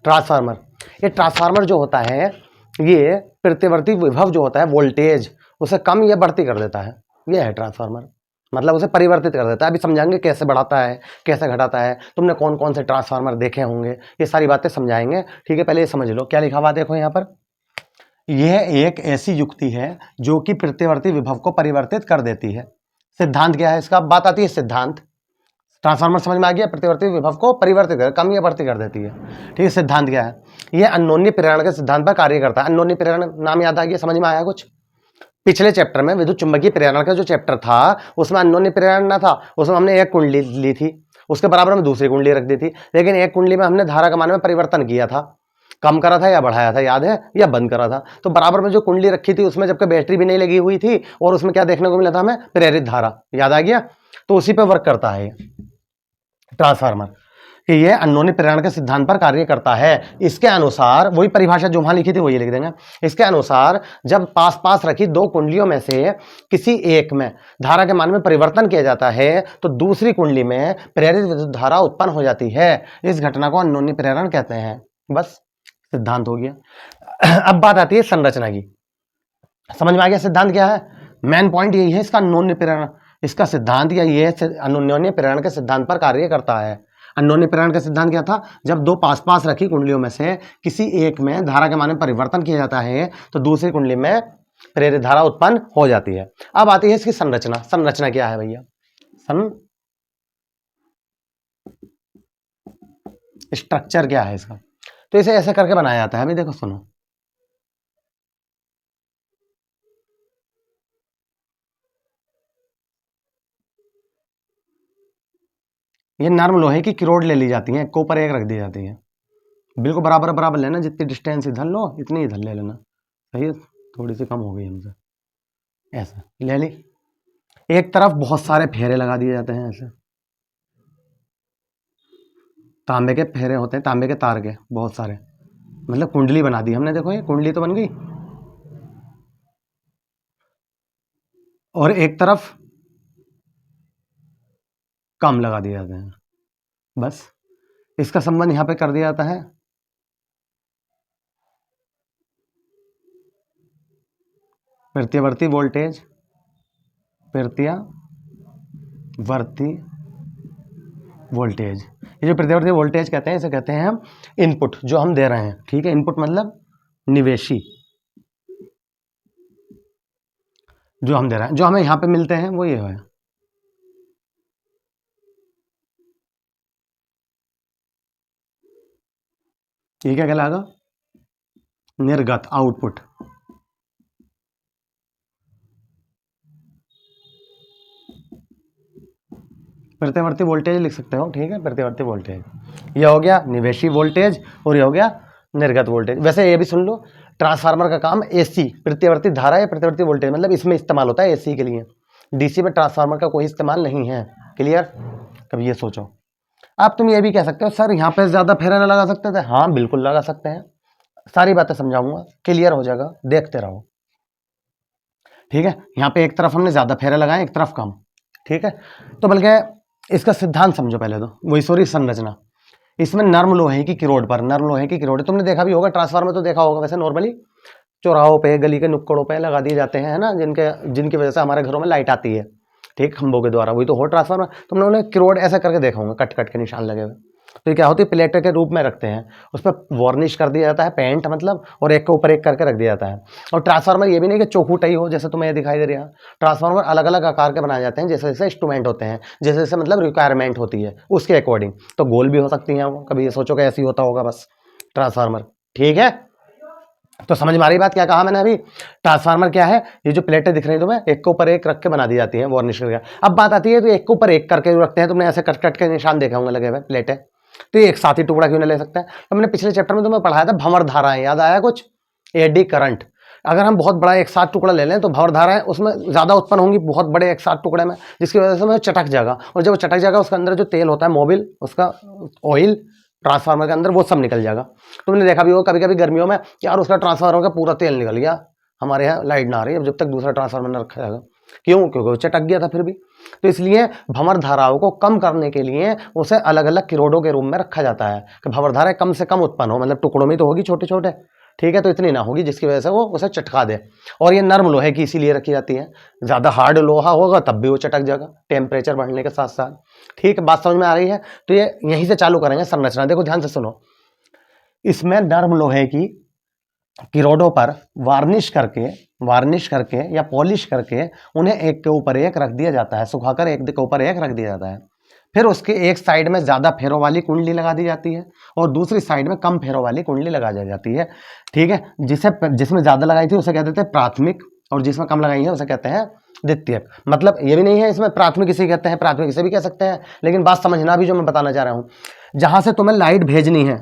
ट्रांसफार्मर, ये ट्रांसफार्मर जो होता है ये प्रतिवर्ती विभव जो होता है वोल्टेज उसे कम या बढ़ती कर देता है, ये है ट्रांसफार्मर, मतलब उसे परिवर्तित कर देता है। अभी समझाएंगे कैसे बढ़ाता है कैसे घटाता है, तुमने कौन कौन से ट्रांसफार्मर देखे होंगे, ये सारी बातें समझाएंगे, ठीक है। पहले ये समझ लो क्या लिखा हुआ देखो यहाँ पर, यह एक ऐसी युक्ति है जो कि प्रतिवर्ती विभव को परिवर्तित कर देती है। सिद्धांत क्या है इसका, बात आती है सिद्धांत, ट्रांसफार्मर समझ में आ गया, प्रतिवर्ती विभव को परिवर्तित कर कम या बढ़ती कर देती है, ठीक है। सिद्धांत क्या है, यह अन्योन्य प्रेरण के सिद्धांत पर कार्य करता है। अन्योन्य प्रेरण नाम याद आ गया, समझ में आया कुछ, पिछले चैप्टर में विद्युत चुंबकीय प्रेरण का जो चैप्टर था उसमें अन्योन्य प्रेरण ना था, उसमें हमने एक कुंडली ली थी, उसके बराबर में दूसरी कुंडली रख दी थी, लेकिन एक कुंडली में हमने धारा कमान में परिवर्तन किया था, कम करा था या बढ़ाया था याद है, या बंद करा था। तो बराबर में जो कुंडली रखी थी उसमें जबकि बैटरी भी नहीं लगी हुई थी और उसमें क्या देखने को मिला था हमें, प्रेरित धारा, याद आ गया। तो उसी पे वर्क करता है ट्रांसफार्मर, कि ये अन्योन्य प्रेरण के सिद्धांत पर कार्य करता है। इसके अनुसार वही परिभाषा जो वहां लिखी थी वही लिख देंगे। इसके अनुसार जब पास पास रखी दो कुंडलियों में से किसी एक में धारा के मान में परिवर्तन किया जाता है तो दूसरी कुंडली में प्रेरित विद्युत धारा उत्पन्न हो जाती है, इस घटना को अन्योन्य प्रेरण कहते हैं। बस सिद्धांत हो गया। अब बात आती है संरचना की, समझ में आ गया सिद्धांत क्या है, मेन पॉइंट यही है इसका, अन्योन्य प्रेरण, इसका सिद्धांत या ये अन्योन्य प्रेरण के सिद्धांत पर कार्य करता है। अन्योन्य प्रेरण का सिद्धांत क्या था, जब दो पास पास रखी कुंडलियों में से किसी एक में धारा के मान में परिवर्तन किया जाता है तो दूसरी कुंडली में प्रेरित धारा उत्पन्न हो जाती है। अब आती है इसकी संरचना, संरचना क्या है भैया, स्ट्रक्चर क्या है इसका, तो इसे ऐसे करके बनाया जाता है। अभी देखो सुनो, ये नर्म लोहे की किरोड़ ले ली जाती है, एक ऊपर एक रख दी जाती है, बिल्कुल बराबर बराबर लेना, जितनी डिस्टेंस इधर लो इतनी इधर ले लेना, सही है, थोड़ी सी कम हो गई हमसे, ऐसा ले ली। एक तरफ बहुत सारे फेरे लगा दिए जाते हैं, ऐसे तांबे के फेरे होते हैं, तांबे के तार के बहुत सारे, मतलब कुंडली बना दी हमने, देखो ये कुंडली तो बन गई। और एक तरफ कम लगा दिए जाते हैं, बस इसका संबंध यहां पे कर दिया जाता है प्रत्यावर्ती वोल्टेज, प्रत्यावर्ती वोल्टेज, ये जो प्रत्यावर्ती वोल्टेज कहते हैं इसे कहते हैं हम इनपुट, जो हम दे रहे हैं, ठीक है। इनपुट मतलब निवेशी, जो हम दे रहे हैं, जो हमें यहां पे मिलते हैं वो ये है, ये क्या कहलाएगा, निर्गत आउटपुट। प्रत्यावर्ती वोल्टेज लिख सकते हो, ठीक है, प्रत्यावर्ती वोल्टेज ये हो गया निवेशी वोल्टेज और ये हो गया निर्गत वोल्टेज। वैसे ये भी सुन लो, ट्रांसफार्मर का काम एसी प्रत्यावर्ती धारा या प्रत्यावर्ती वोल्टेज मतलब इसमें इस्तेमाल होता है एसी के लिए, डीसी में ट्रांसफार्मर का कोई इस्तेमाल नहीं है, क्लियर। कभी ये सोचो, अब तुम ये भी कह सकते हो सर यहाँ पे ज्यादा फेरे लगा सकते थे, हाँ बिल्कुल लगा सकते हैं, सारी बातें समझाऊंगा, क्लियर हो जाएगा, देखते रहो, ठीक है। यहाँ पे एक तरफ हमने ज्यादा फेरे लगाए एक तरफ कम, ठीक है। तो बल्कि इसका सिद्धांत समझो पहले तो, वही सॉरी संरचना, इसमें नर्म लोहे की किरोड़ पर, नर्म लोहे की किरोड़ तुमने देखा भी होगा, ट्रांसफार्मर तो देखा होगा वैसे नॉर्मली चौराहों पे गली के नुक्कड़ों पे लगा दिए जाते हैं, है ना, जिनकी वजह से हमारे घरों में लाइट आती है, ठीक, खंभों के द्वारा, वही तो हो ट्रांसफार्मर। तुमने उन्हें किरोड़ ऐसा करके देखा होगा, कट कट के निशान लगे हुए, तो ये क्या होती है, प्लेट के रूप में रखते हैं, उस पर वार्निश कर दिया जाता है, पेंट मतलब, और एक के ऊपर एक करके रख दिया जाता है। और ट्रांसफार्मर ये भी नहीं कि चौखूटा ही हो, जैसे तुम्हें ये दिखाई दे रहा है। ट्रांसफार्मर अलग अलग आकार के बनाए जाते हैं, जैसे जैसे इंस्ट्रूमेंट होते हैं, जैसे जैसे मतलब रिक्वायरमेंट होती है उसके अकॉर्डिंग। तो गोल भी हो सकती हैं वो, कभी ये सोचो कि ऐसी होता होगा बस ट्रांसफार्मर। ठीक है, तो समझ में आ रही बात क्या कहा मैंने अभी। ट्रांसफार्मर क्या है, ये जो प्लेटें दिख रही है तुम्हें, एक के ऊपर एक रख के बना दी जाती है वार्निश करके। अब बात आती है तो एक के ऊपर एक करके रखते हैं, तुमने ऐसे कट कट के निशान देखे होंगे लगे हुए प्लेटें, तो ये एक साथ ही टुकड़ा क्यों नहीं ले सकते हैं। तो मैंने पिछले चैप्टर में तुम्हें पढ़ाया था भंवर धाराएं, याद आया कुछ, एडी करंट। अगर हम बहुत बड़ा एक साथ टुकड़ा ले लें तो भंवर धाराएं उसमें ज़्यादा उत्पन्न होंगी बहुत बड़े एक साथ टुकड़े में, जिसकी वजह से वो चटक जाएगा, और जब वो चटक जाएगा उसके अंदर जो तेल होता है मोबिल, उसका ऑयल ट्रांसफार्मर के अंदर वो सब निकल जाएगा। तुमने देखा भी हो कभी कभी गर्मियों में यार उसका ट्रांसफार्मर का पूरा तेल निकल गया, हमारे यहाँ लाइट ना आ रही है जब तक दूसरा ट्रांसफार्मर न रखा जाएगा, क्यों, क्योंकि वो चटक गया था फिर भी। तो इसलिए भंवर धाराओं को कम करने के लिए उसे अलग अलग किरोड़ों के रूप में रखा जाता है कि भंवर धाराएं कम से कम उत्पन्न हो, मतलब टुकड़ों में तो होगी छोटे छोटे, ठीक है, तो इतनी ना होगी जिसकी वजह से वो उसे चटका दे। और ये नर्म लोहे की इसीलिए रखी जाती है, ज़्यादा हार्ड लोहा होगा तब भी वो चटक जाएगा टेम्परेचर बढ़ने के साथ साथ। ठीक है, बात समझ में आ रही है। तो ये यहीं से चालू करेंगे संरचना, देखो ध्यान से सुनो। इसमें नर्म लोहे की किरोड़ों पर वार्निश करके या पॉलिश करके उन्हें एक के ऊपर एक रख दिया जाता है, सुखाकर एक के ऊपर एक रख दिया जाता है। फिर उसके एक साइड में ज़्यादा फेरों वाली कुंडली लगा दी जाती है और दूसरी साइड में कम फेरों वाली कुंडली लगा दी जाती है। ठीक है, जिसमें ज़्यादा लगाई थी उसे कहते थे प्राथमिक, और जिसमें कम लगाई है उसे कहते हैं द्वितीयक। मतलब ये भी नहीं है इसमें प्राथमिक इसे कहते हैं, प्राथमिक इसे भी कह सकते हैं, लेकिन बात समझना भी जो मैं बताना चाह रहा हूँ, जहाँ से तुम्हें लाइट भेजनी है,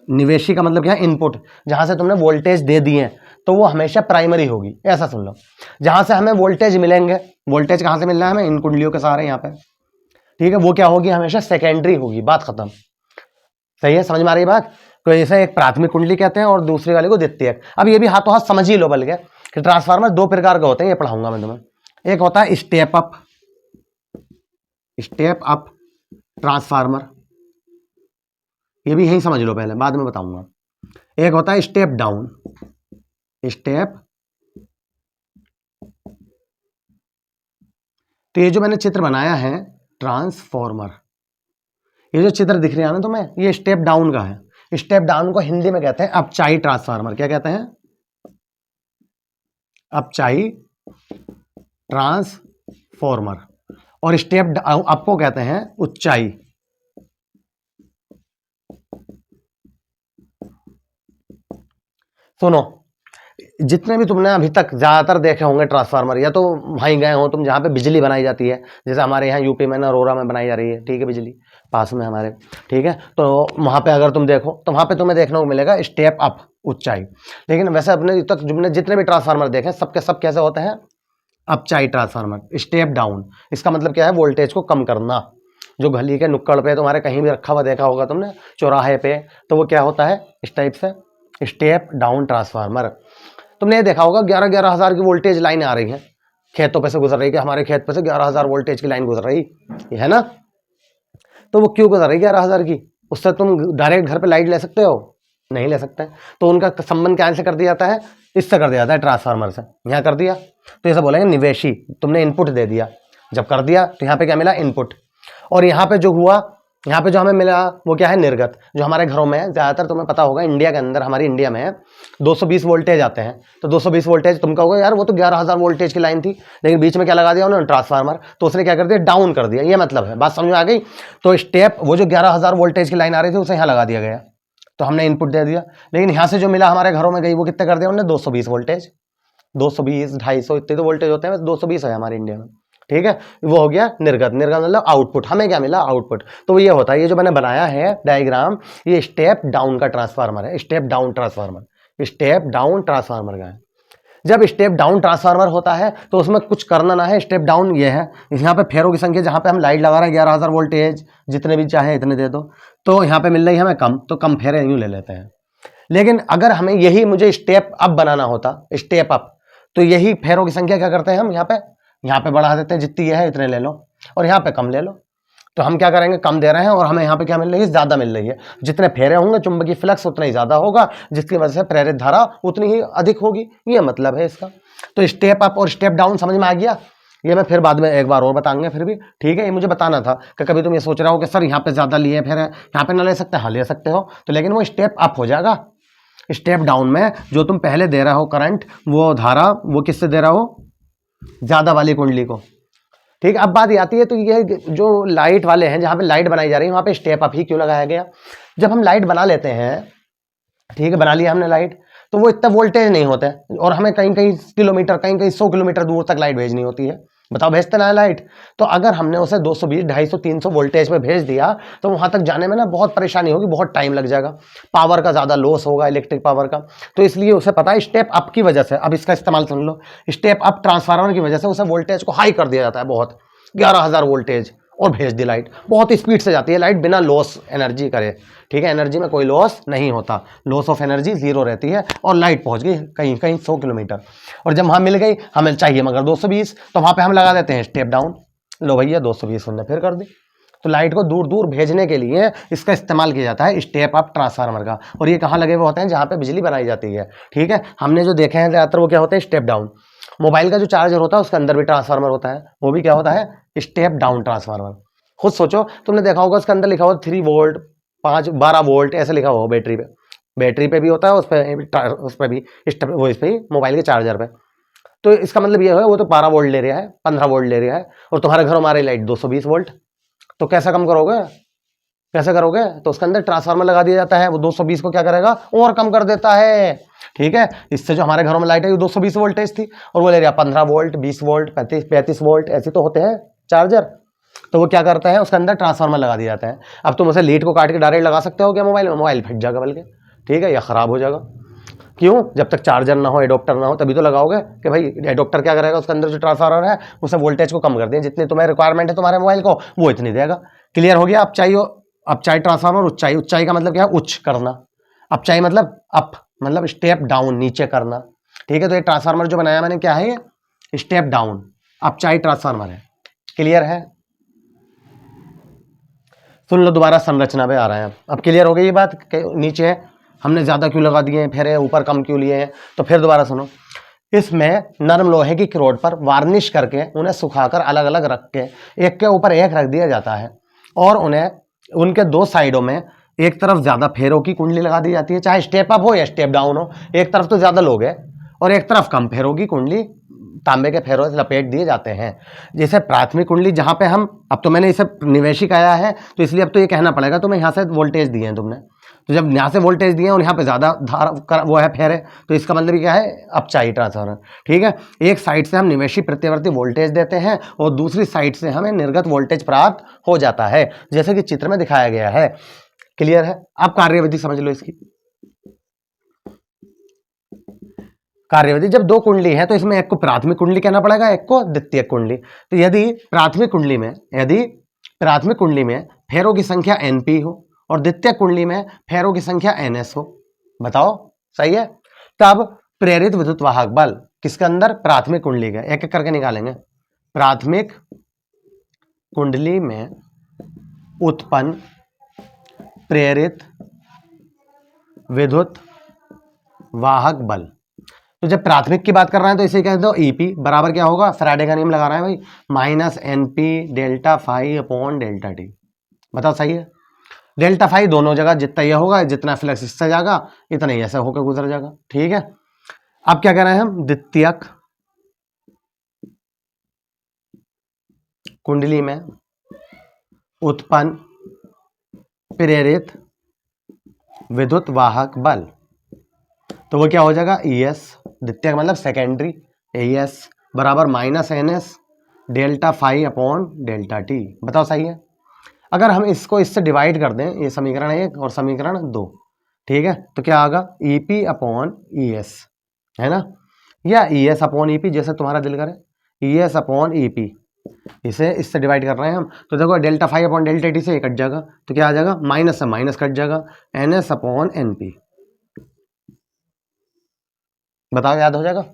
निवेशी का मतलब क्या है, इनपुट, जहां से तुमने वोल्टेज दे दिए तो वो हमेशा प्राइमरी होगी, ऐसा सुन लो। जहां से हमें वोल्टेज मिलेंगे, वोल्टेज कहां से मिलना है हमें, इन कुंडलियों के सहारे यहाँ पे, ठीक है, वो क्या होगी, हमेशा सेकेंडरी होगी, बात खत्म। सही है, समझ में आ रही बात। तो इसे एक प्राथमिक कुंडली कहते हैं और दूसरी वाले को द्वितीयक। अब ये भी हाथों हाथ समझ ही लो बल्कि कि ट्रांसफार्मर दो प्रकार के होते हैं, ये पढ़ाऊंगा मैं तुम्हें। एक होता है स्टेप अप ट्रांसफार्मर, ये भी यही समझ लो पहले, बाद में बताऊंगा। एक होता है स्टेप डाउन, तो ये जो मैंने चित्र बनाया है ट्रांसफॉर्मर, ये जो चित्र दिख रहा है ना तुम्हें, ये स्टेप डाउन का है। स्टेप डाउन को हिंदी में कहते हैं अपचाई ट्रांसफार्मर। क्या कहते हैं, अपचाई ट्रांसफॉर्मर। और स्टेप अप को कहते हैं उच्चाई। सुनो, जितने भी तुमने अभी तक ज़्यादातर देखे होंगे ट्रांसफार्मर, या तो वहीं गए हो तुम जहाँ पे बिजली बनाई जाती है, जैसे हमारे यहाँ यूपी में अरोरा में बनाई जा रही है, ठीक है, बिजली पास में हमारे, ठीक है, तो वहाँ पे अगर तुम देखो तो वहाँ पे तुम्हें देखने को मिलेगा स्टेप अप, ऊंचाई। लेकिन वैसे अपने तक तुमने जितने भी ट्रांसफार्मर देखे सबके सब कैसे होते हैं, अपचाई ट्रांसफार्मर। स्टेप डाउन इसका मतलब क्या है, वोल्टेज को कम करना। जो गली के नुक्कड़ पे तुम्हारे कहीं भी रखा हुआ देखा होगा तुमने, चौराहे पे, तो वो क्या होता है इस टाइप से, स्टेप डाउन ट्रांसफार्मर। तुमने ये देखा होगा 11,000 की वोल्टेज लाइन आ रही है, खेतों पे से गुजर रही है, कि हमारे खेत पे से 11,000 वोल्टेज की लाइन गुजर रही है ना। तो वो क्यों गुजर रही है 11,000 की, उससे तुम डायरेक्ट घर पे लाइट ले सकते हो, नहीं ले सकते। तो उनका संबंध क्या से कर दिया जाता है, इससे कर दिया जाता है ट्रांसफार्मर से। यहाँ कर दिया तो ऐसा बोलेंगे निवेशी, तुमने इनपुट दे दिया, जब कर दिया तो यहाँ पे क्या मिला, इनपुट। और यहाँ पे जो हुआ, यहाँ पे जो हमें मिला वो क्या है, निर्गत। जो हमारे घरों में ज़्यादातर तुम्हें पता होगा इंडिया के अंदर, हमारी इंडिया में 220 वोल्टेज आते हैं। तो 220 वोल्टेज तुम कहोगे यार वो तो 11,000 वोल्टेज की लाइन थी, लेकिन बीच में क्या लगा दिया उन्होंने, ट्रांसफार्मर। तो उसने क्या कर दिया, डाउन कर दिया, ये मतलब है, बात समझ में आ गई। तो स्टेप, वो जो 11,000 वोल्टेज की लाइन आ रही थी उसे यहाँ लगा दिया गया, तो हमने इनपुट दे दिया। लेकिन यहाँ से जो मिला हमारे घरों में गई वो कितने कर दिया उन्होंने, 220 वोल्टेज, 220 250 इतने तो वोल्टेज होते हैं, 220 है हमारे इंडिया में, ठीक है। वो हो गया निर्गत। निर्गत मतलब आउटपुट, हमें क्या मिला, आउटपुट। तो ये होता है, ये जो मैंने बनाया है डायग्राम, ये स्टेप डाउन का ट्रांसफार्मर है, step down transformer, step down transformer का है। जब स्टेप डाउन ट्रांसफार्मर होता है तो उसमें कुछ करना ना है, स्टेप डाउन ये है, यहाँ पे फेरों की संख्या, जहाँ पे हम लाइट लगा रहे हैं 11,000 वोल्टेज, जितने भी चाहे इतने दे दो, तो यहाँ पे मिल रही है हमें कम, तो कम फेरे यूँ ले लेते हैं। लेकिन अगर हमें यही मुझे स्टेप अप बनाना होता, स्टेप अप, तो यही फेरों की संख्या क्या करते हैं हम, यहाँ पे बढ़ा देते हैं, जितनी ये है इतने ले लो, और यहाँ पे कम ले लो। तो हम क्या करेंगे, कम दे रहे हैं और हमें यहाँ पे क्या मिल रही है, ज़्यादा मिल रही है। जितने फेरे होंगे चुंबकीय फ्लक्स उतना ही ज़्यादा होगा, जिसकी वजह से प्रेरित धारा उतनी ही अधिक होगी, ये मतलब है इसका। तो स्टेप अप और स्टेप डाउन समझ में आ गया। ये मैं फिर बाद में एक बार और बताऊंगा फिर भी, ठीक है। ये मुझे बताना था कि कभी तुम ये सोच रहा हो कि सर यहाँ पे ज़्यादा लिए फिर यहाँ पे ना ले सकते, हाँ ले सकते हो, तो लेकिन वो स्टेप अप हो जाएगा। स्टेप डाउन में जो तुम पहले दे रहा हो करंट, वो धारा, वो किससे दे रहा हो, ज़्यादा वाली कुंडली को, ठीक है। अब बात आती है, तो ये जो लाइट वाले हैं, जहाँ पे लाइट बनाई जा रही है वहाँ पे स्टेप अप ही क्यों लगाया गया? जब हम लाइट बना लेते हैं, ठीक है, बना लिया हमने लाइट, तो वो इतना वोल्टेज नहीं होता है, और हमें कहीं कहीं किलोमीटर, कहीं कहीं 100 किलोमीटर दूर तक लाइट भेजनी होती है। बताओ भेजते ना है लाइट? तो अगर हमने उसे 220, 250, 300 वोल्टेज में भेज दिया, तो वहां तक जाने में ना बहुत परेशानी होगी, बहुत टाइम लग जाएगा, पावर का ज्यादा लॉस होगा, इलेक्ट्रिक पावर का। तो इसलिए उसे पता है स्टेप अप की वजह से, अब इसका इस्तेमाल सुन लो, स्टेप अप ट्रांसफार्मर की वजह से उसे वोल्टेज को हाई कर दिया जाता है, बहुत 11,000 वोल्टेज, और भेज दी लाइट। बहुत स्पीड से जाती है लाइट बिना लॉस एनर्जी करे, ठीक है। एनर्जी में कोई लॉस नहीं होता, लॉस ऑफ एनर्जी 0 रहती है, और लाइट पहुंच गई कहीं कहीं 100 किलोमीटर। और जब वहां मिल गई, हमें चाहिए मगर 220, तो वहां पे हम लगा देते हैं स्टेप डाउन। लो भैया 220 हमने फिर कर दी। तो लाइट को दूर दूर भेजने के लिए इसका इस्तेमाल किया जाता है स्टेप अप ट्रांसफार्मर का। और ये कहाँ लगे हुए होते हैं? जहाँ पे बिजली बनाई जाती है, ठीक है। हमने जो देखे हैं ज़्यादातर वो क्या होते हैं? Step down. मोबाइल का जो चार्जर होता है उसके अंदर भी ट्रांसफार्मर होता है, वो भी क्या होता है? Step down transformer. खुद सोचो, तुमने देखा होगा उसके अंदर लिखा हुआ 3 वोल्ट, 5, 12 वोल्ट ऐसे लिखा हुआ बैटरी पे। बैटरी पे भी होता है, उस पर भी, वो इस पे ही मोबाइल के चार्जर पे। तो इसका मतलब ये है वो तो 12 वोल्ट ले रहा है, 15 वोल्ट ले रहा है, और तुम्हारे घर हमारी लाइट 220 वोल्ट। तो कैसा कम करोगे? कैसे करोगे? तो उसके अंदर ट्रांसफार्मर लगा दिया जाता है, वो 220 को क्या करेगा? और कम कर देता है, ठीक है। इससे जो हमारे घरों में लाइट है वो 220 वोल्टेज थी, और वो ले रहा 15 वोल्ट, 20 वोल्ट, 35 वोल्ट, ऐसे तो होते हैं चार्जर। तो वो क्या करता है? उसके अंदर ट्रांसफार्मर लगा दिया जाता है। अब तुम उसे लीड को काट के डायरेक्ट लगा सकते हो क्या मोबाइल में? मोबाइल फट जाएगा बल्कि, ठीक है, या खराब हो जाएगा। क्यों? जब तक चार्जर ना हो, एडोप्टर ना हो, तभी तो लगाओगे कि भाई एडोप्टर क्या करेगा, उसके अंदर जो ट्रांसफार्मर है उसे वोल्टेज को कम कर दें, जितनी तुम्हें रिक्वायरमेंट है तुम्हारे मोबाइल को वो इतनी देगा। क्लियर हो गया? अब चाहिए ट्रांसफार्मर ऊंचाई, ऊंचाई का मतलब क्या है? उच्च करना। अब चाहिए मतलब अप, मतलब स्टेप डाउन, नीचे करना, ठीक है। तो ये ट्रांसफार्मर जो बनाया मैंने क्या है? ये स्टेप डाउन अब चाहिए ट्रांसफार्मर है। क्लियर है? सुन लो दोबारा, संरचना पे आ रहे हैं। अब क्लियर हो गई ये बात? नीचे है हमने ज्यादा क्यों लगा दिए हैं, फिर ऊपर कम क्यों लिए हैं? तो फिर दोबारा सुनो। इसमें नरम लोहे की रोड पर वार्निश करके उन्हें सुखाकर अलग अलग रख के एक के ऊपर एक रख दिया जाता है, और उन्हें उनके दो साइडों में एक तरफ ज्यादा फेरों की कुंडली लगा दी जाती है, चाहे स्टेप अप हो या स्टेप डाउन हो। एक तरफ तो ज्यादा लोग है और एक तरफ कम फेरों की कुंडली तांबे के फेरों से लपेट दिए जाते हैं। जैसे प्राथमिक कुंडली, जहां पे हम, अब तो मैंने इसे निवेशिक आया है तो इसलिए अब तो ये कहना पड़ेगा तुम्हें, यहाँ से वोल्टेज दिए हैं तुमने, तो जब यहाँ से वोल्टेज दिए और यहाँ पे ज्यादा धारा वो है फेर है, तो इसका मतलब क्या है? अपचाई ट्रांसफार्मर, ठीक है। एक साइड से हम निवेशी प्रत्यावर्ती वोल्टेज देते हैं और दूसरी साइड से हमें निर्गत वोल्टेज प्राप्त हो जाता है, जैसे कि चित्र में दिखाया गया है। क्लियर है? अब कार्यविधि समझ लो इसकी। कार्यविधि, जब दो कुंडली है तो इसमें एक को प्राथमिक कुंडली कहना पड़ेगा, एक को द्वितीयक कुंडली। तो यदि प्राथमिक कुंडली में फेरों की संख्या np हो और द्वितीयक कुंडली में फेरों की संख्या ns हो, बताओ सही है? तब प्रेरित विद्युत वाहक बल किसके अंदर? प्राथमिक कुंडली का, एक एक करके निकालेंगे। प्राथमिक कुंडली में उत्पन्न प्रेरित विद्युत वाहक बल, तो जब प्राथमिक की बात कर रहे हैं तो इसे कहते दो ईपी बराबर क्या होगा? फैराडे का नियम लगा रहे हैं भाई, minus NP delta phi upon delta t. बताओ सही है? डेल्टा फाई दोनों जगह जितना यह होगा, जितना फ्लक्स इससे जाएगा इतना ही ऐसा होकर गुजर जाएगा, ठीक है। अब क्या कह रहे हैं हम? द्वितीयक कुंडली में उत्पन्न प्रेरित विद्युत वाहक बल, तो वो क्या हो जाएगा? ईएस, द्वितीयक मतलब सेकेंडरी, एस बराबर minus NS delta phi upon delta t. बताओ सही है? अगर हम इसको इससे डिवाइड कर दें, ये समीकरण 1 और समीकरण 2, ठीक है, तो क्या आएगा? ईपी अपॉन ईएस, है ना, या ईएस अपॉन ईपी, जैसे तुम्हारा दिल करे, ईएस अपॉन ईपी, इसे इससे डिवाइड कर रहे हैं हम। तो देखो delta phi upon delta t से ये कट जाएगा, तो क्या आ जाएगा? माइनस से माइनस कट जाएगा, एनएस अपॉन एनपी। बताओ याद हो जाएगा?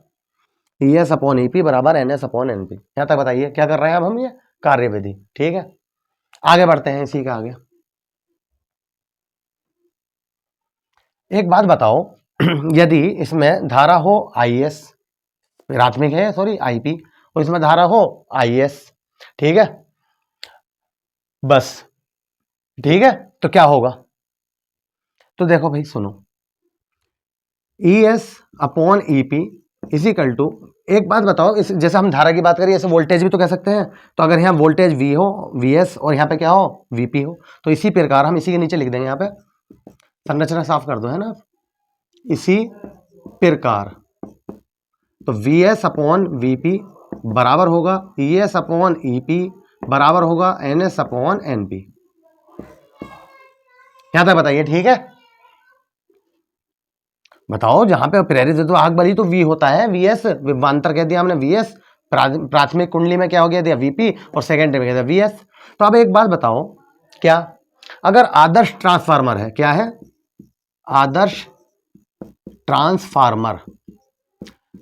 ईएस अपॉन ईपी बराबर एनएस अपॉन एनपी। यहां तक बताइए क्या कर रहे हैं अब हम? ये कार्यविधि, ठीक है। आगे बढ़ते हैं इसी का आगे। एक बात बताओ, यदि इसमें धारा हो आईएस, प्राथमिक है सॉरी आईपी, और इसमें धारा हो IS, ठीक है, बस, ठीक है। तो क्या होगा, तो देखो भाई सुनो, ES अपॉन EP इजिकल टू, एक बात बताओ, इस जैसे हम धारा की बात करें ऐसे वोल्टेज भी तो कह सकते हैं। तो अगर यहाँ वोल्टेज V हो, VS, और यहाँ पे क्या हो, VP हो, तो इसी प्रकार हम इसी के नीचे लिख देंगे, यहाँ पे संरचना साफ कर दो, है ना, इसी प्रकार। तो VS अपॉन VP बराबर होगा ES अपॉन EP बराबर होगा NS अपॉन NP। यहां तक बताइए, ठीक है। बताओ, जहां पे प्रेरित तो आग बली तो V होता है, VS विभवांतर कह दिया हमने VS, प्राथमिक कुंडली में क्या हो गया दिया VP, और सेकेंडरी में कह दिया VS। तो अब एक बात बताओ, क्या अगर आदर्श ट्रांसफार्मर है, क्या है, आदर्श ट्रांसफार्मर,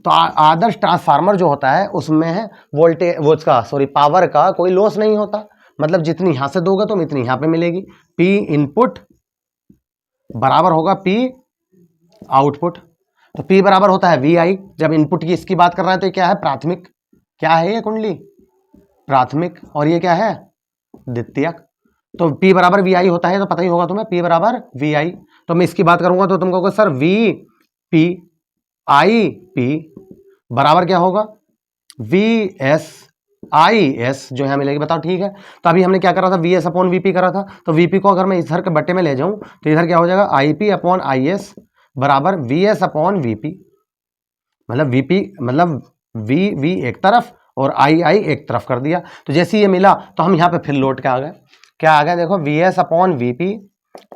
तो आदर्श ट्रांसफार्मर जो होता है उसमें है वोल्टेज, वो उसका सॉरी पावर का कोई लॉस नहीं होता, मतलब जितनी यहां से दोगे तुम इतनी यहां पे मिलेगी। P इनपुट बराबर होगा P आउटपुट। तो P बराबर होता है VI, जब इनपुट की इसकी बात कर रहा है तो क्या है, प्राथमिक, क्या है ये कुंडली, प्राथमिक, और ये क्या है, द्वितीयक। तो P बराबर VI होता है, तो पता ही होगा तुम्हें, P बराबर VI। तो मैं इसकी बात करूंगा तो तुम कहोगे सर VP IP बराबर क्या होगा, VSIS, जो यहां मिलेगी, बताओ, ठीक है। तो अभी हमने क्या करा था, VS अपॉन VP करा था, तो VP को अगर मैं इधर के बट्टे में ले जाऊं तो इधर क्या हो जाएगा, IP अपॉन IS बराबर VS अपॉन VP, मतलब VP मतलब V एक तरफ और I एक तरफ कर दिया। तो जैसे ये मिला तो हम यहाँ पे फिर लौट के आ गए, क्या आ गया, देखो VS अपॉन VP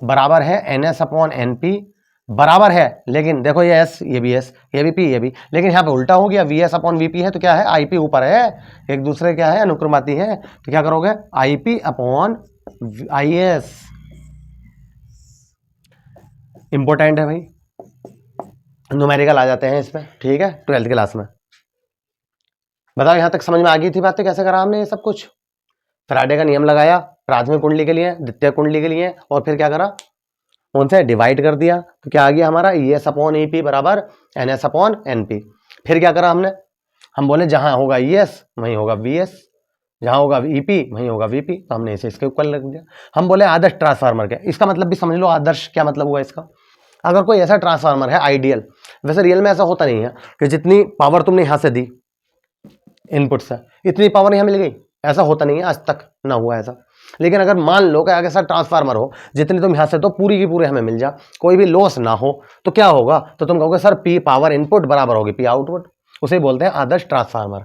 बराबर है NS अपॉन NP बराबर है, लेकिन देखो ये S, ये भी S, ये भी P, ये भी, लेकिन यहाँ पे उल्टा हो गया, VS अपॉन VP है तो क्या है, IP ऊपर है, एक दूसरे क्या है, अनुक्रमाती है। तो क्या करोगे, IP अपॉन IS, इंपॉर्टेंट है भाई, न्यूमेरिकल आ जाते हैं इसमें, ठीक है, 12th क्लास में। बताओ यहां तक समझ में आ गई थी बातें, कैसे करा हमने ये सब कुछ, फैराडे का नियम लगाया प्राथमिक कुंडली के लिए, द्वितीय कुंडली के लिए, और फिर क्या करा, उनसे डिवाइड कर दिया, तो क्या आ गया हमारा ES अपॉन EP बराबर NS अपॉन NP। फिर क्या करा हमने, हम बोले जहां होगा ES वहीं होगा VS, जहां होगा EP वहीं होगा VP, तो हमने इसे इसके ऊपर रख दिया। हम बोले आदर्श ट्रांसफार्मर क्या, इसका मतलब भी समझ लो, आदर्श क्या मतलब हुआ इसका, अगर कोई ऐसा ट्रांसफार्मर है आइडियल, वैसे रियल में ऐसा होता नहीं है कि जितनी पावर तुमने यहां से दी इनपुट से इतनी पावर यहां मिल गई, ऐसा होता नहीं है, आज तक ना हुआ ऐसा। लेकिन अगर मान लो कि ऐसा ट्रांसफार्मर हो जितनी तुम यहां से तो पूरी की पूरी हमें मिल जा, कोई भी लॉस ना हो, तो क्या होगा, तो तुम कहोगे सर P पावर इनपुट बराबर होगी P आउटपुट, उसे बोलते हैं आदर्श ट्रांसफार्मर,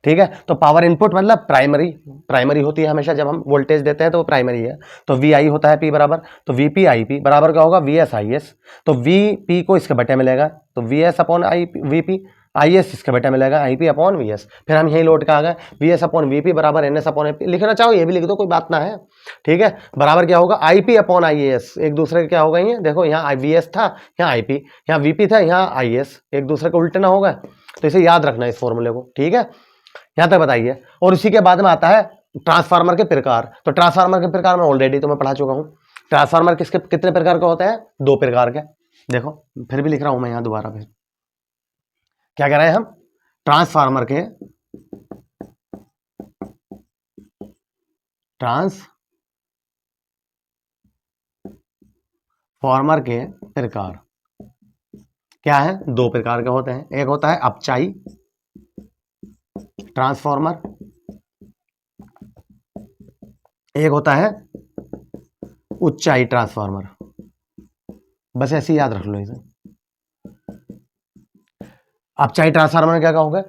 ठीक है। तो पावर इनपुट मतलब प्राइमरी होती है हमेशा, जब हम वोल्टेज देते हैं तो वो प्राइमरी है, तो VI होता है P बराबर, तो VP IP बराबर क्या होगा, VSIS, तो VP को इसके बटे मिलेगा, तो VS अपॉन VP, IS इसके बेटा मिलेगा IP अपॉन VS। फिर हम यही लौट के आ गए, VS अपॉन VP बराबर NS अपॉन AP, लिखना चाहो ये भी लिख दो, कोई बात ना है, ठीक है, बराबर क्या होगा IP अपॉन IAS, एक दूसरे के क्या होगा, ये देखो यहाँ VS था, यहाँ IP, यहाँ VP था, यहाँ IS, एक दूसरे के उल्टे ना होगा, तो इसे याद रखना इस फॉर्मूले को, ठीक है। यहाँ तक बताइए, और इसी के बाद में आता है ट्रांसफार्मर के प्रकार। तो ट्रांसफार्मर के प्रकार में ऑलरेडी तो मैं पढ़ा चुका हूँ, ट्रांसफार्मर किसके कितने प्रकार का होता है, 2 प्रकार के, देखो फिर भी लिख रहा हूं मैं यहाँ दोबारा, फिर क्या कह रहे हैं हम, ट्रांसफार्मर के प्रकार क्या है, 2 प्रकार के होते हैं, एक होता है अपचाई ट्रांसफार्मर, एक होता है उच्चाई ट्रांसफार्मर, बस ऐसे ही याद रख लो इसे। अपचाई ट्रांसफार्मर में क्या कहोगे,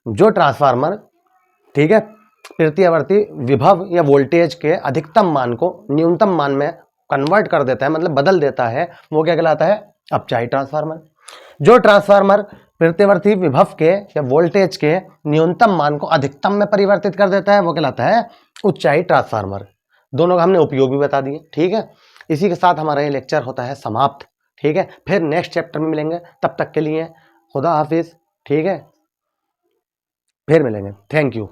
जो ट्रांसफार्मर, ठीक है, प्रत्यावर्ती विभव या वोल्टेज के अधिकतम मान को न्यूनतम मान में कन्वर्ट कर देता है, मतलब बदल देता है, वो क्या कहलाता है, अपचाई ट्रांसफार्मर। जो ट्रांसफार्मर प्रत्यावर्ती विभव के या वोल्टेज के न्यूनतम मान को अधिकतम में परिवर्तित कर देता है, वो कहलाता है उच्चाई ट्रांसफार्मर। दोनों का हमने उपयोग भी बता दिए, ठीक है। इसी के साथ हमारा ये लेक्चर होता है समाप्त, ठीक है। फिर नेक्स्ट चैप्टर में मिलेंगे, तब तक के लिए खुदा हाफिज, ठीक है, फिर मिलेंगे, थैंक यू।